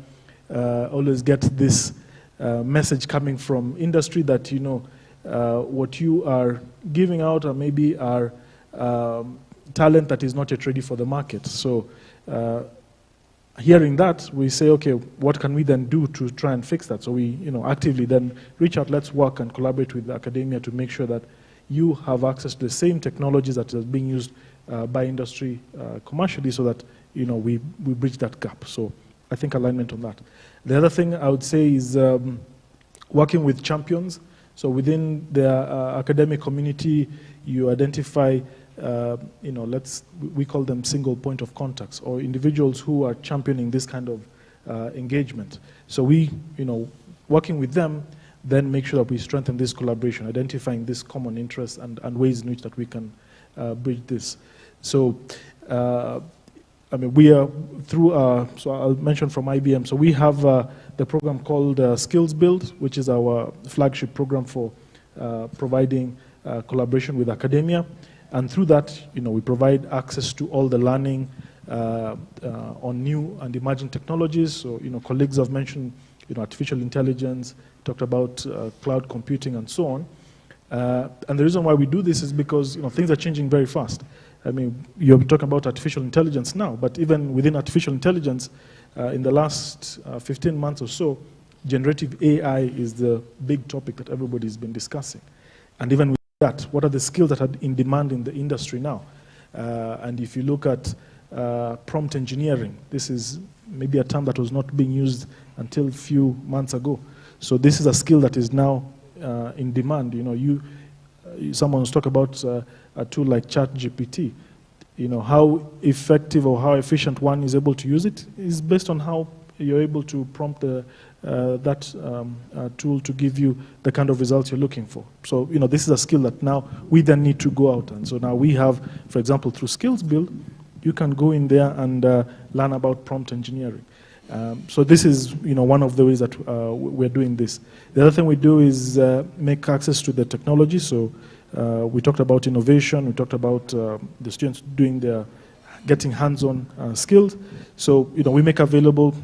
always get this message coming from industry that, what you are giving out or maybe are talent that is not yet ready for the market. So hearing that, we say, okay, what can we then do to try and fix that? So we, actively then reach out, let's work and collaborate with academia to make sure that you have access to the same technologies that are being used by industry commercially, so that we bridge that gap. So I think alignment on that. The other thing I would say is working with champions. So within the academic community, you identify, we call them single point of contacts, or individuals who are championing this kind of engagement. So we, working with them, then make sure that we strengthen this collaboration, identifying this common interest and ways in which that we can bridge this. So, I mean, we are through, so I'll mention from IBM. So we have the program called Skills Build, which is our flagship program for providing collaboration with academia. And through that, we provide access to all the learning on new and emerging technologies. So, colleagues have mentioned, artificial intelligence, talked about cloud computing and so on. And the reason why we do this is because, things are changing very fast. I mean, you're talking about artificial intelligence now, but even within artificial intelligence, in the last 15 months or so, generative AI is the big topic that everybody's been discussing. And even with that, what are the skills that are in demand in the industry now? And if you look at prompt engineering, this is maybe a term that was not being used until a few months ago. So this is a skill that is now in demand. Someone's talked about a tool like ChatGPT. How effective or how efficient one is able to use it is based on how you're able to prompt that tool to give you the kind of results you're looking for. So, this is a skill that now we then need to go out. And so now we have, for example, through Skills Build, you can go in there and learn about prompt engineering. So this is, one of the ways that we're doing this. The other thing we do is make access to the technology. So we talked about innovation. We talked about the students getting hands-on skills. So, we make available,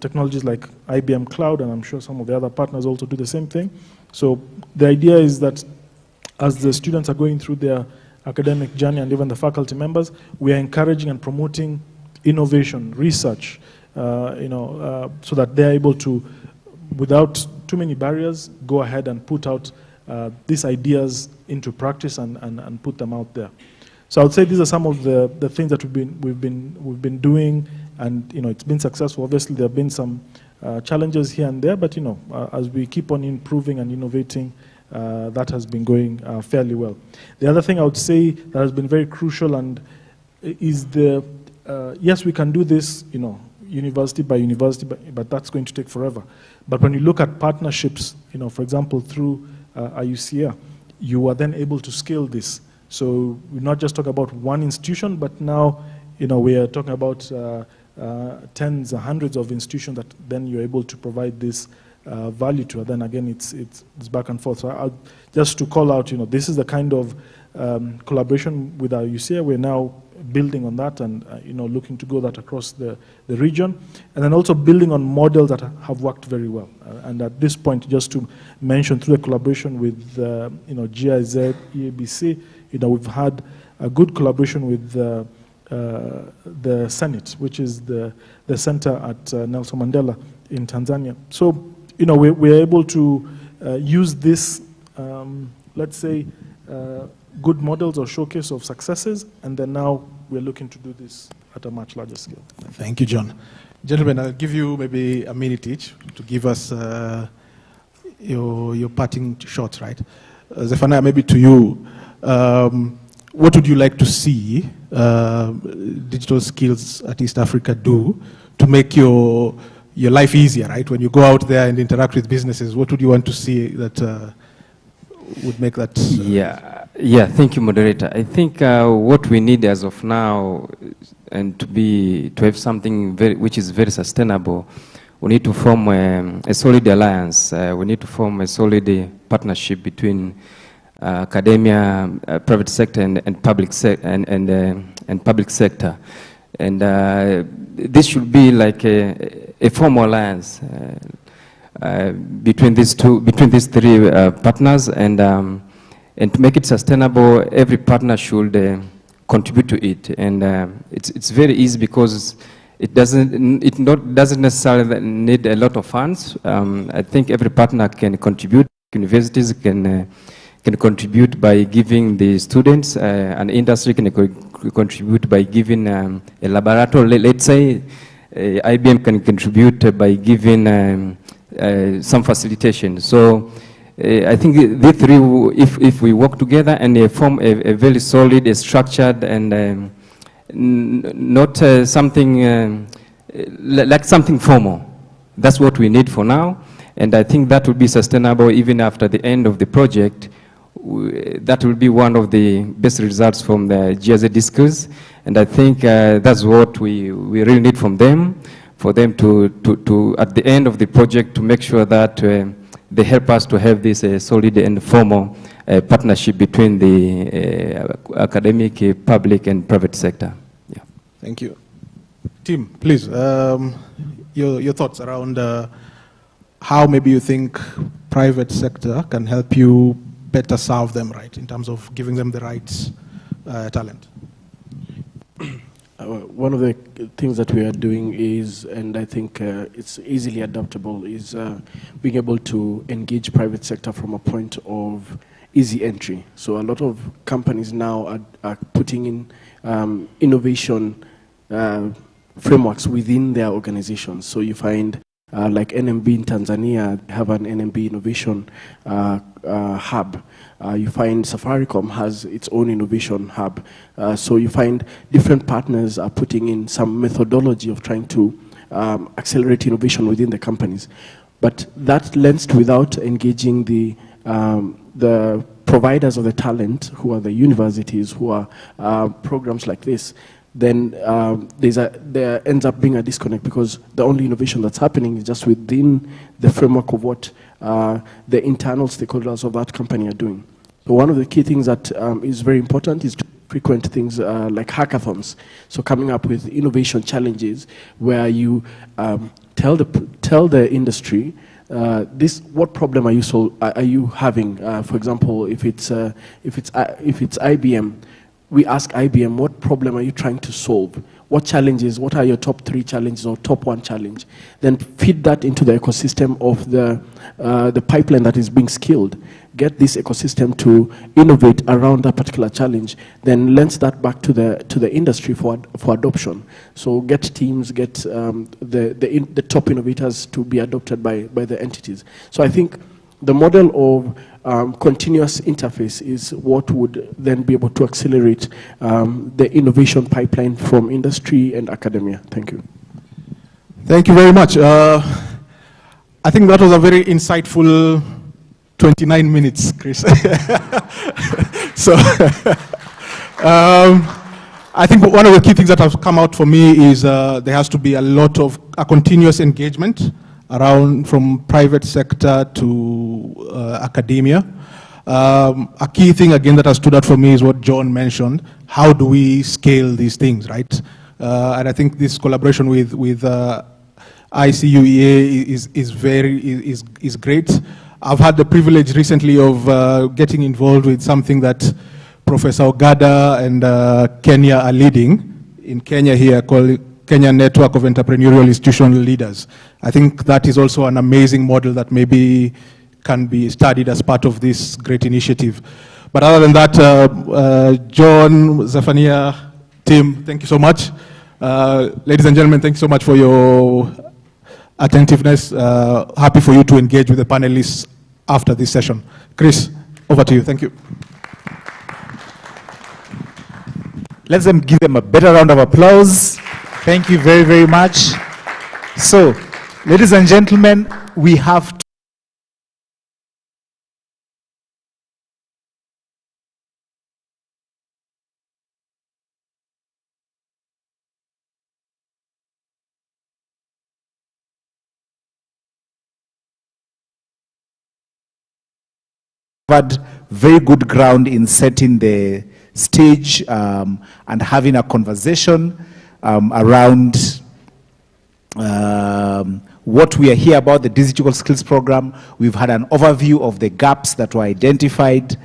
technologies like IBM Cloud, and I'm sure some of the other partners also do the same thing. So the idea is that as the students are going through their academic journey, and even the faculty members, we are encouraging and promoting innovation, research, so that they're able to, without too many barriers, go ahead and put out these ideas into practice and put them out there. So I would say these are some of the things that we've been doing, and it's been successful. Obviously, there have been some challenges here and there, but as we keep on improving and innovating, that has been going fairly well. The other thing I would say that has been very crucial and is yes, we can do this, university by university, but that's going to take forever. But when you look at partnerships, for example, through IUCA, you are then able to scale this. So we're not just talking about one institution, but now, we are talking about tens or hundreds of institutions that then you're able to provide this value to. And then again, it's back and forth. So just to call out, this is the kind of collaboration with our UCA. We're now building on that and looking to go that across the region, and then also building on models that have worked very well. And at this point, just to mention, through the collaboration with GIZ, EABC, we've had a good collaboration with the Senate, which is the center at Nelson Mandela in Tanzania. So we're able to use this, let's say, good models or showcase of successes, and then now we're looking to do this at a much larger scale. Thank you, John. Gentlemen, I'll give you maybe a minute each to give us your parting shots, right? Zephaniah, maybe to you, what would you like to see digital skills at East Africa do to make your life easier, right? When you go out there and interact with businesses, what would you want to see that would make that? Yeah. Thank you, moderator. I think what we need as of now, and to have something which is very sustainable, we need to form a solid alliance. We need to form a solid partnership between academia, private sector, and public and public sector. And this should be like a formal alliance between these three partners, and to make it sustainable, every partner should contribute to it. And it's very easy because it doesn't necessarily need a lot of funds. I think every partner can contribute. Universities can contribute by giving the students, and industry can contribute by giving a laboratory. Let's say IBM can contribute by giving some facilitation. So I think the three, if we work together and form a very solid, structured, and not something like something formal. That's what we need for now, and I think that will be sustainable even after the end of the project. That will be one of the best results from the GIZ discourse, and I think that's what we really need from them, for them to at the end of the project, to make sure that they help us to have this solid and formal partnership between the academic, public, and private sector. Yeah. Thank you. Tim, please, your thoughts around how maybe you think private sector can help you better serve them, right, in terms of giving them the right talent. One of the things that we are doing is, and I think it's easily adaptable, is being able to engage private sector from a point of easy entry. So a lot of companies now are putting in innovation frameworks within their organizations. So you find like NMB in Tanzania have an NMB innovation hub. You find Safaricom has its own innovation hub. So you find different partners are putting in some methodology of trying to accelerate innovation within the companies. But that lends to, without engaging the providers of the talent, who are the universities, who are programs like this, then there ends up being a disconnect, because the only innovation that's happening is just within the framework of what the internal stakeholders of that company are doing. So one of the key things that is very important is to frequent things like hackathons. So coming up with innovation challenges where you tell the industry what problem are you having? For example, if it's IBM, we ask IBM, what problem are you trying to solve? what challenges, what are your top 3 challenges or top 1 challenge? Then feed that into the ecosystem of the pipeline that is being scaled. Get this ecosystem to innovate around that particular challenge, then lends that back to the industry for adoption. So get teams, get the top innovators to be adopted by the entities. So I think the model of continuous interface is what would then be able to accelerate the innovation pipeline from industry and academia. Thank you. Thank you very much. I think that was a very insightful 29 minutes, Chris. So I think one of the key things that have come out for me is there has to be a continuous engagement around from private sector to academia. A key thing again that has stood out for me is what John mentioned. How do we scale these things, right? And I think this collaboration with ICUEA is great. I've had the privilege recently of getting involved with something that Professor Ogada and Kenya are leading in Kenya here, called Kenya Network of Entrepreneurial Institutional Leaders. I think that is also an amazing model that maybe can be studied as part of this great initiative. But other than that, John, Zephaniah, Tim, thank you so much. Ladies and gentlemen, thank you so much for your attentiveness. Happy for you to engage with the panelists after this session. Chris, over to you. Thank you. Let's give them a better round of applause. Thank you very, very much. So, ladies and gentlemen, we have had very good ground in setting the stage and having a conversation around what we are here about, the digital skills program. We've had an overview of the gaps that were identified.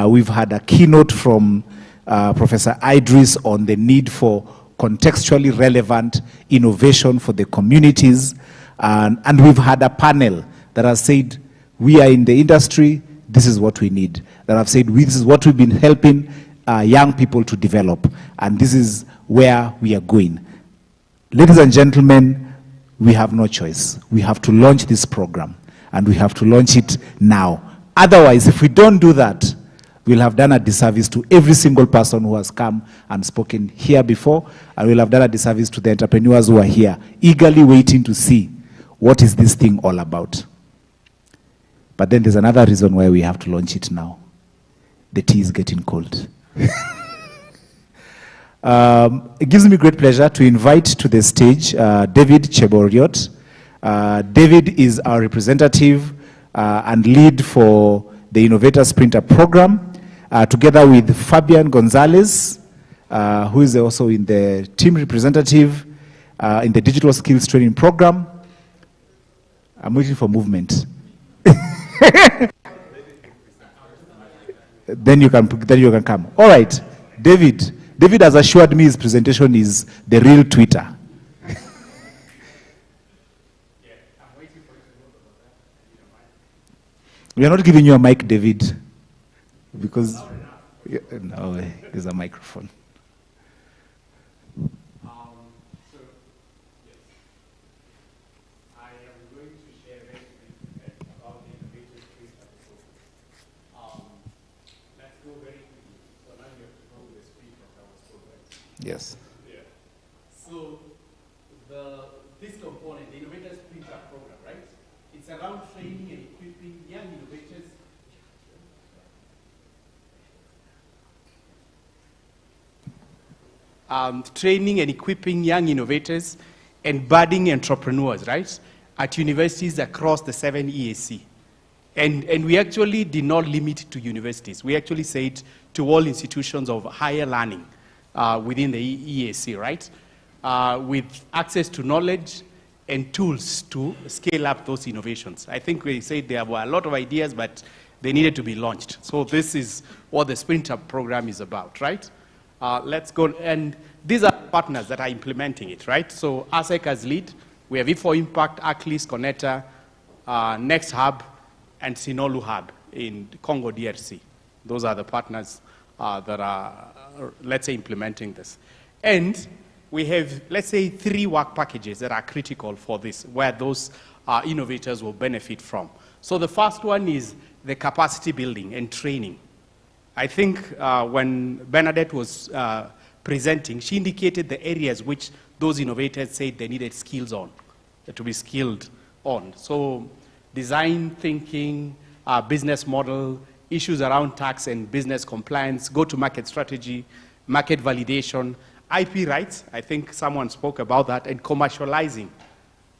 We've had a keynote from Professor Idris on the need for contextually relevant innovation for the communities. And we've had a panel that has said, we are in the industry, this is what we need. That have said, this is what we've been helping young people to develop, and this is where we are going. Ladies and gentlemen, we have no choice. We have to launch this program, and we have to launch it now. Otherwise, if we don't do that, we'll have done a disservice to every single person who has come and spoken here before, and we'll have done a disservice to the entrepreneurs who are here, eagerly waiting to see what is this thing all about. But then there's another reason why we have to launch it now. The tea is getting cold. It gives me great pleasure to invite to the stage David Cheboriot. David is our representative and lead for the Innovators Printer program, together with Fabian Gonzalez, who is also in the team representative in the digital skills training program. I'm waiting for movement. Then you can come. All right, David. David has assured me his presentation is the real Twitter. We are not giving you a mic, David, because no, there's a microphone. Yes. Yeah. So this component, the Innovators Printer program, right? It's around training and equipping young innovators. Training and equipping young innovators and budding entrepreneurs, right? At universities across the 7 EAC. And we actually did not limit it to universities. We actually said to all institutions of higher learning. Within the EAC, right? With access to knowledge and tools to scale up those innovations. I think we said there were a lot of ideas, but they needed to be launched. So this is what the Sprinter program is about, right? Let's go, and these are partners that are implementing it, right? So ASEC as lead, we have E4 Impact, Aclis, Connector, Next Hub, and Sinolu Hub in Congo DRC. Those are the partners that are, let's say, implementing this. And we have, let's say, 3 work packages that are critical for this, where those innovators will benefit from. So the first one is the capacity building and training. I think when Bernadette was presenting, she indicated the areas which those innovators said they needed skills on, to be skilled on. So design thinking, business model, issues around tax and business compliance, go-to-market strategy, market validation, IP rights, I think someone spoke about that, and commercializing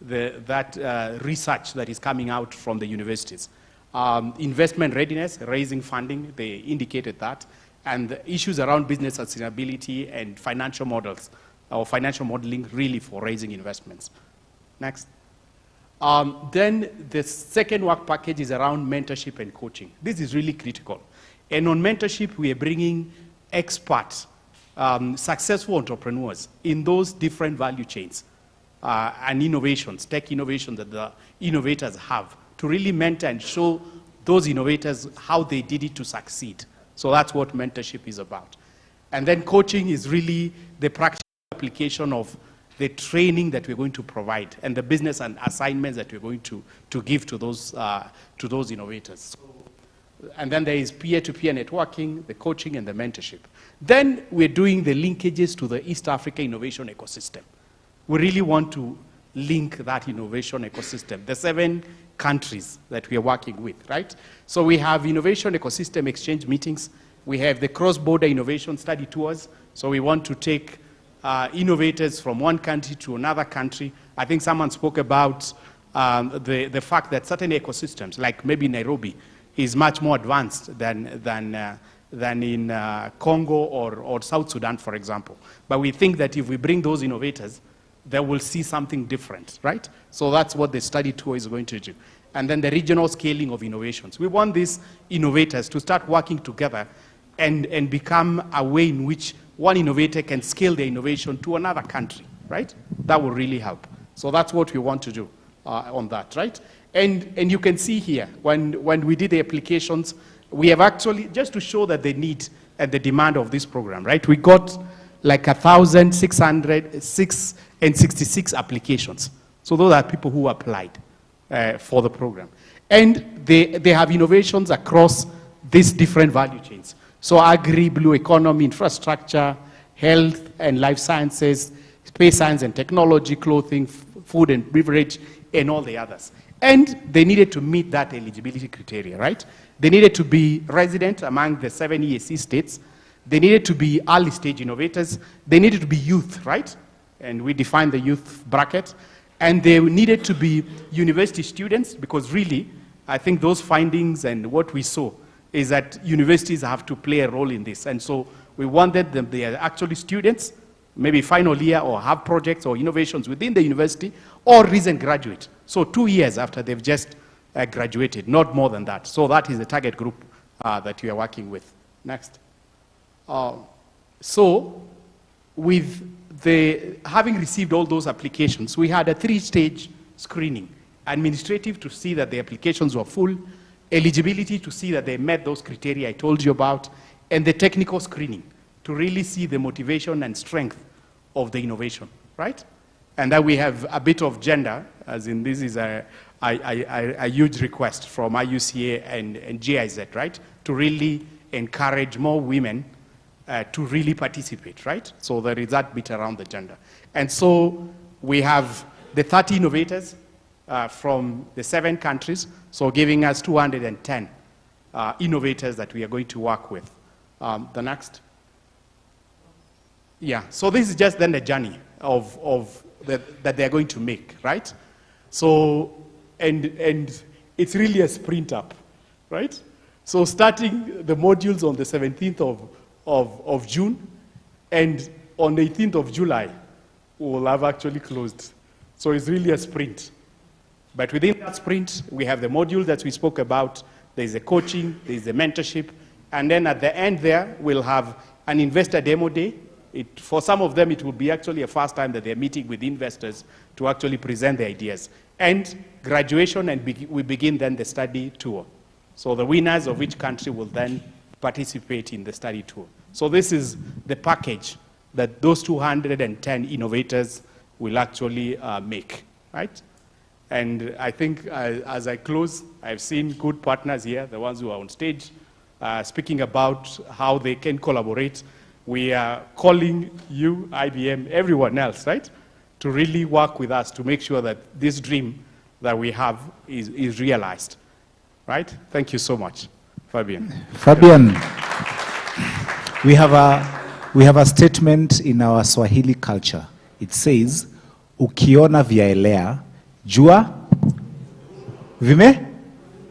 that research that is coming out from the universities. Investment readiness, raising funding, they indicated that, and the issues around business sustainability and financial models, or financial modeling really for raising investments. Next. Then the second work package is around mentorship and coaching. This is really critical. And on mentorship, we are bringing experts, successful entrepreneurs in those different value chains and innovations, tech innovations that the innovators have, to really mentor and show those innovators how they did it to succeed. So that's what mentorship is about. And then coaching is really the practical application of the training that we're going to provide and the business and assignments that we're going to give to those innovators. And then there is peer-to-peer networking, the coaching, and the mentorship. Then we're doing the linkages to the East Africa innovation ecosystem. We really want to link that innovation ecosystem, the 7 countries that we are working with, right? So we have innovation ecosystem exchange meetings. We have the cross-border innovation study tours. So we want to take innovators from one country to another country. I think someone spoke about the fact that certain ecosystems, like maybe Nairobi, is much more advanced than in Congo or South Sudan, for example. But we think that if we bring those innovators, they will see something different, right? So that's what the study tour is going to do. And then the regional scaling of innovations. We want these innovators to start working together and become a way in which one innovator can scale their innovation to another country, right? That will really help. So that's what we want to do on that, right? And you can see here, when we did the applications, we have actually, just to show that the need and the demand of this program, right? We got like 1,666 applications. So those are people who applied for the program. And they have innovations across these different value chains. So agri, blue economy, infrastructure, health and life sciences, space science and technology, clothing, food and beverage, and all the others. And they needed to meet that eligibility criteria, right? They needed to be resident among the 7 EAC states. They needed to be early stage innovators. They needed to be youth, right? And we defined the youth bracket. And they needed to be university students, because really, I think those findings and what we saw is that universities have to play a role in this. And so we wanted them, they are actually students, maybe final year, or have projects or innovations within the university, or recent graduate. So 2 years after they've just graduated, not more than that. So that is the target group that we are working with. Next. So with having received all those applications, we had a 3-stage screening. Administrative, to see that the applications were full, eligibility, to see that they met those criteria I told you about, and the technical screening, to really see the motivation and strength of the innovation, right? And that we have a bit of gender, as in this is a huge request from IUCA and GIZ, right? To really encourage more women to really participate, right? So there is that bit around the gender. And so we have the 30 innovators from the 7 countries, so giving us 210 innovators that we are going to work with. The next. Yeah, so this is just then the journey that they're going to make, right? So, and it's really a sprint up, right? So starting the modules on the 17th of June, and on the 18th of July, we'll have actually closed. So it's really a sprint. But within that sprint, we have the module that we spoke about. There's the coaching, there's the mentorship, and then at the end there, we'll have an investor demo day for some of them, it will be actually a first time that they're meeting with investors to actually present their ideas. And graduation, and we begin then the study tour. So the winners of each country will then participate in the study tour. So this is the package that those 210 innovators will actually make, right? And I think as I close, I've seen good partners here, the ones who are on stage, speaking about how they can collaborate. We are calling you, IBM, everyone else, right, to really work with us to make sure that this dream that we have is realized, right? Thank you so much, Fabian. Fabian, we have a statement in our Swahili culture. It says, ukiona vyaelea, jua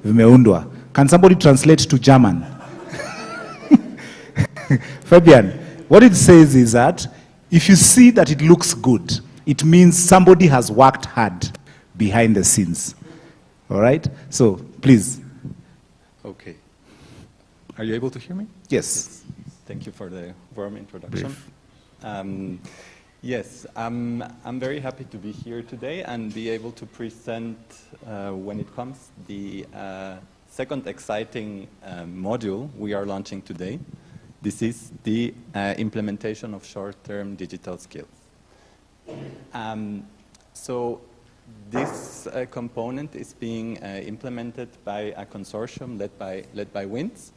vimeundwa. Can somebody translate to German? Fabian, what it says is that if you see that it looks good, it means somebody has worked hard behind the scenes. All right? So, please. Okay. Are you able to hear me? Yes. Thank you for the warm introduction. Yes, I'm very happy to be here today and be able to present, when it comes, the second exciting module we are launching today. This is the implementation of short-term digital skills. So this component is being implemented by a consortium led by WINS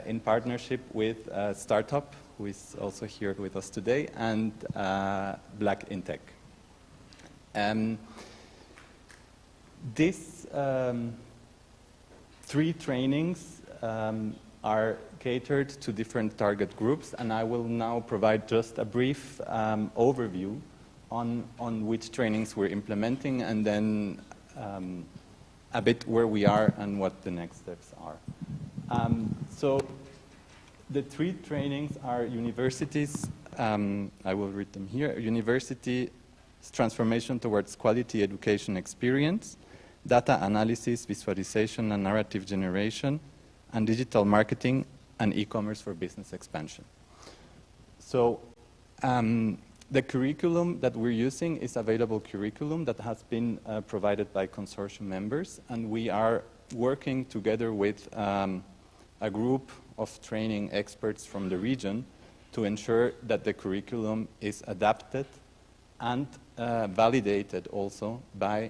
in partnership with a startup who is also here with us today, and Black Intech. These 3 trainings are catered to different target groups, and I will now provide just a brief overview on which trainings we're implementing, and then a bit where we are and what the next steps are. So the 3 trainings are universities, I will read them here, university transformation towards quality education experience, data analysis, visualization and narrative generation, and digital marketing and e-commerce for business expansion. So the curriculum that we're using is available curriculum that has been provided by consortium members, and we are working together with a group of training experts from the region to ensure that the curriculum is adapted and validated also by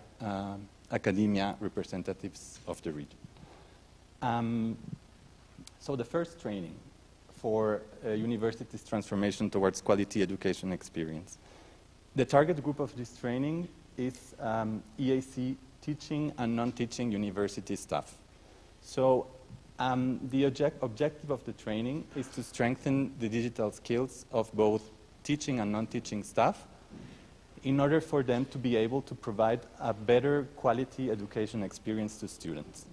academia representatives of the region. So the first training for universities' transformation towards quality education experience. The target group of this training is EAC teaching and non-teaching university staff. So the objective of the training is to strengthen the digital skills of both teaching and non-teaching staff in order for them to be able to provide a better quality education experience to students.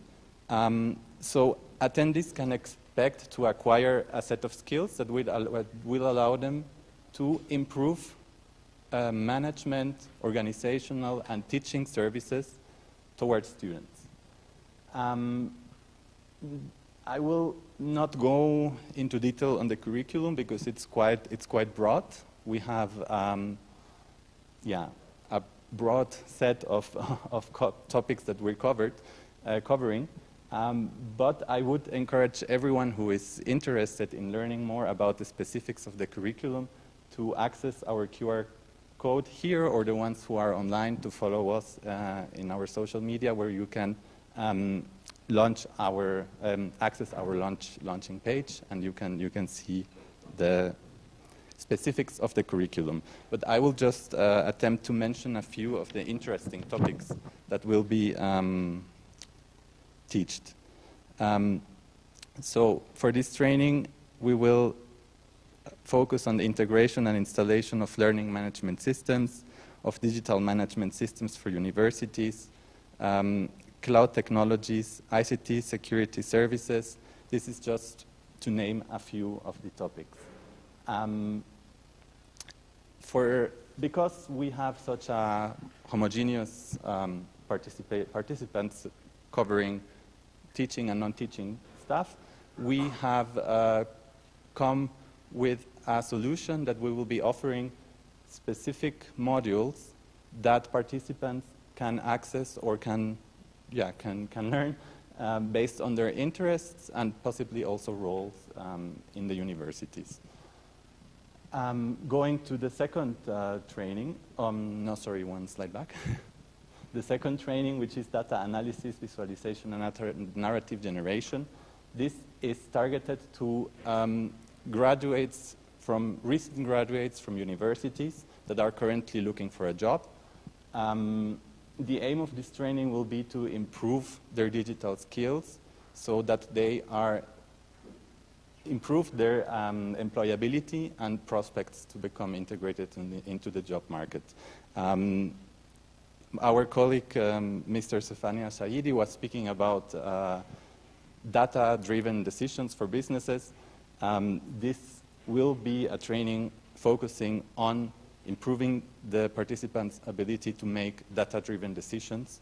So attendees can expect to acquire a set of skills that will allow them to improve management, organizational, and teaching services towards students. I will not go into detail on the curriculum because it's quite broad. We have a broad set of topics that we're covering. But I would encourage everyone who is interested in learning more about the specifics of the curriculum to access our QR code here, or the ones who are online to follow us in our social media, where you can access our launching page, and you can see the specifics of the curriculum. But I will just attempt to mention a few of the interesting topics that will be taught. So for this training, we will focus on the integration and installation of learning management systems, of digital management systems for universities, cloud technologies, ICT security services. This is just to name a few of the topics. Because we have such a homogeneous participants covering teaching and non-teaching staff, we have come with a solution that we will be offering specific modules that participants can access or can learn based on their interests and possibly also roles in the universities. Going to the second training, no, sorry, one slide back. The second training, which is data analysis, visualization, and narrative generation. This is targeted to recent graduates from universities that are currently looking for a job. The aim of this training will be to improve their digital skills so that they improve their employability and prospects to become integrated into the job market. Our colleague, Mr. Zefania Saidi, was speaking about data-driven decisions for businesses. This will be a training focusing on improving the participants' ability to make data-driven decisions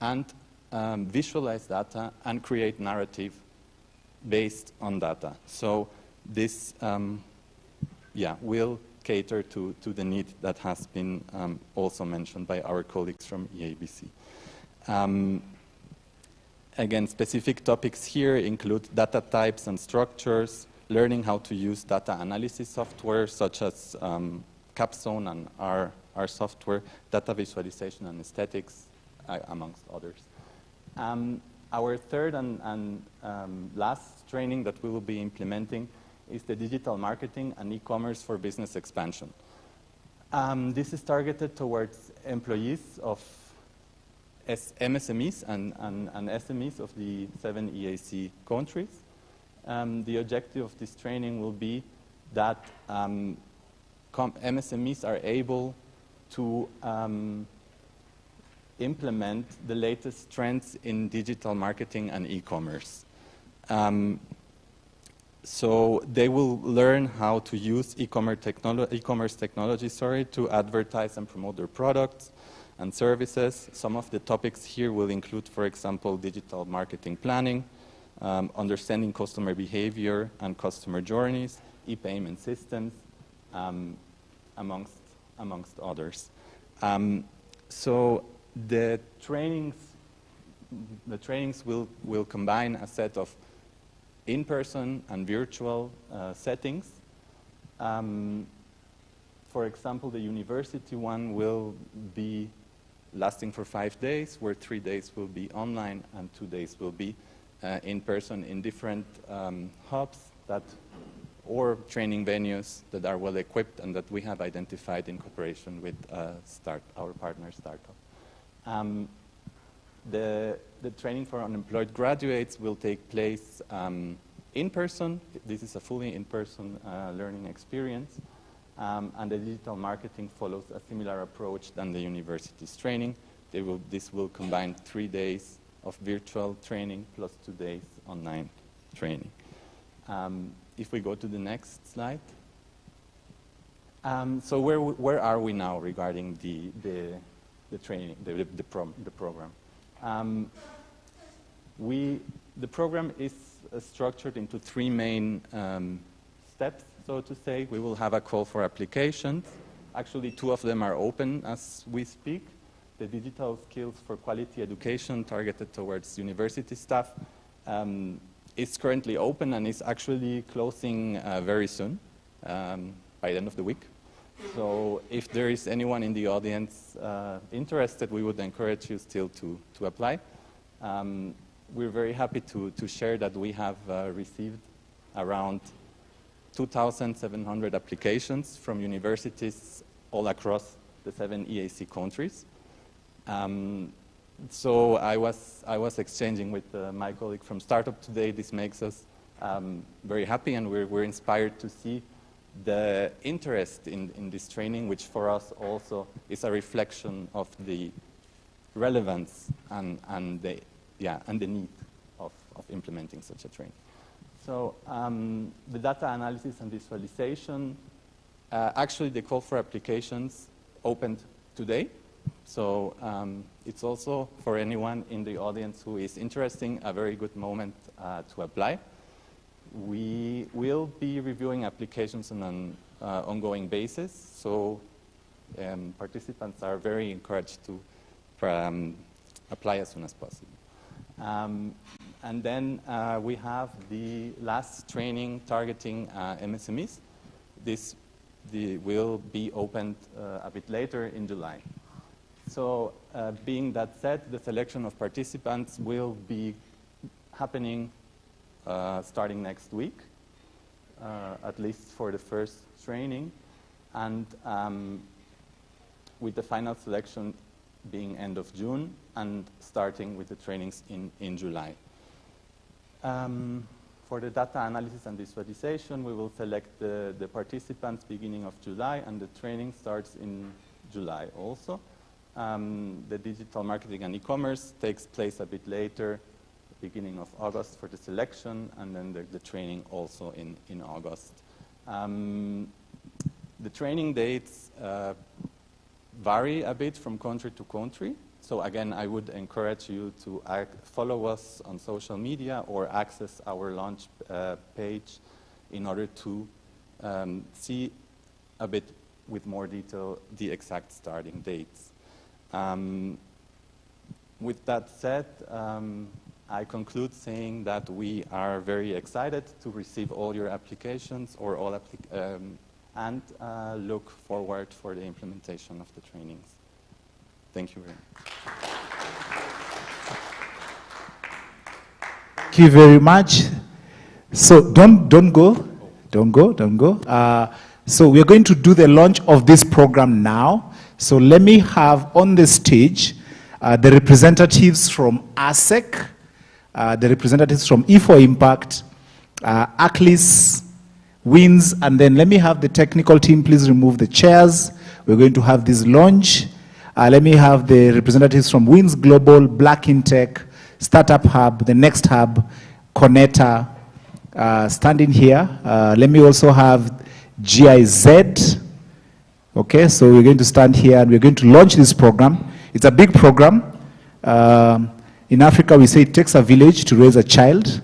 and visualize data and create narrative based on data. So this will cater to the need that has been also mentioned by our colleagues from EABC. Again, specific topics here include data types and structures, learning how to use data analysis software such as Capstone and our software, data visualization and aesthetics, amongst others. Our third and last training that we will be implementing is the digital marketing and e-commerce for business expansion. This is targeted towards employees of MSMEs and SMEs of the 7 EAC countries. The objective of this training will be that MSMEs are able to implement the latest trends in digital marketing and e-commerce. So they will learn how to use e-commerce technology to advertise and promote their products and services. Some of the topics here will include, for example, digital marketing planning, understanding customer behavior and customer journeys, e-payment systems, amongst others. So the trainings will combine a set of in-person and virtual settings. For example, the university one will be lasting for 5 days, where 3 days will be online and 2 days will be in person in different hubs or training venues that are well equipped and that we have identified in cooperation with our partner startup. The training for unemployed graduates will take place in person. This is a fully in-person learning experience. And the digital marketing follows a similar approach than the university's training. This will combine 3 days of virtual training plus 2 days online training. If we go to the next slide. So where are we now regarding the training, the program? The program is structured into 3 main steps, so to say. We will have a call for applications. Actually, 2 of them are open as we speak. The digital skills for quality education targeted towards university staff is currently open and is actually closing very soon, by the end of the week. So if there is anyone in the audience interested, we would encourage you still to apply. We're very happy to share that we have received around 2,700 applications from universities all across the 7 EAC countries. So I was exchanging with my colleague from Startup today. This makes us very happy, and we're inspired to see the interest in this training, which for us also is a reflection of the relevance and the need of implementing such a training. So the data analysis and visualization, actually the call for applications opened today. So it's also for anyone in the audience who is interested, a very good moment to apply. we will be reviewing applications on an ongoing basis, so participants are very encouraged to apply as soon as possible. And then we have the last training targeting MSMEs. This will be opened a bit later in July. So being that said, the selection of participants will be happening starting next week, at least for the first training, and with the final selection being end of June and starting with the trainings in July. For the data analysis and visualization, we will select the participants beginning of July, and the training starts in July also. The digital marketing and e-commerce takes place a bit later, beginning of August for the selection, and then the training also in August. The training dates vary a bit from country to country. So again, I would encourage you to follow us on social media or access our launch page in order to see a bit with more detail the exact starting dates. With that said, I conclude saying that we are very excited to receive all your applications or all and look forward for the implementation of the trainings. Thank you very much. Thank you very much. So don't go. So we're going to do the launch of this program now. So let me have on the stage the representatives from ASEC, the representatives from E4Impact, ACLIS, WINS, and then let me have the technical team please remove the chairs. We're going to have this launch. Let me have the representatives from WINS Global, Black Intech, Startup Hub, the Next Hub, Connector, standing here. Let me also have GIZ. Okay, so we're going to stand here and we're going to launch this program. It's a big program. In Africa, we say it takes a village to raise a child.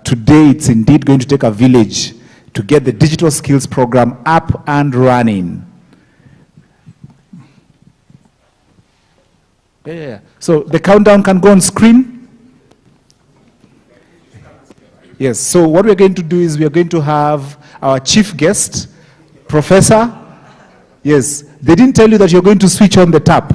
Today, it's indeed going to take a village to get the digital skills program up and running. Yeah. So the countdown can go on screen. Yes, so what we're going to do is we're going to have our chief guest, Professor. Yes, they didn't tell you that you're going to switch on the tap.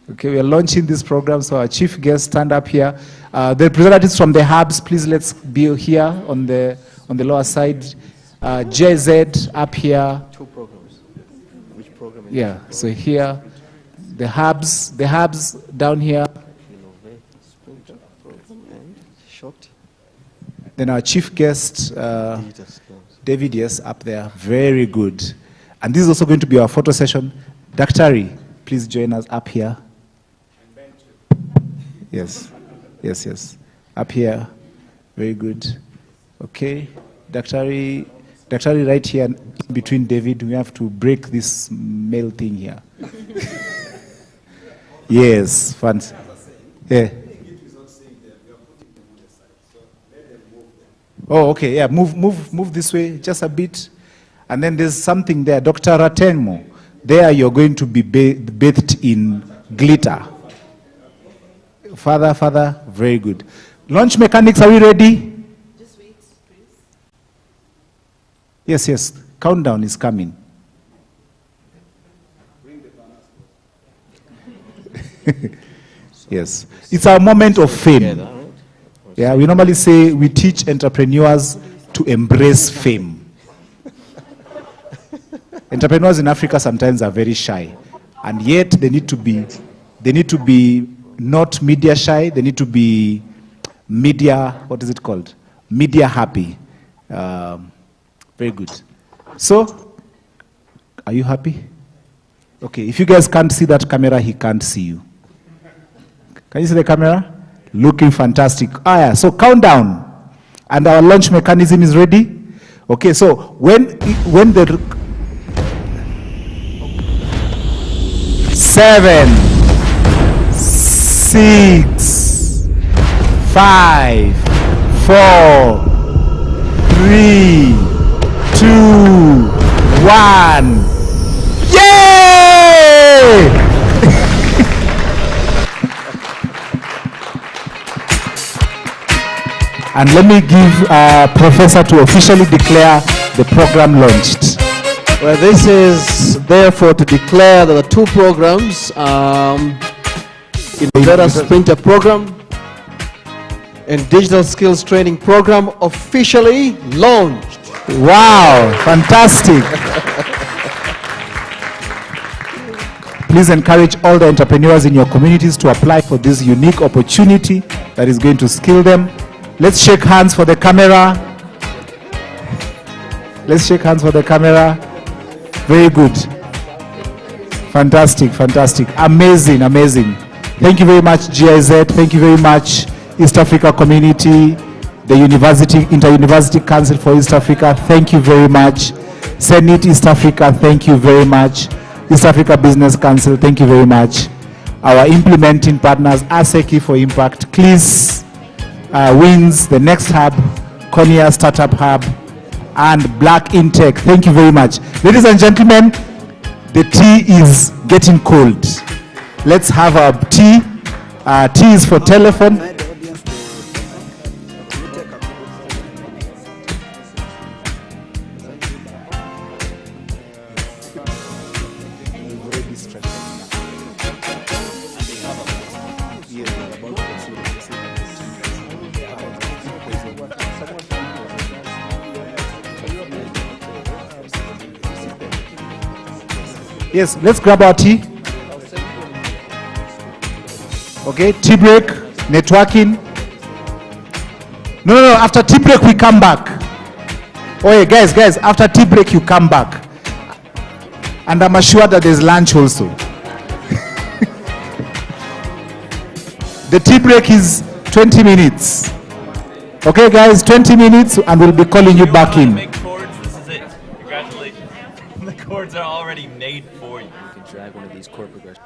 Okay, we are launching this program, so our chief guest, stand up here. The representatives from the hubs, please let's be here on the lower side. JZ up here. Two programs. Which program? Yeah, so here. The hubs down here. Then our chief guest, David, yes, up there. Very good. And this is also going to be our photo session. Dr. Please join us up here. Yes. Up here. Very good. Okay. Dr. right here in between David. We have to break this male thing here. Yes, fancy. Yeah. Oh, okay, yeah, move this way just a bit. And then there's something there, Dr. Ratenmo. There you're going to be bathed in glitter. Father, very good. Launch mechanics, are we ready? Just wait, please. Yes, countdown is coming. Yes, it's our moment of fame. Yeah, we normally say we teach entrepreneurs to embrace fame. Entrepreneurs in Africa sometimes are very shy, and yet they need to be not media shy. They need to be media. What is it called? Media happy. Very good. So, are you happy? Okay. If you guys can't see that camera, he can't see you. Can you see the camera? Looking fantastic. Yeah, so countdown. And our launch mechanism is ready. Okay, so when the 7, 6, 5, 4, 3, 2, 1. Yay! And let me give Professor to officially declare the program launched. Well, this is therefore to declare that the two programs, Innovators Sprinter Program and Digital Skills Training Program, officially launched. Wow, fantastic. Please encourage all the entrepreneurs in your communities to apply for this unique opportunity that is going to skill them. Let's shake hands for the camera. Let's shake hands for the camera. Very good. Fantastic, fantastic. Amazing, amazing. Thank you very much, GIZ. Thank you very much, East Africa Community, the Inter-University Council for East Africa. Thank you very much. Senate East Africa, thank you very much. East Africa Business Council, thank you very much. Our implementing partners, ASECI for Impact, CLIS, Wins, the Next Hub, Konya Startup Hub, and Black Intech. Thank you very much. Ladies and gentlemen, the tea is getting cold. Let's have our tea. Tea is for telephone. Yes, let's grab our tea. Okay, tea break, networking. No, after tea break we come back. Oh yeah, guys, after tea break you come back. And I'm assured that there's lunch also. The tea break is 20 minutes. Okay guys, 20 minutes and we'll be calling you back in. Make chords, this is it. Congratulations. The chords are already made for you. You can drag one of these chord progressions.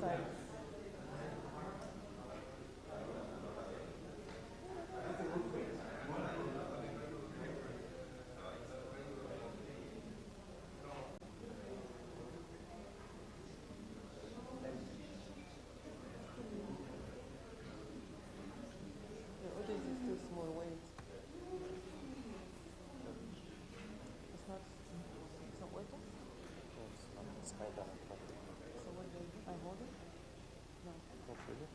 side. The audience is still small, wait. It's not working? So what do I hold it? No. Not really.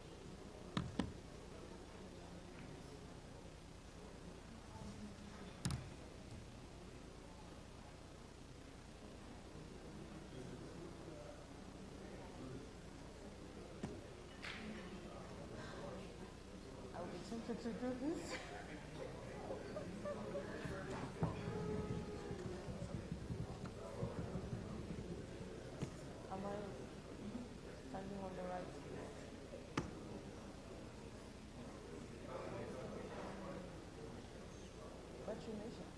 I would be tempted to do this. Am I standing on the right? Battery measure.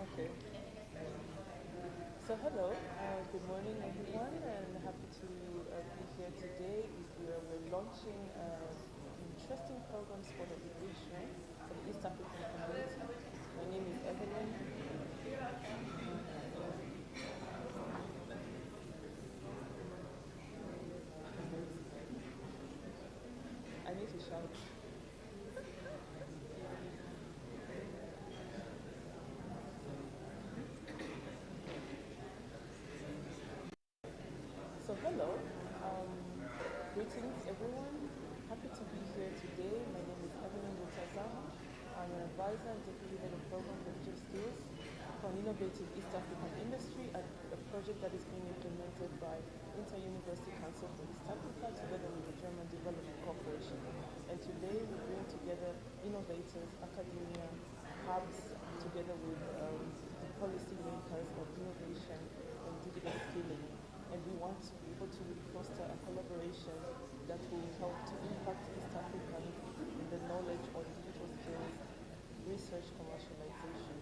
Okay. So hello, good morning everyone, and happy to be here today. We're launching interesting programs for the region, for the East African community. My name is Evelyn. I need to shout. So hello, greetings everyone. Happy to be here today. My name is Evelyn Wutazama. I'm an advisor and deputy head of program for digital skills on innovative East African industry, a project that is being implemented by Inter-University Council for East Africa together with the German Development Corporation. And today we bring together innovators, academia, hubs, together with policy makers of innovation and digital skilling. And we want to be able to foster a collaboration that will help to impact East Africans in the knowledge on digital skills, research, commercialization.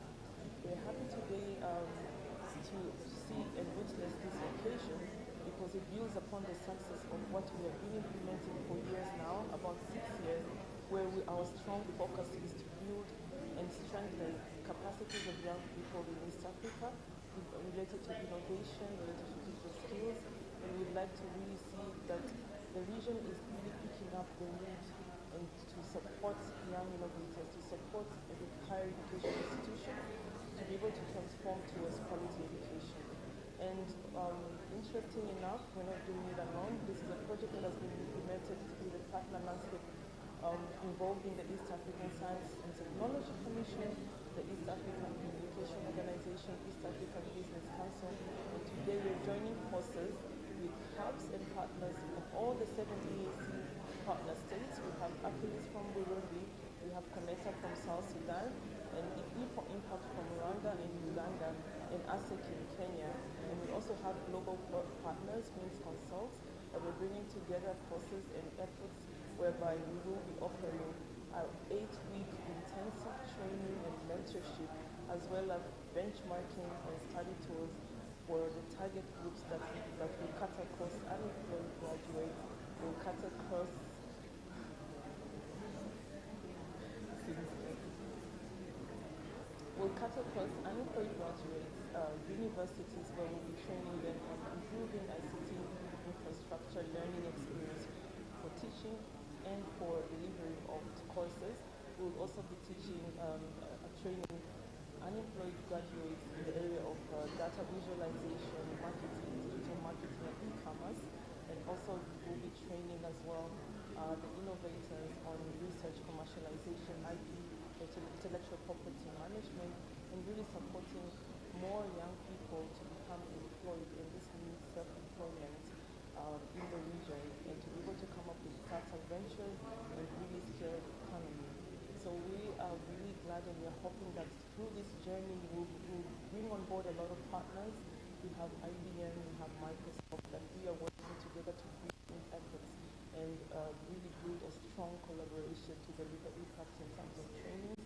We're happy today to see and witness this occasion because it builds upon the success of what we have been implementing for years now, about 6 years, where our strong focus is to build and strengthen capacities of young people in East Africa related to innovation, related to digital skills, and we'd like to really see that the region is really picking up the need and to support young innovators, to support higher education institutions, to be able to transform towards quality education. And interesting enough, we're not doing it alone. This is a project that has been implemented with a partner landscape involved in the East African Science and Technology Commission, the East African Communication Organization, East African Business Council, and today we're joining forces with hubs and partners of all the 7 EAC partner states. We have Achilles from Burundi, we have Connector from South Sudan, and Impact from Rwanda and Uganda, and ASEC in Kenya. And we also have global partners, means consults, that we're bringing together forces and efforts whereby we will be offering our 8-week intensive training and mentorship, as well as benchmarking and study tours for the target groups that will cut across unemployed graduates, will cut across unemployed graduates, universities where we'll be training them on improving ICT infrastructure, learning experience for teaching and for delivery of courses. We'll also be teaching training unemployed graduates in the area of data visualization, marketing, digital marketing and e-commerce, and also we'll be training as well the innovators on research, commercialization, IP, intellectual property management, and really supporting more young people to become employed, and this means self-employment in the region, and to be able to come up with startup ventures and really scale the economy. So we are really glad, and we are hoping that through this journey we'll bring on board a lot of partners. We have IBM, we have Microsoft, that we are working together to bring in efforts and really build a strong collaboration to deliver impact in terms of training.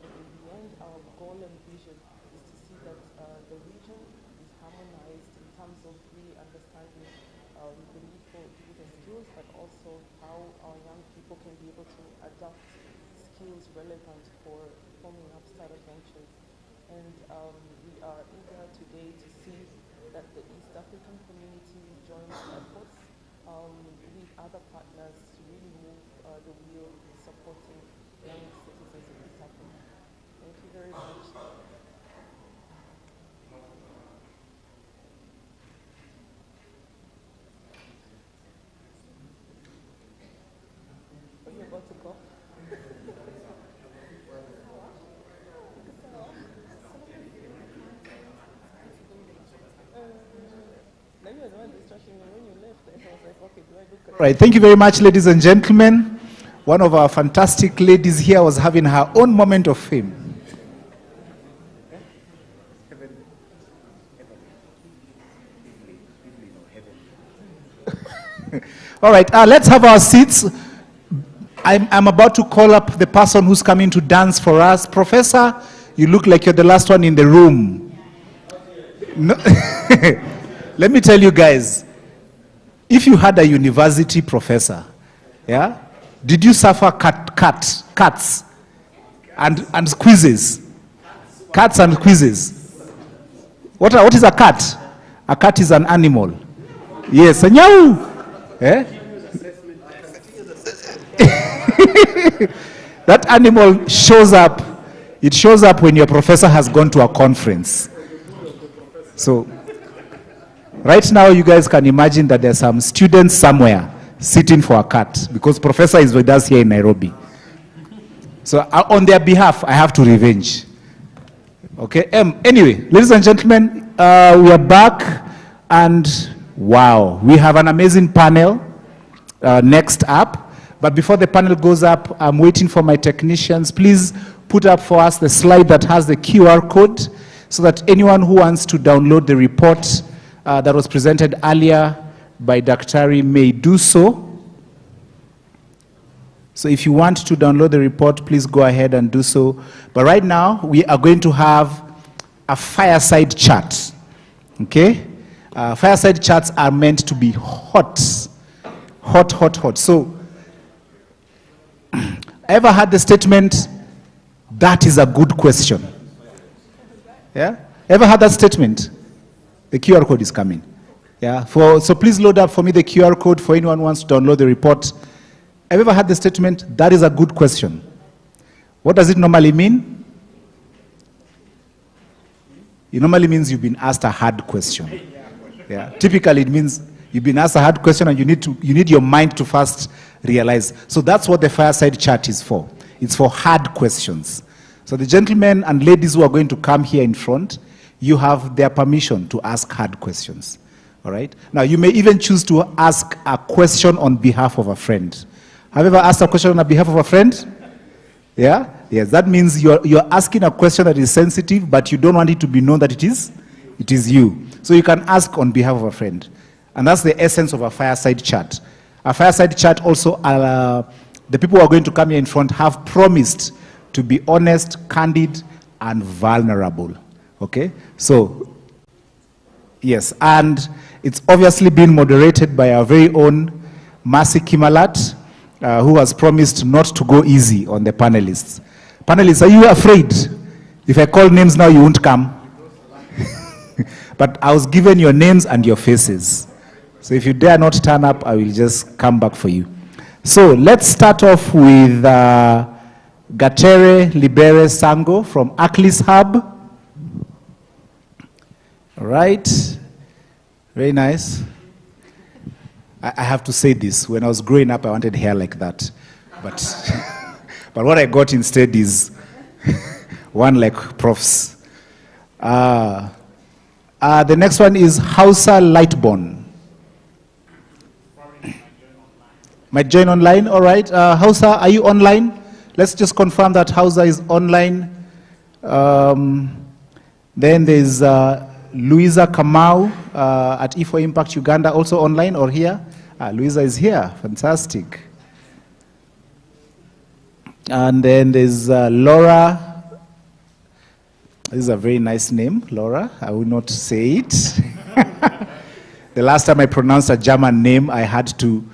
And in the end, our goal and vision is to see that the region is harmonized in terms of really understanding the need for digital skills, but also how our young people can be able to adopt skills relevant for forming up startup ventures. And we are eager today to see that the East African community joins efforts with other partners to really move the wheel in supporting young citizens of East Africa. Thank you very much. Are you about to go? Right, thank you very much, ladies and gentlemen. One of our fantastic ladies here was having her own moment of fame. All right, let's have our seats. I'm about to call up the person who's coming to dance for us. Professor, you look like you're the last one in the room. No. Let me tell you guys, if you had a university professor, yeah, did you suffer cuts and quizzes? Cuts and quizzes. What is a cat? A cat is an animal. Yes, a nyau. Eh? That animal shows up. It shows up when your professor has gone to a conference. So, right now you guys can imagine that there's some students somewhere sitting for a cat because professor is with us here in Nairobi. So on their behalf, I have to revenge. Okay. Anyway, ladies and gentlemen, we are back, and wow, we have an amazing panel next up. But before the panel goes up, I'm waiting for my technicians. Please put up for us the slide that has the QR code so that anyone who wants to download the report that was presented earlier by Daktari may do so. So if you want to download the report, please go ahead and do so. But right now, we are going to have a fireside chat. Okay? Fireside chats are meant to be hot. Hot, hot, hot. So, ever had the statement, that is a good question? Yeah? Ever had that statement? The QR code is coming. Yeah? So please load up for me the QR code for anyone who wants to download the report. Have you ever had the statement, that is a good question? What does it normally mean? It normally means you've been asked a hard question. Yeah. Typically, it means you've been asked a hard question and you need your mind to first realize. So that's what the fireside chat is for. It's for hard questions. So the gentlemen and ladies who are going to come here in front, you have their permission to ask hard questions. All right? Now, you may even choose to ask a question on behalf of a friend. Have you ever asked a question on behalf of a friend? Yeah? Yes, that means you're asking a question that is sensitive, but you don't want it to be known that it is you. So you can ask on behalf of a friend. And that's the essence of a fireside chat. A fireside chat also, the people who are going to come here in front have promised to be honest, candid, and vulnerable. Okay? So, yes, and it's obviously been moderated by our very own Mercy Kimalat, who has promised not to go easy on the panelists. Panelists, are you afraid? If I call names now, you won't come. But I was given your names and your faces. So if you dare not turn up, I will just come back for you. So let's start off with Gatere Libere Sango from Aklis Hub. All right. Very nice. I have to say this. When I was growing up, I wanted hair like that. But, but what I got instead is one like Prof's. The next one is Hausa Lightborn. Might join online, all right. Hausa, are you online? Let's just confirm that Hausa is online. Then there's Louisa Kamau at E4 Impact Uganda, also online or here? Louisa is here, fantastic. And then there's Laura. This is a very nice name, Laura. I will not say it. The last time I pronounced a German name, I had to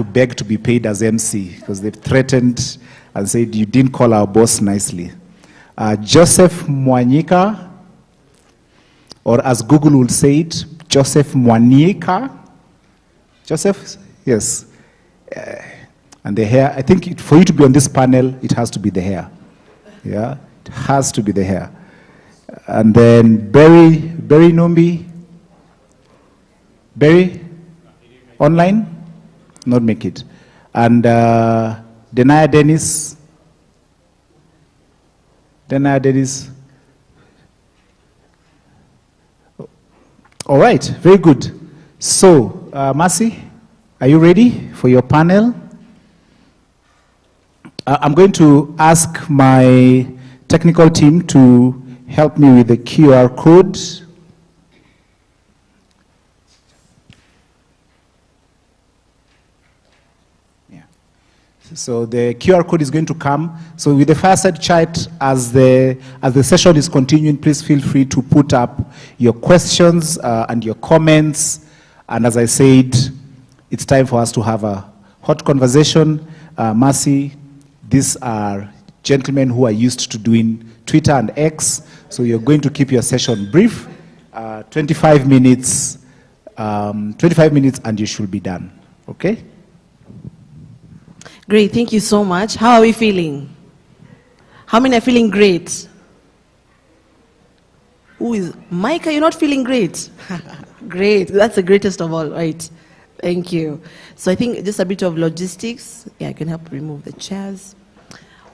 beg to be paid as MC because they threatened and said, you didn't call our boss nicely. Joseph Mwanyika, or as Google will say it, Joseph Mwanyika. Joseph? Yes. And the hair, I think for you to be on this panel, it has to be the hair. Yeah, it has to be the hair. And then Berry Numbi. Berry? Online? Not make it. And Denaya Dennis. Denaya Dennis. All right, very good. So, Mercy, are you ready for your panel? I'm going to ask my technical team to help me with the QR code. Yeah. So the QR code is going to come. So with the fireside chat, as the session is continuing, please feel free to put up your questions and your comments. And as I said, it's time for us to have a hot conversation. Mercy, these are gentlemen who are used to doing Twitter and X, so you're going to keep your session brief, 25 minutes and you should be done, okay? Great, thank you so much. How are we feeling? How many are feeling great? Who is, Micah, you're not feeling great? Great, that's the greatest of all, right? Thank you. So I think just a bit of logistics. Yeah, I can help remove the chairs.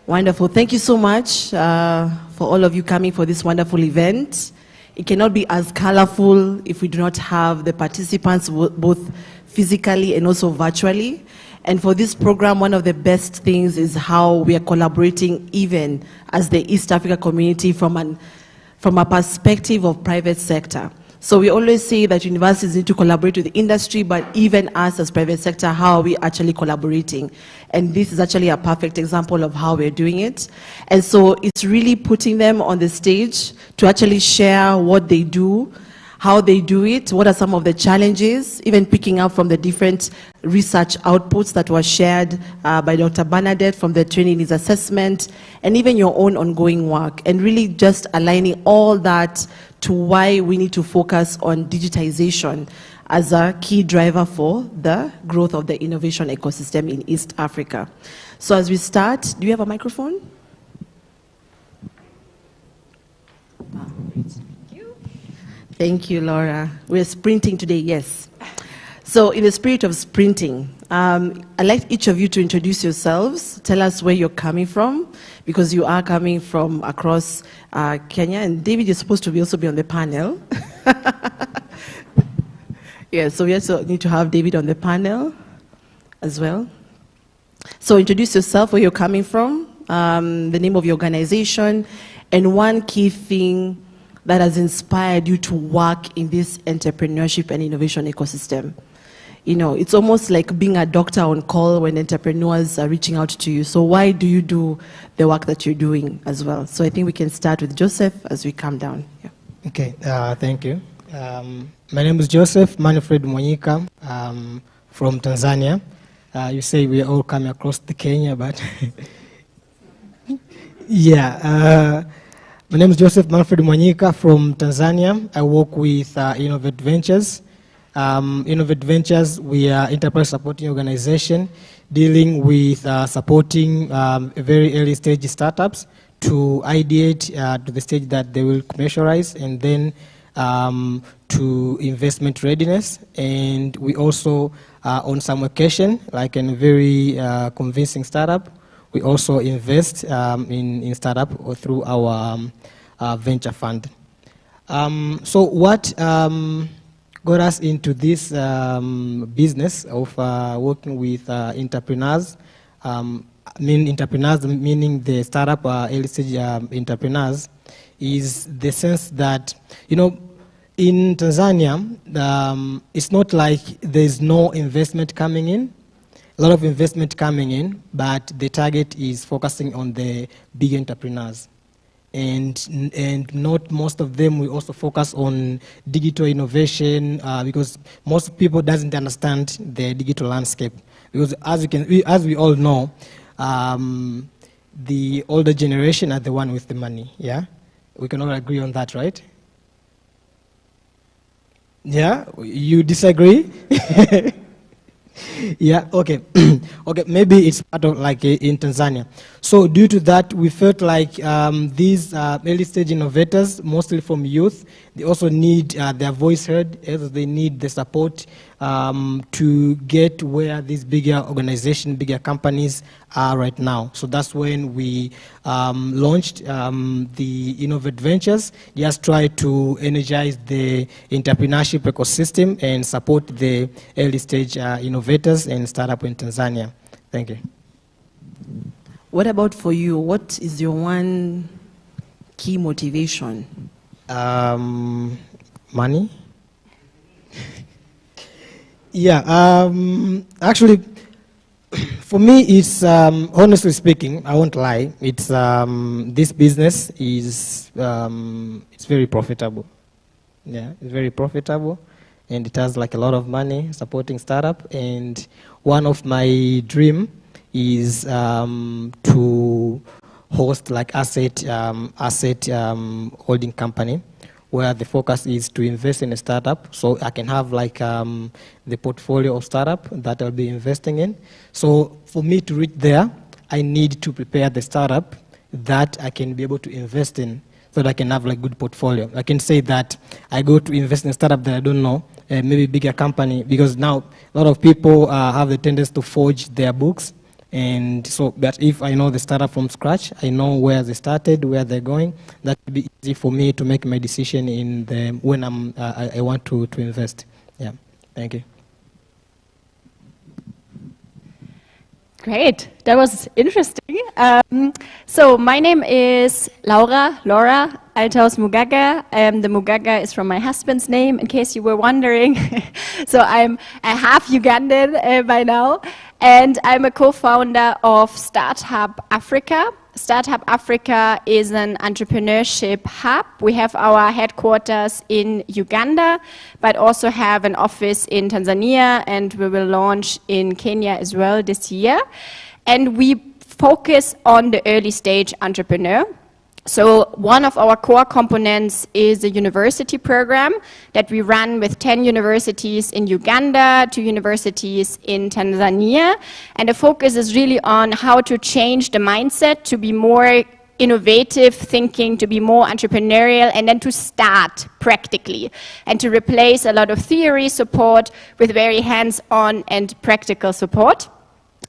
Wonderful. Thank you so much for all of you coming for this wonderful event. It cannot be as colorful if we do not have the participants both physically and also virtually. And for this program, one of the best things is how we are collaborating even as the East Africa community from a perspective of private sector. So we always say that universities need to collaborate with the industry, but even us as private sector, how are we actually collaborating? And this is actually a perfect example of how we're doing it. And so it's really putting them on the stage to actually share what they do, how they do it, what are some of the challenges, even picking up from the different research outputs that were shared by Dr. Bernadette from the training needs assessment, and even your own ongoing work, and really just aligning all that to why we need to focus on digitization as a key driver for the growth of the innovation ecosystem in East Africa. So as we start, do you have a microphone? Thank you, Laura. We're sprinting today, yes. So in the spirit of sprinting, I'd like each of you to introduce yourselves, tell us where you're coming from, because you are coming from across Kenya, and David, you're supposed to also be on the panel. Yeah, so we also need to have David on the panel as well. So introduce yourself, where you're coming from, the name of your organization, and one key thing that has inspired you to work in this entrepreneurship and innovation ecosystem. You know, it's almost like being a doctor on call when entrepreneurs are reaching out to you. So why do you do the work that you're doing as well? So I think we can start with Joseph as we come down. Yeah. Okay, thank you. My name is Joseph Manfred Mwanyika from Tanzania. You say we are all coming across the Kenya, but yeah. My name is Joseph Manfred Mwanyika from Tanzania. I work with Innovators Ventures. Innovators Ventures, we are enterprise supporting organization dealing with supporting very early stage startups to ideate to the stage that they will commercialize, and then to investment readiness. And we also, on some occasion, like in a very convincing startup, we also invest in startup or through our venture fund. So what got us into this business of working with entrepreneurs, entrepreneurs meaning the startup early stage entrepreneurs, is the sense that, you know, in Tanzania, it's not like there's no investment coming in. A lot of investment coming in, but the target is focusing on the big entrepreneurs. And not most of them will also focus on digital innovation because most people doesn't understand the digital landscape. Because as we all know, the older generation are the one with the money, yeah? We can all agree on that, right? Yeah, you disagree? Yeah, okay. Okay, maybe it's part of like in Tanzania. So due to that, we felt like these early stage innovators, mostly from youth, they also need their voice heard, as they need the support to get where these bigger organizations, bigger companies are right now. So that's when we launched the Innovators Ventures, just try to energize the entrepreneurship ecosystem and support the early stage innovators and startup in Tanzania. Thank you. What about for you? What is your one key motivation? Money. Yeah, actually, for me, it's honestly speaking, I won't lie. It's this business is it's very profitable. Yeah, it's very profitable, and it has like a lot of money supporting startup. And one of my dream is to host like asset holding company, where the focus is to invest in a startup, so I can have like the portfolio of startup that I'll be investing in. So for me to reach there, I need to prepare the startup that I can be able to invest in, so that I can have like good portfolio. I can say that I go to invest in a startup that I don't know, maybe bigger company, because now a lot of people have the tendency to forge their books And so, but if I know the startup from scratch, I know where they started, where they're going, that would be easy for me to make my decision in the, when I want to invest. Yeah, thank you. Great, that was interesting. So my name is Laura Althaus Mugaga. The Mugaga is from my husband's name, in case you were wondering. So I'm a half Ugandan by now, and I'm a co-founder of Startup Africa. Startup Africa is an entrepreneurship hub. We have our headquarters in Uganda, but also have an office in Tanzania, and we will launch in Kenya as well this year. And we focus on the early stage entrepreneur. So one of our core components is a university program that we run with 10 universities in Uganda, 2 universities in Tanzania. And the focus is really on how to change the mindset to be more innovative thinking, to be more entrepreneurial, and then to start practically, and to replace a lot of theory support with very hands-on and practical support.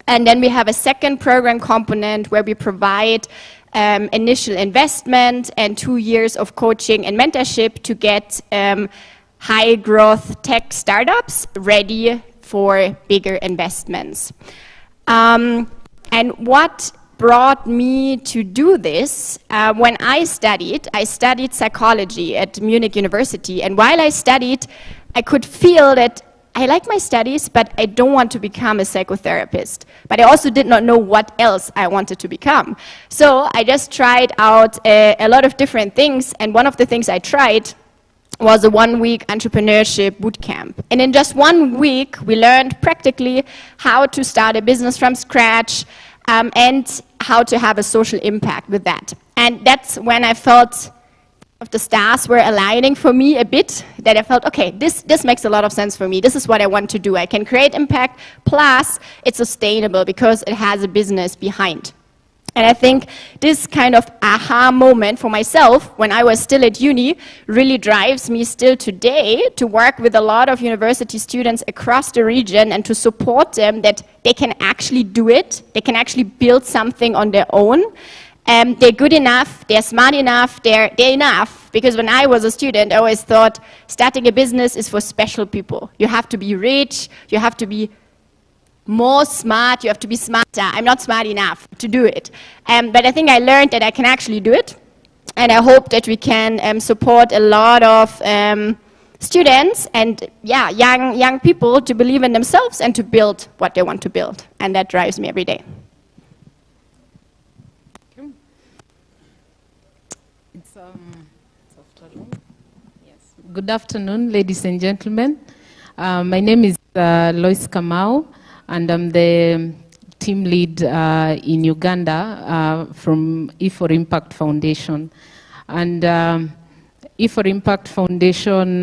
And then we have a second program component where we provide initial investment and 2 years of coaching and mentorship to get high growth tech startups ready for bigger investments. And what brought me to do this, when I studied psychology at Munich University, and while I studied, I could feel that I like my studies, but I don't want to become a psychotherapist. But I also did not know what else I wanted to become. So I just tried out a lot of different things, and one of the things I tried was a 1-week entrepreneurship bootcamp. And in just 1 week, we learned practically how to start a business from scratch, and how to have a social impact with that. And that's when I felt of the stars were aligning for me a bit, that I felt, okay, this makes a lot of sense for me. This is what I want to do. I can create impact, plus it's sustainable because it has a business behind. And I think this kind of aha moment for myself when I was still at uni really drives me still today to work with a lot of university students across the region and to support them that they can actually do it, they can actually build something on their own. They're good enough, they're smart enough, they're enough. Because when I was a student, I always thought starting a business is for special people. You have to be rich, you have to be more smart, you have to be smarter. I'm not smart enough to do it. But I think I learned that I can actually do it. And I hope that we can support a lot of students and young people to believe in themselves and to build what they want to build. And that drives me every day. Good afternoon, ladies and gentlemen. My name is Lois Kamau, and I'm the team lead in Uganda from E4 Impact Foundation. And E4 Impact Foundation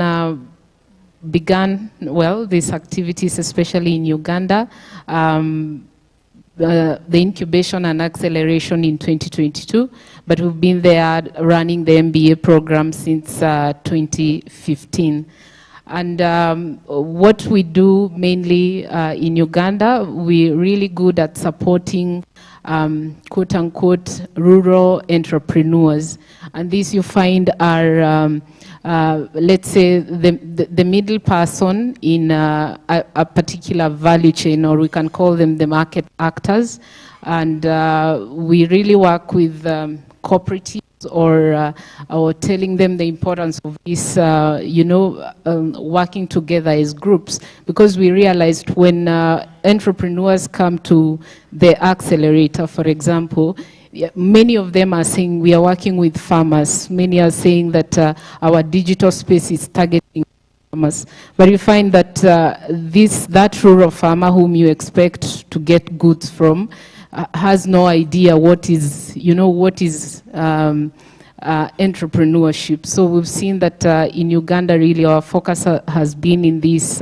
began, well, these activities, especially in Uganda, the incubation and acceleration in 2022, but we've been there running the MBA program since 2015. And what we do mainly in Uganda, we're really good at supporting quote-unquote rural entrepreneurs. And these you find are, let's say, the middle person in a particular value chain, or we can call them the market actors. And we really work with cooperatives or telling them the importance of this, working together as groups, because we realized when entrepreneurs come to the accelerator, for example, many of them are saying we are working with farmers. Many are saying that our digital space is targeting farmers. But you find that that rural farmer whom you expect to get goods from has no idea what is, entrepreneurship. So we've seen that in Uganda, really, our focus has been in this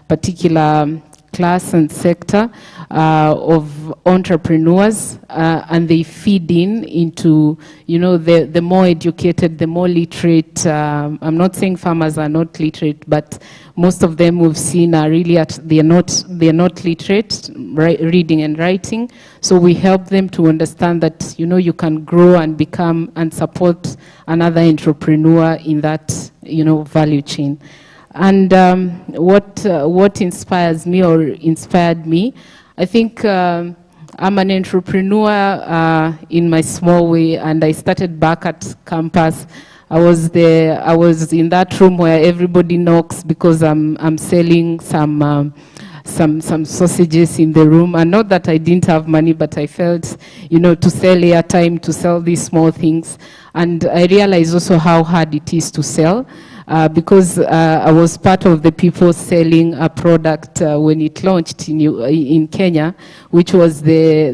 particular class and sector, of entrepreneurs, and they feed into, you know, the more educated, the more literate. I'm not saying farmers are not literate, but most of them we've seen are really they're not literate, reading and writing. So we help them to understand that, you know, you can grow and become and support another entrepreneur in that, you know, value chain. And what inspires me or inspired me, I think I'm an entrepreneur in my small way, and I started back at campus. I was in that room where everybody knocks because I'm selling some sausages in the room, and not that I didn't have money, but I felt, you know, to sell airtime, to sell these small things, and I realized also how hard it is to sell. Because I was part of the people selling a product when it launched in Kenya, which was the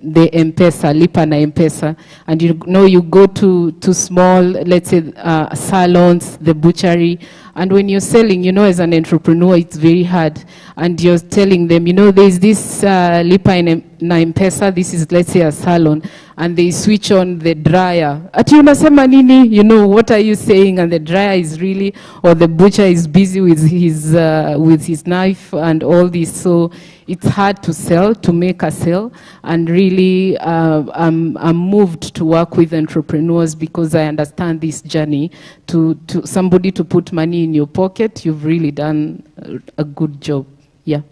M-Pesa, Lipa na M-Pesa. And you know, you go to small, let's say, salons, the butchery, and when you're selling, you know, as an entrepreneur, it's very hard. And you're telling them, you know, there's this Lipa na M-Pesa, this is, let's say, a salon, and they switch on the dryer. Ati unasema nini? You know, what are you saying? And the dryer is really, or the butcher is busy with his knife and all this. So it's hard to sell, to make a sale. And really, I'm moved to work with entrepreneurs because I understand this journey. To somebody to put money in your pocket, you've really done a good job. Yeah.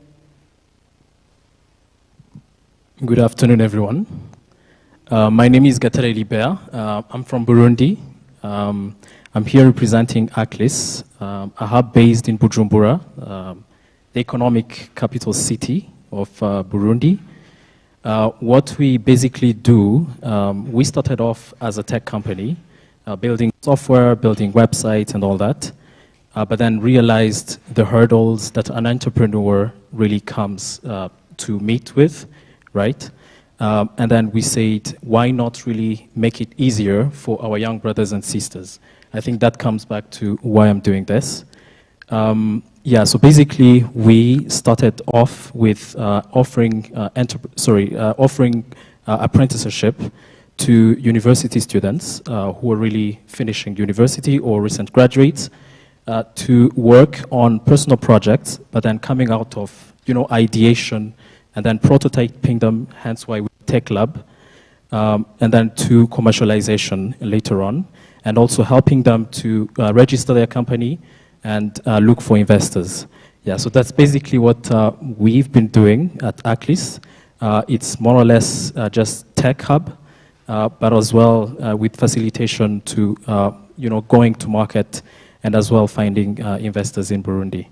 Good afternoon, everyone. My name is Gatare Libert. I'm from Burundi. I'm here representing ACLIS, a hub based in Bujumbura, the economic capital city of Burundi. What we basically do, we started off as a tech company, building software, building websites and all that, but then realized the hurdles that an entrepreneur really comes to meet with, right? And then we said, why not really make it easier for our young brothers and sisters? I think that comes back to why I'm doing this. Yeah, so basically we started off with offering apprenticeship to university students who are really finishing university or recent graduates to work on personal projects, but then coming out of, you know, ideation and then prototyping them, hence why we Tech Lab, and then to commercialization later on, and also helping them to register their company and look for investors. Yeah, so that's basically what we've been doing at ACLIS. It's more or less just tech hub, but as well with facilitation to you know, going to market and as well finding investors in Burundi.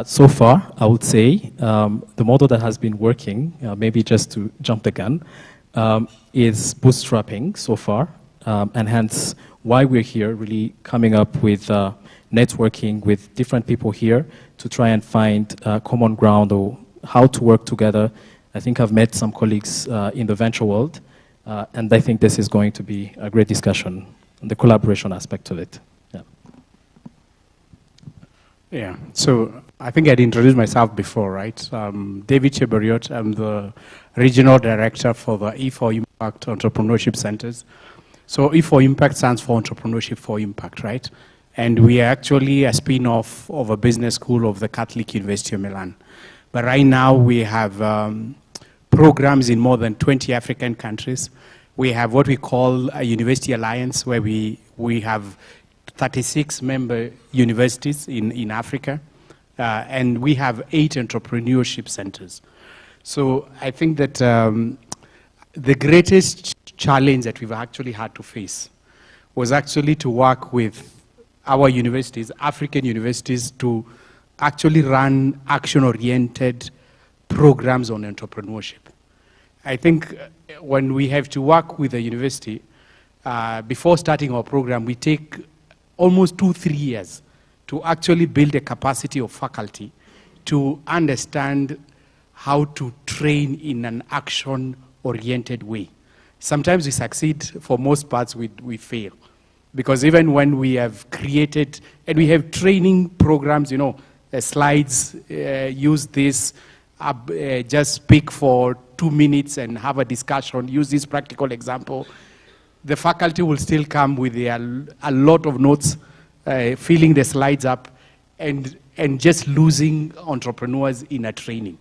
So far, I would say the model that has been working, maybe just to jump the gun, is bootstrapping so far, and hence why we're here, really coming up with networking with different people here to try and find common ground or how to work together. I think I've met some colleagues in the venture world, and I think this is going to be a great discussion on the collaboration aspect of it. Yeah, so I think I'd introduced myself before, right? David Cheberiot, I'm the Regional Director for the E4 Impact Entrepreneurship Centers. So E4 Impact stands for Entrepreneurship for Impact, right? And we are actually a spin-off of a business school of the Catholic University of Milan. But right now we have programs in more than 20 African countries. We have what we call a University Alliance, where we have 36 member universities in Africa, and we have 8 entrepreneurship centers. So I think that the greatest challenge that we've actually had to face was actually to work with our universities, African universities, to actually run action-oriented programs on entrepreneurship. I think when we have to work with a university, before starting our program, we take almost 2-3 years to actually build a capacity of faculty to understand how to train in an action-oriented way. Sometimes we succeed, for most parts we fail. Because even when we have created, and we have training programs, you know, slides, use this, just speak for 2 minutes and have a discussion, use this practical example, the faculty will still come with a lot of notes, filling the slides up, and just losing entrepreneurs in a training.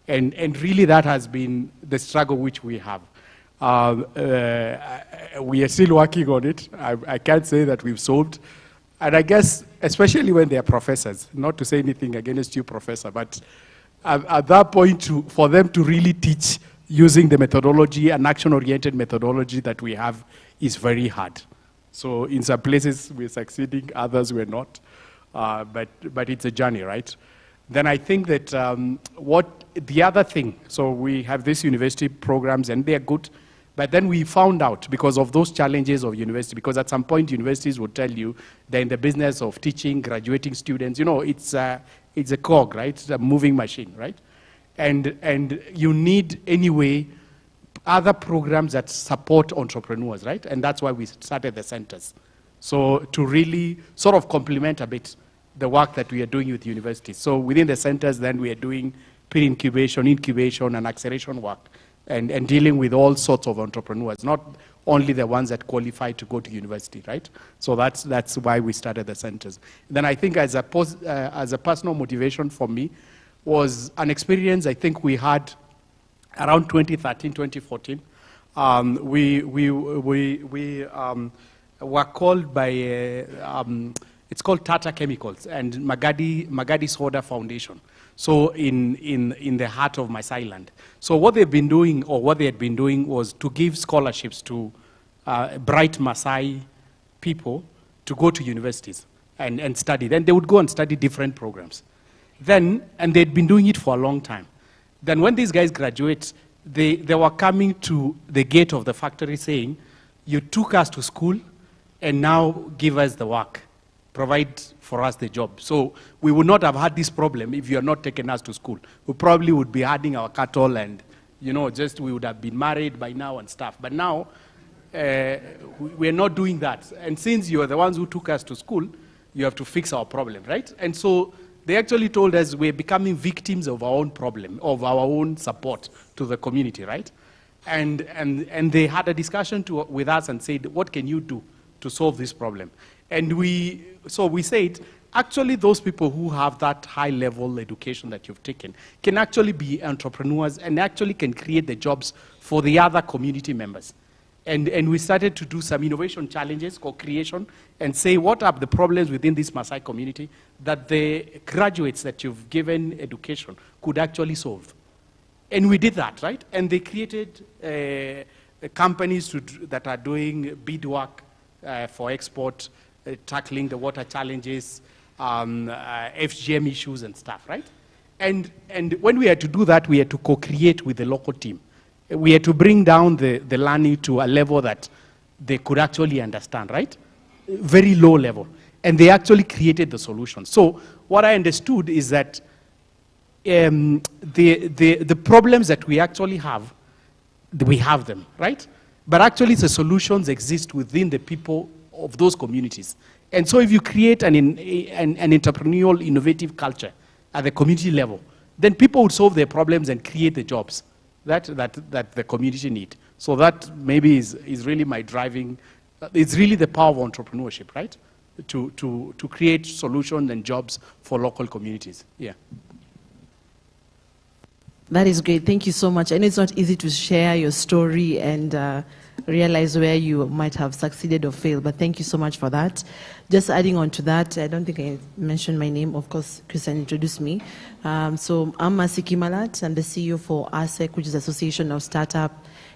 And really that has been the struggle which we have. We are still working on it. I can't say that we've solved. And I guess, especially when they are professors, not to say anything against you, professor, but at that point, for them to really teach using the methodology, an action-oriented methodology that we have, is very hard. So in some places we're succeeding, others we're not. But it's a journey, right? Then I think that the other thing, so we have these university programs and they're good, but then we found out because of those challenges of university, because at some point universities would tell you they're in the business of teaching, graduating students. You know, it's a cog, right? It's a moving machine, right? And you need anyway other programs that support entrepreneurs, right? And that's why we started the centers. So to really sort of complement a bit the work that we are doing with universities. So within the centers, then we are doing pre-incubation, incubation, and acceleration work, and dealing with all sorts of entrepreneurs, not only the ones that qualify to go to university, right? So that's why we started the centers. Then I think as a personal motivation for me was an experience I think we had around 2013, 2014. We were called by, it's called Tata Chemicals and Magadi Soda Foundation. So in the heart of Maasai land. So what they've been doing, or what they had been doing, was to give scholarships to bright Maasai people to go to universities and study. Then they would go and study different programs. And they'd been doing it for a long time. Then when these guys graduate, they were coming to the gate of the factory saying, you took us to school and now give us the work, provide for us the job. So we would not have had this problem if you had not taken us to school. We probably would be herding our cattle and, you know, just we would have been married by now and stuff. But now, we're not doing that. And since you are the ones who took us to school, you have to fix our problem, right? And so they actually told us we're becoming victims of our own problem, of our own support to the community, right? And they had a discussion with us and said, what can you do to solve this problem? And so we said, actually those people who have that high level education that you've taken can actually be entrepreneurs and actually can create the jobs for the other community members. And we started to do some innovation challenges, co-creation, and say what are the problems within this Maasai community that the graduates that you've given education could actually solve. And we did that, right? And they created companies that are doing beadwork for export, tackling the water challenges, FGM issues and stuff, right? And when we had to do that, we had to co-create with the local team. We had to bring down the learning to a level that they could actually understand, right? Very low level. And they actually created the solution. So what I understood is that the problems that we actually have, we have them, right? But actually the solutions exist within the people of those communities. And so if you create an entrepreneurial, innovative culture at the community level, then people would solve their problems and create the jobs that the community need. So that maybe is really my driving, it's really the power of entrepreneurship, right? To create solutions and jobs for local communities, yeah. That is great, thank you so much. I know it's not easy to share your story and realize where you might have succeeded or failed, but thank you so much for that. Just adding on to that, I don't think I mentioned my name. Of course, Christian introduced me. So I'm Masiki Malat. I'm the CEO for ASEC, which is Association of Startup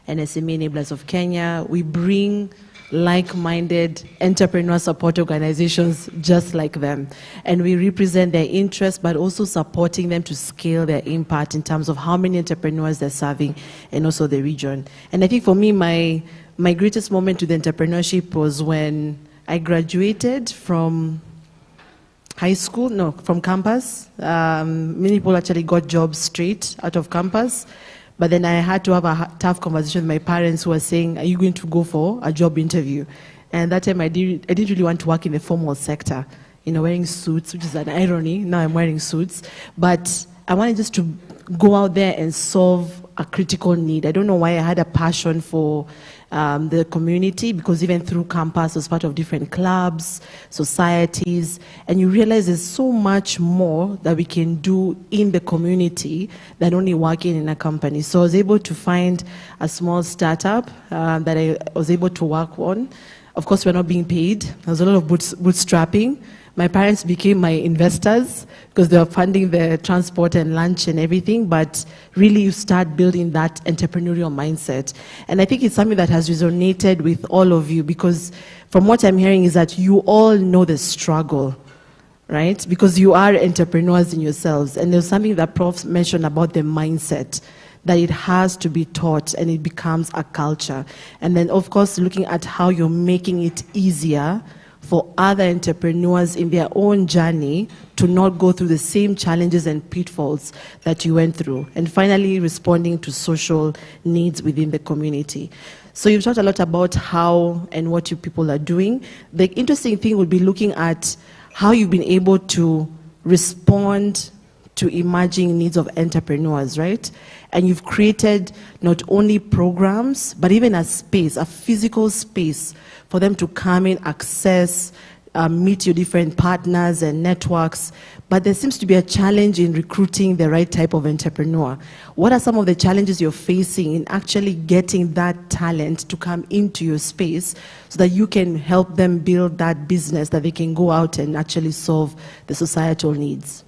and SME Enablers of Kenya. We bring like-minded entrepreneur support organizations just like them. And we represent their interests, but also supporting them to scale their impact in terms of how many entrepreneurs they're serving and also the region. And I think for me, my greatest moment with entrepreneurship was when I graduated from high school, no, from campus. Many people actually got jobs straight out of campus. But then I had to have a tough conversation with my parents who were saying, are you going to go for a job interview? And that time I didn't really want to work in the formal sector, you know, wearing suits, which is an irony. Now I'm wearing suits. But I wanted just to go out there and solve a critical need. I don't know why I had a passion for the community, because even through campus I was part of different clubs, societies, and you realize there's so much more that we can do in the community than only working in a company. So I was able to find a small startup that I was able to work on. Of course, we're not being paid. There was a lot of bootstrapping. My parents became my investors because they were funding the transport and lunch and everything, but really you start building that entrepreneurial mindset. And I think it's something that has resonated with all of you, because from what I'm hearing is that you all know the struggle, right? Because you are entrepreneurs in yourselves. And there's something that Prof mentioned about the mindset, that it has to be taught and it becomes a culture. And then, of course, looking at how you're making it easier for other entrepreneurs in their own journey to not go through the same challenges and pitfalls that you went through. And finally, responding to social needs within the community. So you've talked a lot about how and what you people are doing. The interesting thing would be looking at how you've been able to respond to emerging needs of entrepreneurs, right? And you've created not only programs, but even a space, a physical space for them to come in, access, meet your different partners and networks. But there seems to be a challenge in recruiting the right type of entrepreneur. What are some of the challenges you're facing in actually getting that talent to come into your space so that you can help them build that business that they can go out and actually solve the societal needs?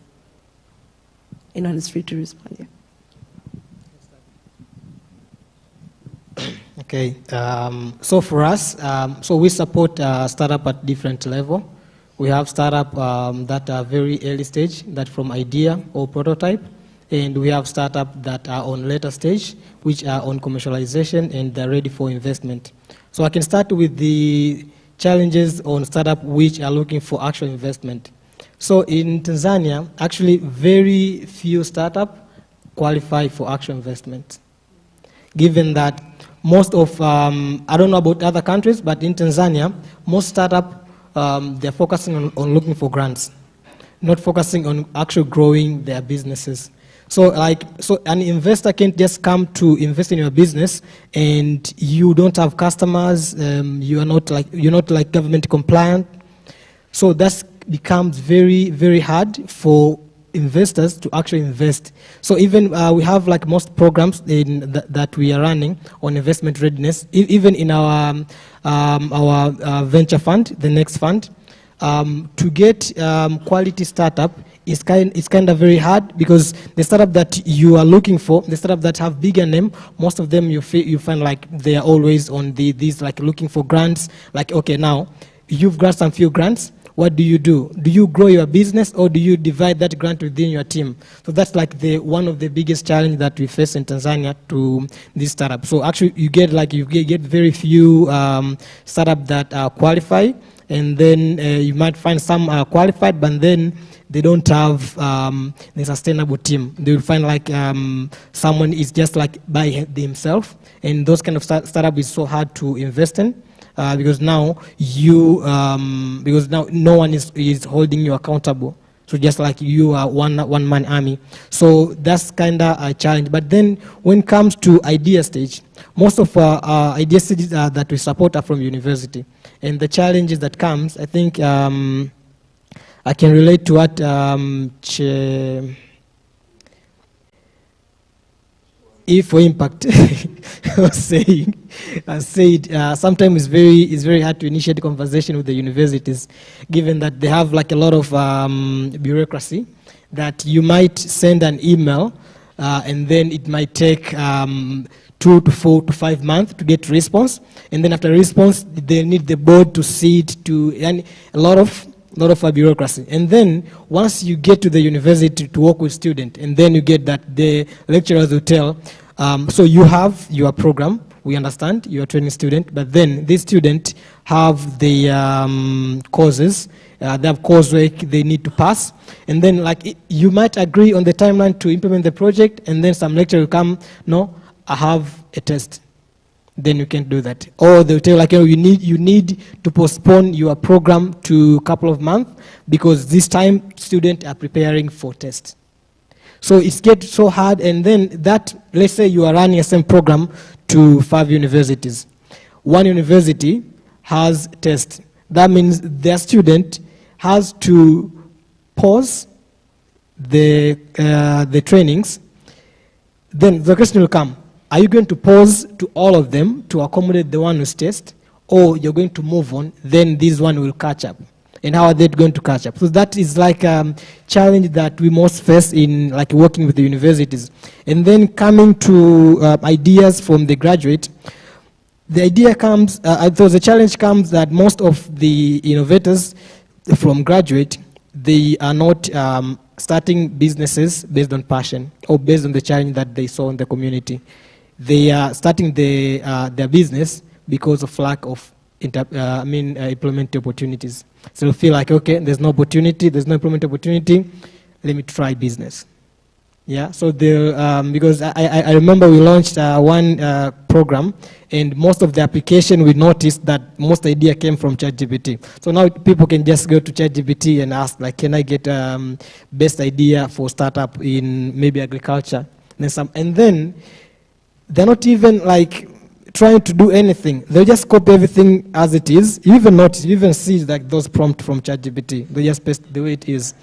Anyone is free to respond, yeah. Okay, so for us, so we support startup at different level. We have startup that are very early stage, that from idea or prototype, and we have startup that are on later stage, which are on commercialization and they're ready for investment. So I can start with the challenges on startup which are looking for actual investment. So in Tanzania, actually very few startups qualify for actual investment, given that most of, I don't know about other countries, but in Tanzania, most startups, they're focusing on looking for grants, not focusing on actually growing their businesses. So an investor can't just come to invest in your business and you don't have customers, you're not like government compliant. So that becomes very, very hard for investors to actually invest. So even we have like most programs that we are running on investment readiness, even in our venture fund, the next fund, to get quality startup is kind of very hard, because the startup that you are looking for, the startup that have bigger name, most of them you find like they are always on these like looking for grants. Like, okay, now you've got some few grants. What do? Do you grow your business, or do you divide that grant within your team? So that's like one of the biggest challenge that we face in Tanzania to this startup. So actually you get very few startup that qualify, and then you might find some are qualified, but then they don't have the sustainable team. They will find like someone is just like by themselves, and those kind of startup is so hard to invest in. Because now no one is holding you accountable. So just like you are one man army. So that's kind of a challenge. But then when it comes to idea stage, most of our idea stages that we support are from university. And the challenges that comes, I think I can relate to what E for impact I said sometimes it's very hard to initiate a conversation with the universities, given that they have like a lot of bureaucracy, that you might send an email and then it might take 2 to 4 to 5 months to get response, and then after response they need the board to see it, and a lot of bureaucracy. And then once you get to the university to work with students, and then you get that the lecturers will tell, so you have your program, we understand, you're a training student, but then these students have the courses, they have coursework they need to pass, and then like you might agree on the timeline to implement the project, and then some lecturer will come, no, I have a test. Then you can't do that. Or they'll tell like, you need to postpone your program to a couple of months because this time students are preparing for tests. So it gets so hard, and then that, let's say you are running a same program to 5 universities. One university has tests. That means their student has to pause the trainings. Then the question will come, are you going to pause to all of them to accommodate the one who's test, or you're going to move on, then this one will catch up? And how are they going to catch up? So that is like a challenge that we most face in like working with the universities. And then coming to ideas from the graduate, the idea comes, the challenge comes that most of the innovators from graduate, they are not starting businesses based on passion or based on the challenge that they saw in the community. They are starting their business because of lack of employment opportunities. So they feel like, okay, there's no opportunity, there's no employment opportunity, let me try business. Yeah, so because I remember we launched one program, and most of the application we noticed that most idea came from ChatGPT. So now people can just go to ChatGPT and ask, like, can I get best idea for startup in maybe agriculture? And then they're not even like trying to do anything. They just copy everything as it is. You even notice, you even see like those prompts from ChatGPT. They just paste the way it is.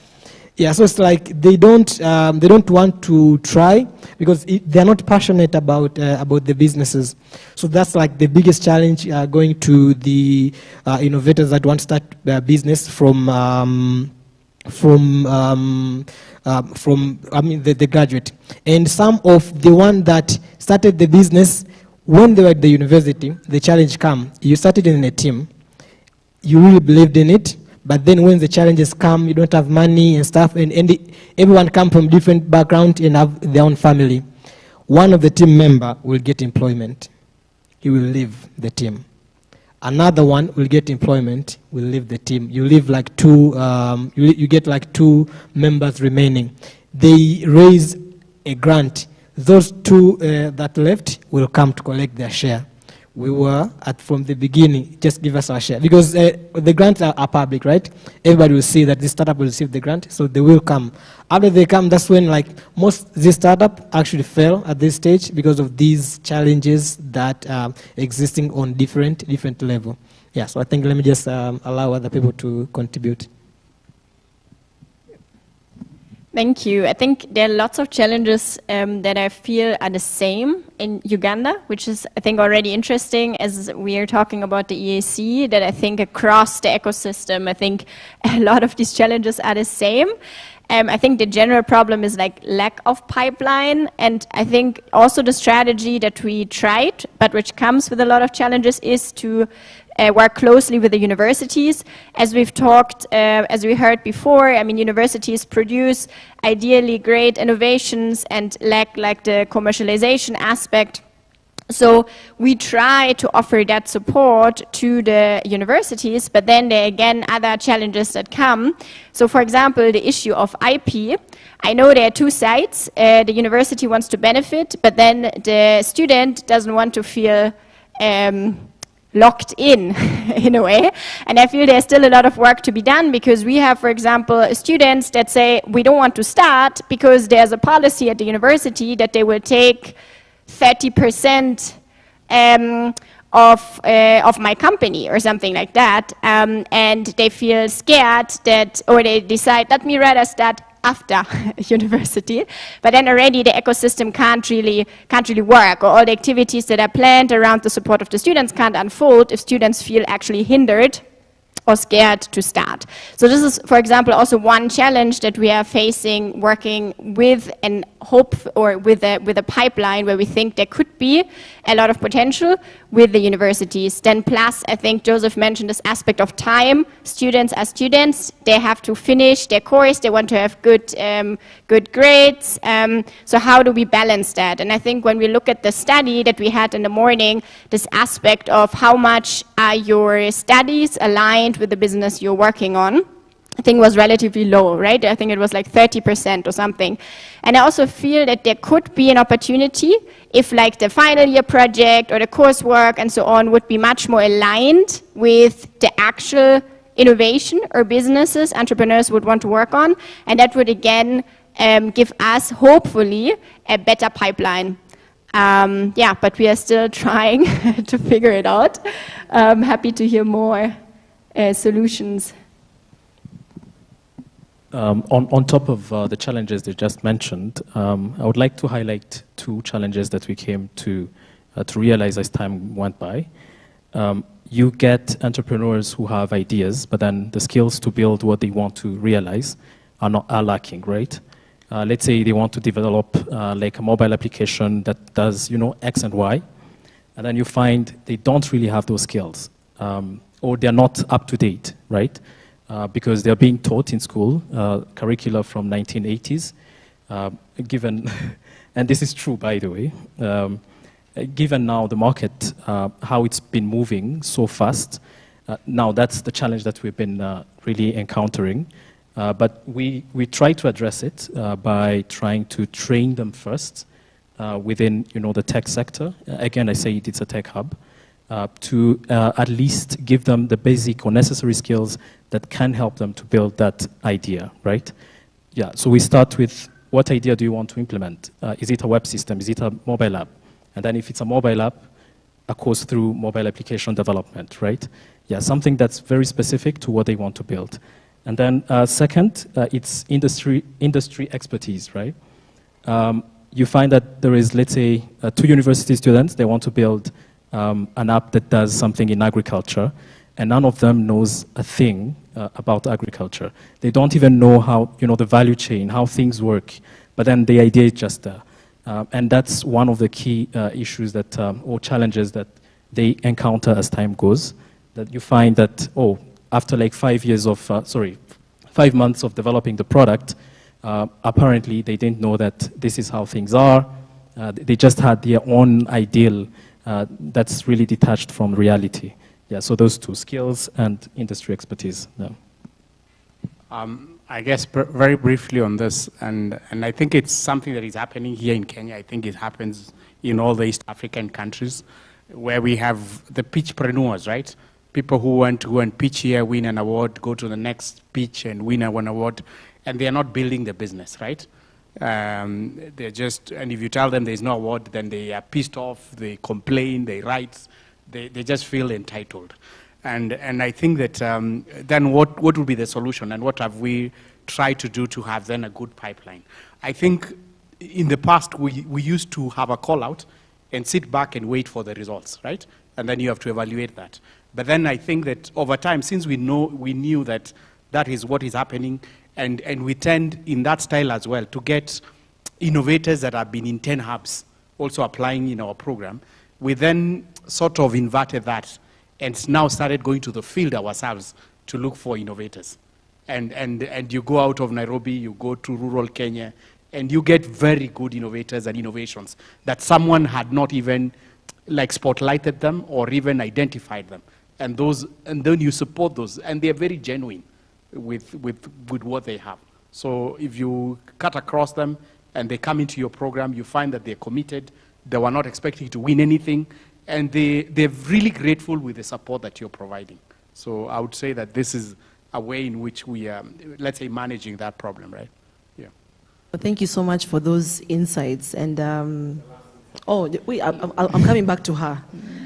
Yeah, so it's like they don't want to try because they're not passionate about the businesses. So that's like the biggest challenge going to the innovators that want to start their business from the graduate. And some of the one that started the business when they were at the university, the challenge come. You started in a team, you really believed in it, but then when the challenges come, you don't have money and stuff, and everyone come from different background and have their own family. One of the team member will get employment. He will leave the team. Another one will get employment, will leave the team. You leave like you get like 2 members remaining. They raise a grant. Those 2 that left will come to collect their share. We were from the beginning, just give us our share. Because the grants are public, right? Everybody will see that this startup will receive the grant, so they will come. After they come, that's when like most this startup actually fail at this stage because of these challenges that are existing on different level. Yeah, so I think let me just allow other people to contribute. Thank you. I think there are lots of challenges that I feel are the same in Uganda, which is, I think, already interesting as we are talking about the EAC, that I think across the ecosystem, I think a lot of these challenges are the same. I think the general problem is like lack of pipeline, and I think also the strategy that we tried, but which comes with a lot of challenges, is to work closely with the universities. As we've talked, as we heard before, I mean, universities produce ideally great innovations and lack like the commercialization aspect. So we try to offer that support to the universities, but then there are again other challenges that come. So for example, the issue of IP. I know there are 2 sides. The university wants to benefit, but then the student doesn't want to feel locked in a way. And I feel there's still a lot of work to be done, because we have, for example, students that say we don't want to start because there's a policy at the university that they will take 30% of my company or something like that, and they feel scared that, or they decide, let me rather start after university, but then already the ecosystem can't really work, or all the activities that are planned around the support of the students can't unfold if students feel actually hindered or scared to start. So this is, for example, also one challenge that we are facing, working with and hope, or with a pipeline where we think there could be a lot of potential with the universities. Then plus, I think Joseph mentioned this aspect of time. Students are students, they have to finish their course, they want to have good grades. So how do we balance that? And I think when we look at the study that we had in the morning, this aspect of how much are your studies aligned with the business you're working on, I think was relatively low, right? I think it was like 30% or something. And I also feel that there could be an opportunity if like the final year project or the coursework and so on would be much more aligned with the actual innovation or businesses entrepreneurs would want to work on. And that would again give us, hopefully, a better pipeline. Yeah, but we are still trying to figure it out. Happy to hear more solutions. On top of the challenges they just mentioned, I would like to highlight two challenges that we came to realize as time went by. You get entrepreneurs who have ideas, but then the skills to build what they want to realize are lacking, right? Let's say they want to develop like a mobile application that does, X and Y, and then you find they don't really have those skills, or they're not up to date, right? Because they're being taught in school, curricula from 1980s, given, and this is true, by the way, given now the market, how it's been moving so fast, now that's the challenge that we've been really encountering. But we try to address it by trying to train them first within the tech sector. Again, I say it's a tech hub, to at least give them the basic or necessary skills that can help them to build that idea, right? Yeah, so we start with what idea do you want to implement? Is it a web system? Is it a mobile app? And then if it's a mobile app, a course through mobile application development, right? Yeah, something that's very specific to what they want to build. And then second, it's industry expertise, right? You find that there is, let's say, 2 university students, they want to build an app that does something in agriculture, and none of them knows a thing about agriculture. They don't even know how, the value chain, how things work, but then the idea is just there. And that's one of the key issues that, or challenges that they encounter as time goes, that you find that, after like 5 months of developing the product, apparently they didn't know that this is how things are. They just had their own ideal that's really detached from reality. Yeah, so those two, skills and industry expertise. Yeah. I guess very briefly on this, and I think it's something that is happening here in Kenya. I think it happens in all the East African countries where we have the pitchpreneurs, right? People who want to go and pitch here, win an award, go to the next pitch and win one award, and they are not building the business, right? They're just, and if you tell them there's no award, then they are pissed off, they complain, they write, they just feel entitled. And I think that then what would be the solution, and what have we tried to do to have then a good pipeline? I think in the past we used to have a call out and sit back and wait for the results, right? And then you have to evaluate that. But then I think that over time, since we knew that that is what is happening, and we tend in that style as well to get innovators that have been in 10 hubs also applying in our program, we then sort of inverted that and now started going to the field ourselves to look for innovators. And you go out of Nairobi, you go to rural Kenya, and you get very good innovators and innovations that someone had not even like spotlighted them or even identified them. And then you support those, and they're very genuine with what they have. So if you cut across them and they come into your program, you find that they're committed, they were not expecting to win anything, and they're really grateful with the support that you're providing. So I would say that this is a way in which we are, let's say, managing that problem, right? Yeah. Well, thank you so much for those insights. And I'm coming back to her.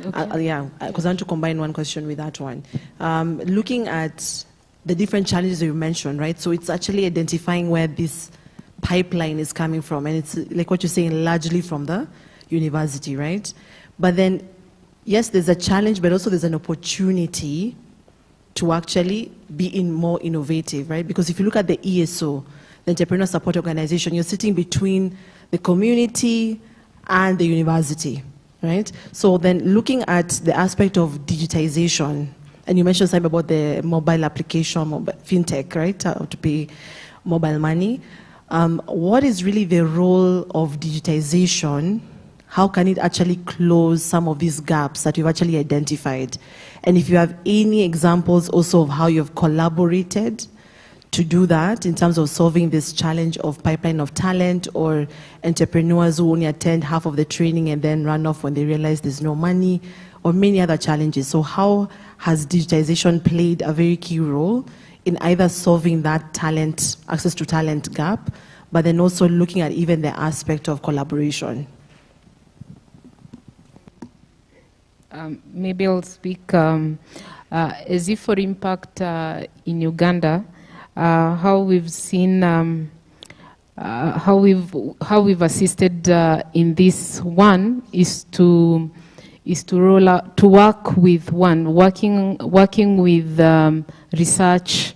Okay. Yeah, because I want to combine one question with that one. Looking at the different challenges you mentioned, right? So it's actually identifying where this pipeline is coming from, and it's like what you're saying, largely from the university, right? But then, yes, there's a challenge, but also there's an opportunity to actually be more innovative, right? Because if you look at the ESO, the Entrepreneur Support Organization, you're sitting between the community and the university, right? So then looking at the aspect of digitization, and you mentioned something about the mobile application, fintech, right? How to pay mobile money. What is really the role of digitization? How can it actually close some of these gaps that you've actually identified? And if you have any examples also of how you've collaborated to do that in terms of solving this challenge of pipeline of talent, or entrepreneurs who only attend half of the training and then run off when they realize there's no money, or many other challenges. So how has digitization played a very key role in either solving that talent, access to talent gap, but then also looking at even the aspect of collaboration. Maybe I'll speak as if for impact in Uganda, how we've seen how we've assisted in this one is to roll out, to work with working with research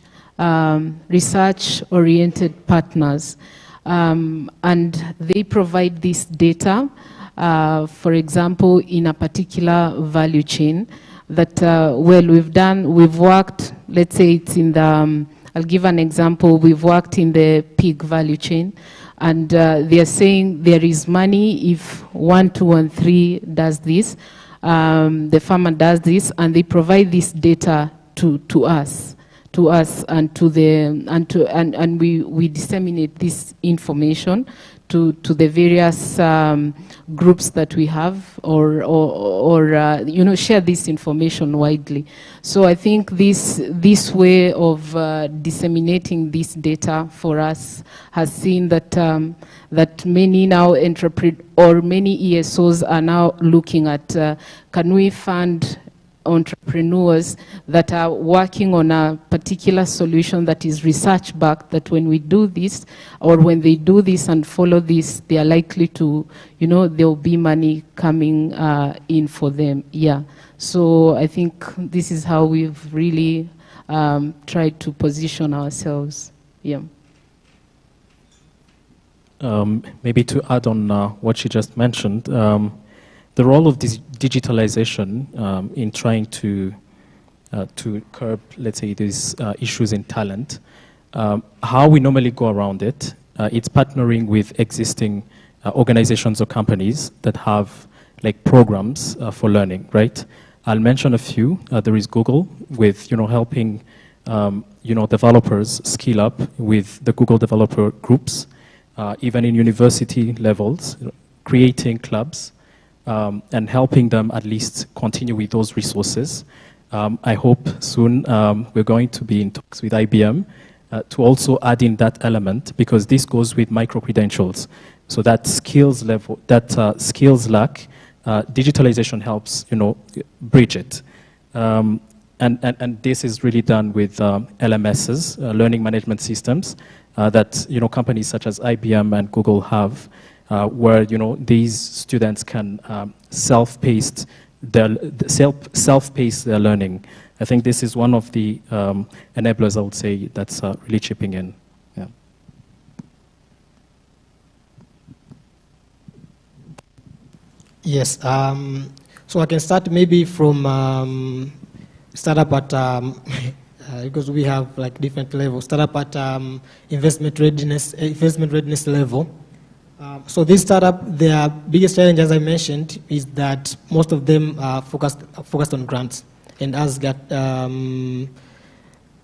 oriented partners, and they provide this data. For example, in a particular value chain that, well, we've worked, let's say it's in the, I'll give an example, we've worked in the pig value chain, and they are saying there is money if 1, 2, and 3 does this, the farmer does this, and they provide this data to us and we disseminate this information to the various groups that we have, or you know, share this information widely. So I think this way of disseminating this data for us has seen that that many now many ESOs are now looking at can we fund entrepreneurs that are working on a particular solution that is research backed, that when we do this, or when they do this and follow this, they are likely to, you know, there will be money coming in for them. Yeah. So I think this is how we've really tried to position ourselves. Yeah. Maybe to add on what she just mentioned, the role of this digitalization in trying to curb, let's say, these issues in talent, how we normally go around it, it's partnering with existing organizations or companies that have like programs for learning, right? I'll mention a few. There is Google with, you know, helping, you know, developers skill up with the Google developer groups, even in university levels, creating clubs, and helping them at least continue with those resources. I hope soon we're going to be in talks with IBM to also add in that element, because this goes with micro-credentials. So that skills level, that skills lack, digitalization helps, you know, bridge it. And this is really done with LMSs, learning management systems, that, you know, companies such as IBM and Google have, where, you know, these students can self-pace their learning. I think this is one of the enablers, I would say, that's really chipping in. Yeah. Yes. So I can start maybe from startup at because we have like different levels. Startup at investment readiness level. So this startup, their biggest challenge, as I mentioned, is that most of them are focused on grants. And as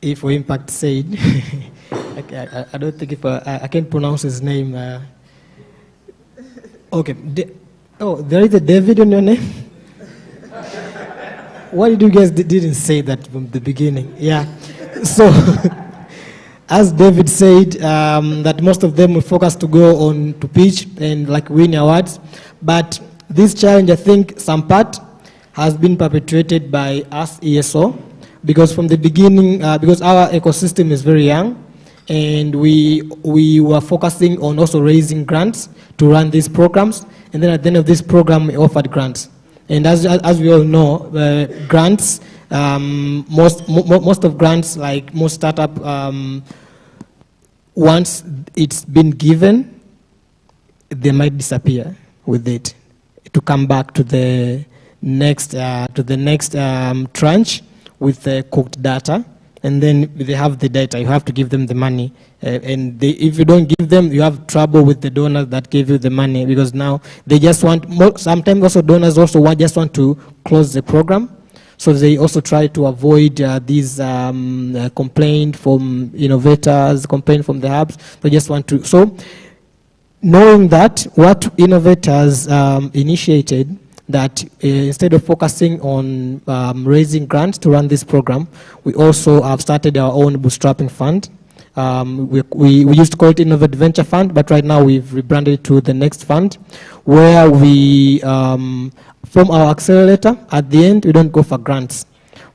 if for Impact said, I don't think if I can pronounce his name. Okay. There is a David on your name. Why did you guys didn't say that from the beginning? Yeah. So. As David said, that most of them will focus to go on to pitch and like win awards. But this challenge, I think, some part has been perpetuated by us ESO, because from the beginning, because our ecosystem is very young, and we were focusing on also raising grants to run these programs. And then at the end of this program, we offered grants. And as we all know, grants, most of grants, like most startup, once it's been given, they might disappear with it to come back to the next tranche with the cooked data, and then they have the data. You have to give them the money, and if you don't give them, you have trouble with the donors that gave you the money, because now they just want. Sometimes also donors also just want to close the program. So they also try to avoid these complaint from innovators, complaint from the hubs. They just want to. So knowing that, what innovators initiated, that instead of focusing on raising grants to run this program, we also have started our own bootstrapping fund. We used to call it Innovative Venture Fund, but right now we've rebranded it to the Next Fund, where we, from our accelerator, at the end, we don't go for grants.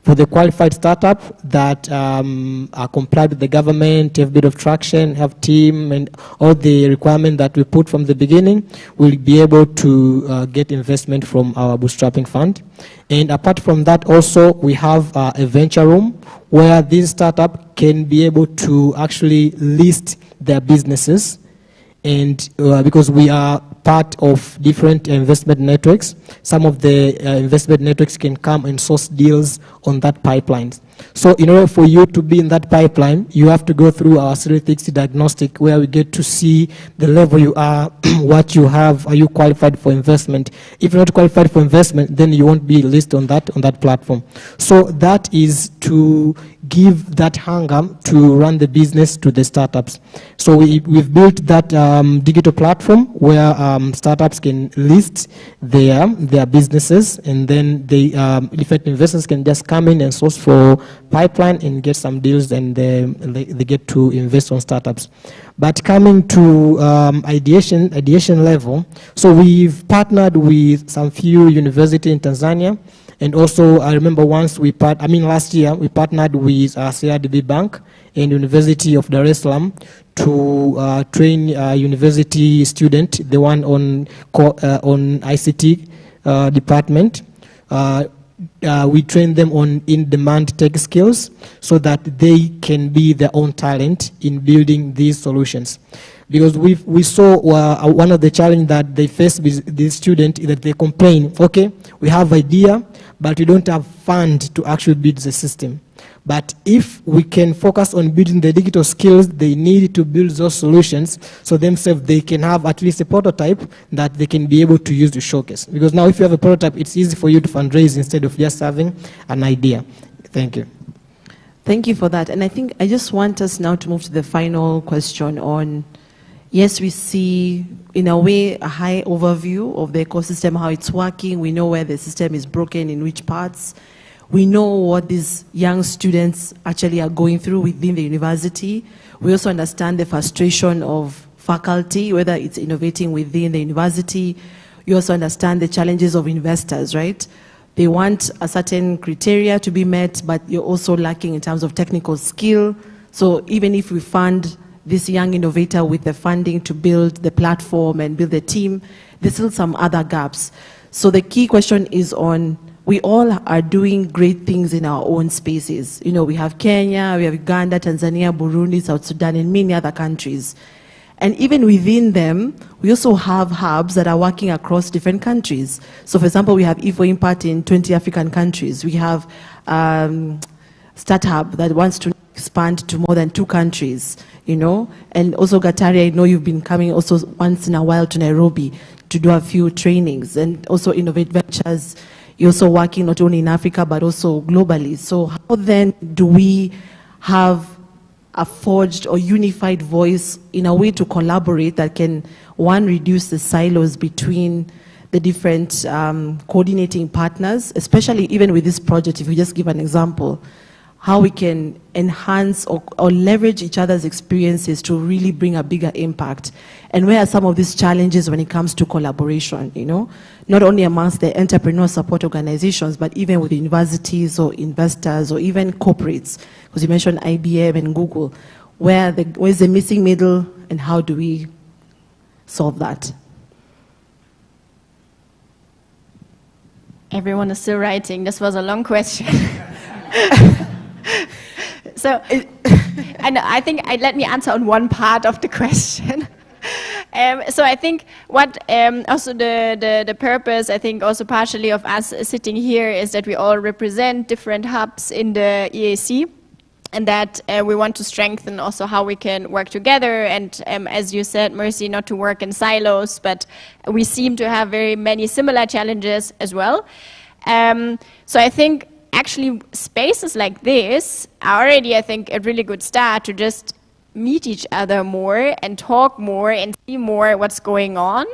For the qualified startup that are complied with the government, have a bit of traction, have team, and all the requirements that we put from the beginning, we'll be able to get investment from our bootstrapping fund. And apart from that, also, we have a venture room where these startups can be able to actually list their businesses. And because we are part of different investment networks, some of the investment networks can come and source deals on that pipeline. So in order for you to be in that pipeline, you have to go through our 360 diagnostic, where we get to see the level you are, what you have, are you qualified for investment. If you're not qualified for investment, then you won't be listed on that platform. So that is to give that hunger to run the business to the startups. So we've built that digital platform where startups can list their businesses, and then different investors can just come in and source for pipeline and get some deals, and they get to invest on startups. But coming to ideation level, so we've partnered with some few universities in Tanzania. And also, I remember last year, we partnered with CRDB Bank and University of Dar es Salaam to train university student, the one on ICT department. We train them on in-demand tech skills so that they can be their own talent in building these solutions. Because we saw one of the challenges that they face with these students is that they complain, okay, we have idea, but we don't have fund to actually build the system. But if we can focus on building the digital skills they need to build those solutions, so themselves they can have at least a prototype that they can be able to use to showcase. Because now if you have a prototype, it's easy for you to fundraise instead of just having an idea. Thank you. Thank you for that. And I think I just want us now to move to the final question on, yes, we see, in a way, a high overview of the ecosystem, how it's working. We know where the system is broken, in which parts. We know what these young students actually are going through within the university. We also understand the frustration of faculty, whether it's innovating within the university. You also understand the challenges of investors, right? They want a certain criteria to be met, but you're also lacking in terms of technical skill. So even if we fund this young innovator with the funding to build the platform and build the team, there's still some other gaps. So the key question is on, we all are doing great things in our own spaces. You know, we have Kenya, we have Uganda, Tanzania, Burundi, South Sudan, and many other countries. And even within them, we also have hubs that are working across different countries. So for example, we have Evo Impact in 20 African countries. We have StartHub that wants to expand to more than 2 countries, you know. And also Gatari, I know you've been coming also once in a while to Nairobi to do a few trainings. And also Innovate Ventures, you're also working not only in Africa, but also globally. So how then do we have a forged or unified voice in a way to collaborate that can, one, reduce the silos between the different coordinating partners, especially even with this project, if we just give an example, how we can enhance or leverage each other's experiences to really bring a bigger impact. And where are some of these challenges when it comes to collaboration, you know? Not only amongst the entrepreneur support organizations, but even with universities or investors or even corporates, because you mentioned IBM and Google. Where's the missing middle, and how do we solve that? Everyone is still writing. This was a long question. So, and I think let me answer on one part of the question. So I think what also the purpose, I think also partially of us sitting here, is that we all represent different hubs in the EAC, and that we want to strengthen also how we can work together, and as you said, Mercy, not to work in silos, but we seem to have very many similar challenges as well. So I think actually spaces like this are already, I think, a really good start to just meet each other more and talk more and see more what's going on.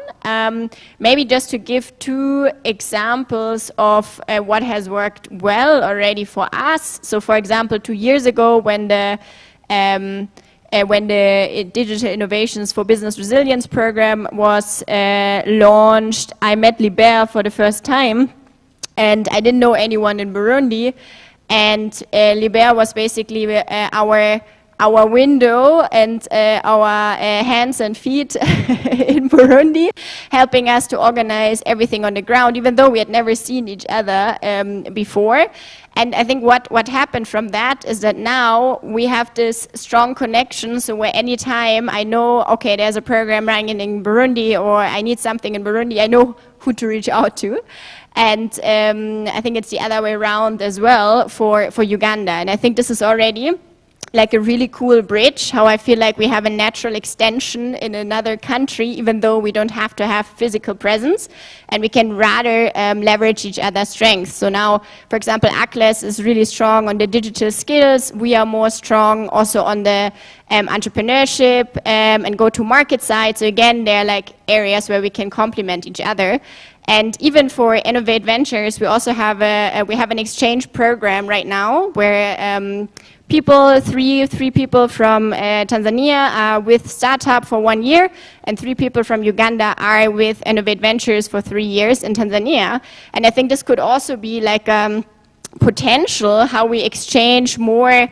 Maybe just to give 2 examples of what has worked well already for us. So for example, 2 years ago when the when the Digital Innovations for Business Resilience program was launched, I met Liber for the first time, and I didn't know anyone in Burundi, and Liber was basically our window and our hands and feet in Burundi, helping us to organize everything on the ground, even though we had never seen each other before. And I think what happened from that is that now we have this strong connection, so where anytime I know, okay, there's a program running in Burundi, or I need something in Burundi, I know who to reach out to. And I think it's the other way around as well for Uganda. And I think this is already like a really cool bridge, how I feel like we have a natural extension in another country, even though we don't have to have physical presence, and we can rather leverage each other's strengths. So now, for example, ACLES is really strong on the digital skills. We are more strong also on the entrepreneurship and go-to-market side. So again, there are like areas where we can complement each other. And even for Innovate Ventures, we also have an exchange program right now where three people from Tanzania are with Startup for 1 year, and 3 people from Uganda are with Innovate Ventures for 3 years in Tanzania. And I think this could also be like potential how we exchange more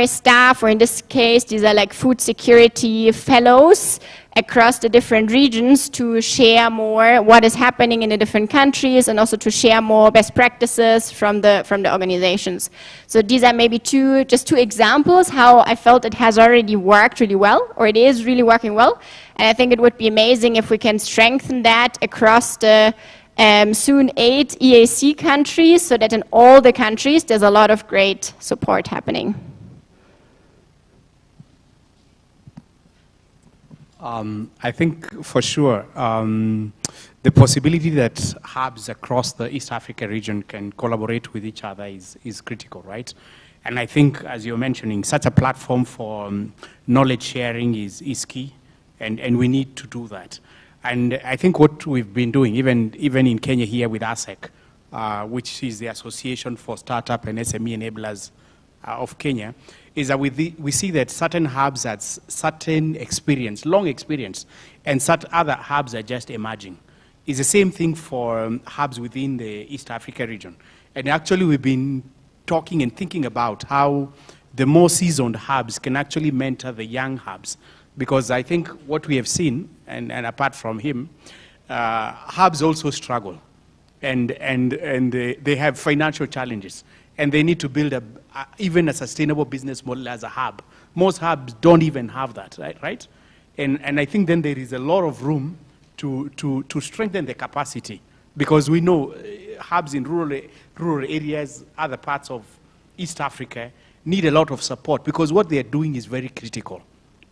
staff, or in this case, these are like food security fellows across the different regions to share more what is happening in the different countries, and also to share more best practices from the organizations. So these are maybe just two examples how I felt it has already worked really well, or it is really working well. And I think it would be amazing if we can strengthen that across the soon 8 EAC countries, so that in all the countries there's a lot of great support happening. I think for sure the possibility that hubs across the East Africa region can collaborate with each other is critical, right? And I think, as you're mentioning, such a platform for knowledge sharing is key, and we need to do that. And I think what we've been doing, even in Kenya here with ASEC, which is the Association for Startup and SME Enablers of Kenya, is that we see that certain hubs have certain experience, long experience, and certain other hubs are just emerging. It's the same thing for hubs within the East Africa region. And actually we've been talking and thinking about how the more seasoned hubs can actually mentor the young hubs. Because I think what we have seen, and apart from him, hubs also struggle. And they have financial challenges. And they need to build even a sustainable business model as a hub. Most hubs don't even have that, right? And I think then there is a lot of room to strengthen the capacity, because we know hubs in rural areas, other parts of East Africa, need a lot of support, because what they are doing is very critical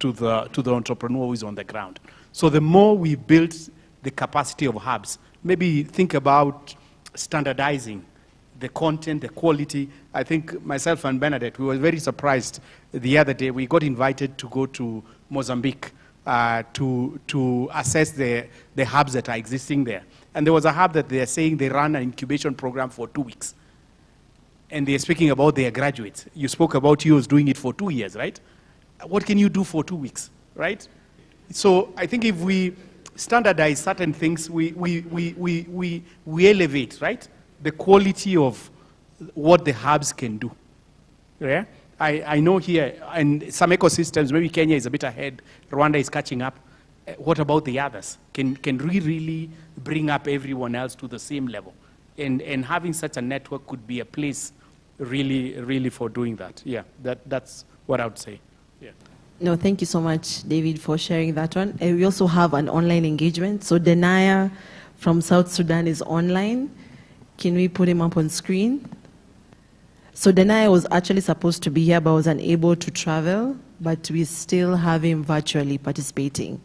to the entrepreneur who is on the ground. So the more we build the capacity of hubs, maybe think about standardizing the content, the quality. I think myself and Bernadette, we were very surprised the other day. We got invited to go to Mozambique to assess the hubs that are existing there. And there was a hub that they are saying they run an incubation program for 2 weeks. And they're speaking about their graduates. You spoke about yours doing it for 2 years, right? What can you do for 2 weeks, right? So I think if we standardize certain things, we elevate, right, the quality of what the hubs can do. Yeah? I know here, and some ecosystems, maybe Kenya is a bit ahead, Rwanda is catching up. What about the others? Can we really bring up everyone else to the same level? And having such a network could be a place really for doing that. Yeah, that's what I would say. Yeah. No, thank you so much, David, for sharing that one. We also have an online engagement. So Denaya from South Sudan is online. Can we put him up on screen? So Denaya was actually supposed to be here, but was unable to travel, but we still have him virtually participating.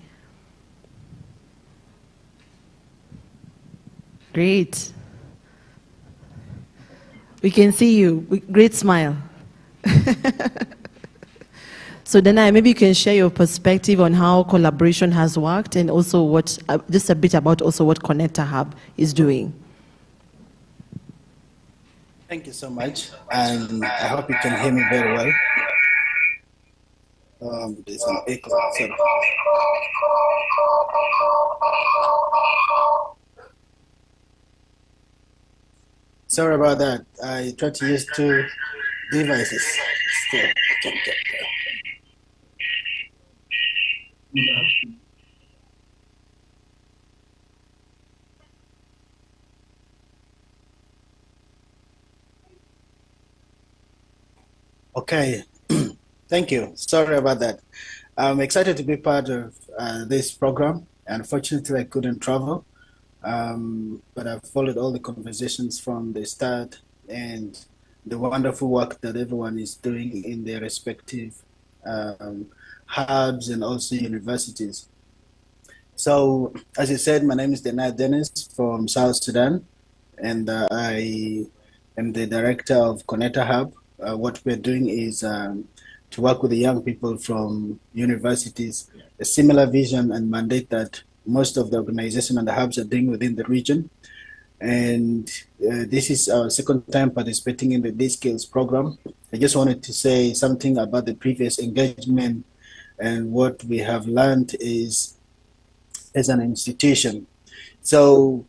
Great. We can see you. Great smile. So Denaya, maybe you can share your perspective on how collaboration has worked, and also what, just a bit about also what Connector Hub is doing. Thank you so much, and I hope you can hear me very well. There's an echo. Sorry. Sorry about that. I tried to use two devices. Still can't get there. Okay, thank you. Sorry about that. I'm excited to be part of this program. Unfortunately, I couldn't travel, but I've followed all the conversations from the start and the wonderful work that everyone is doing in their respective hubs and also universities. So, as you said, my name is Denai Dennis from South Sudan, and I am the director of Connector Hub. What we're doing is to work with the young people from universities, a similar vision and mandate that most of the organization and the hubs are doing within the region. And this is our second time participating in the D-Skills program. I just wanted to say something about the previous engagement, and what we have learned is, as an institution. So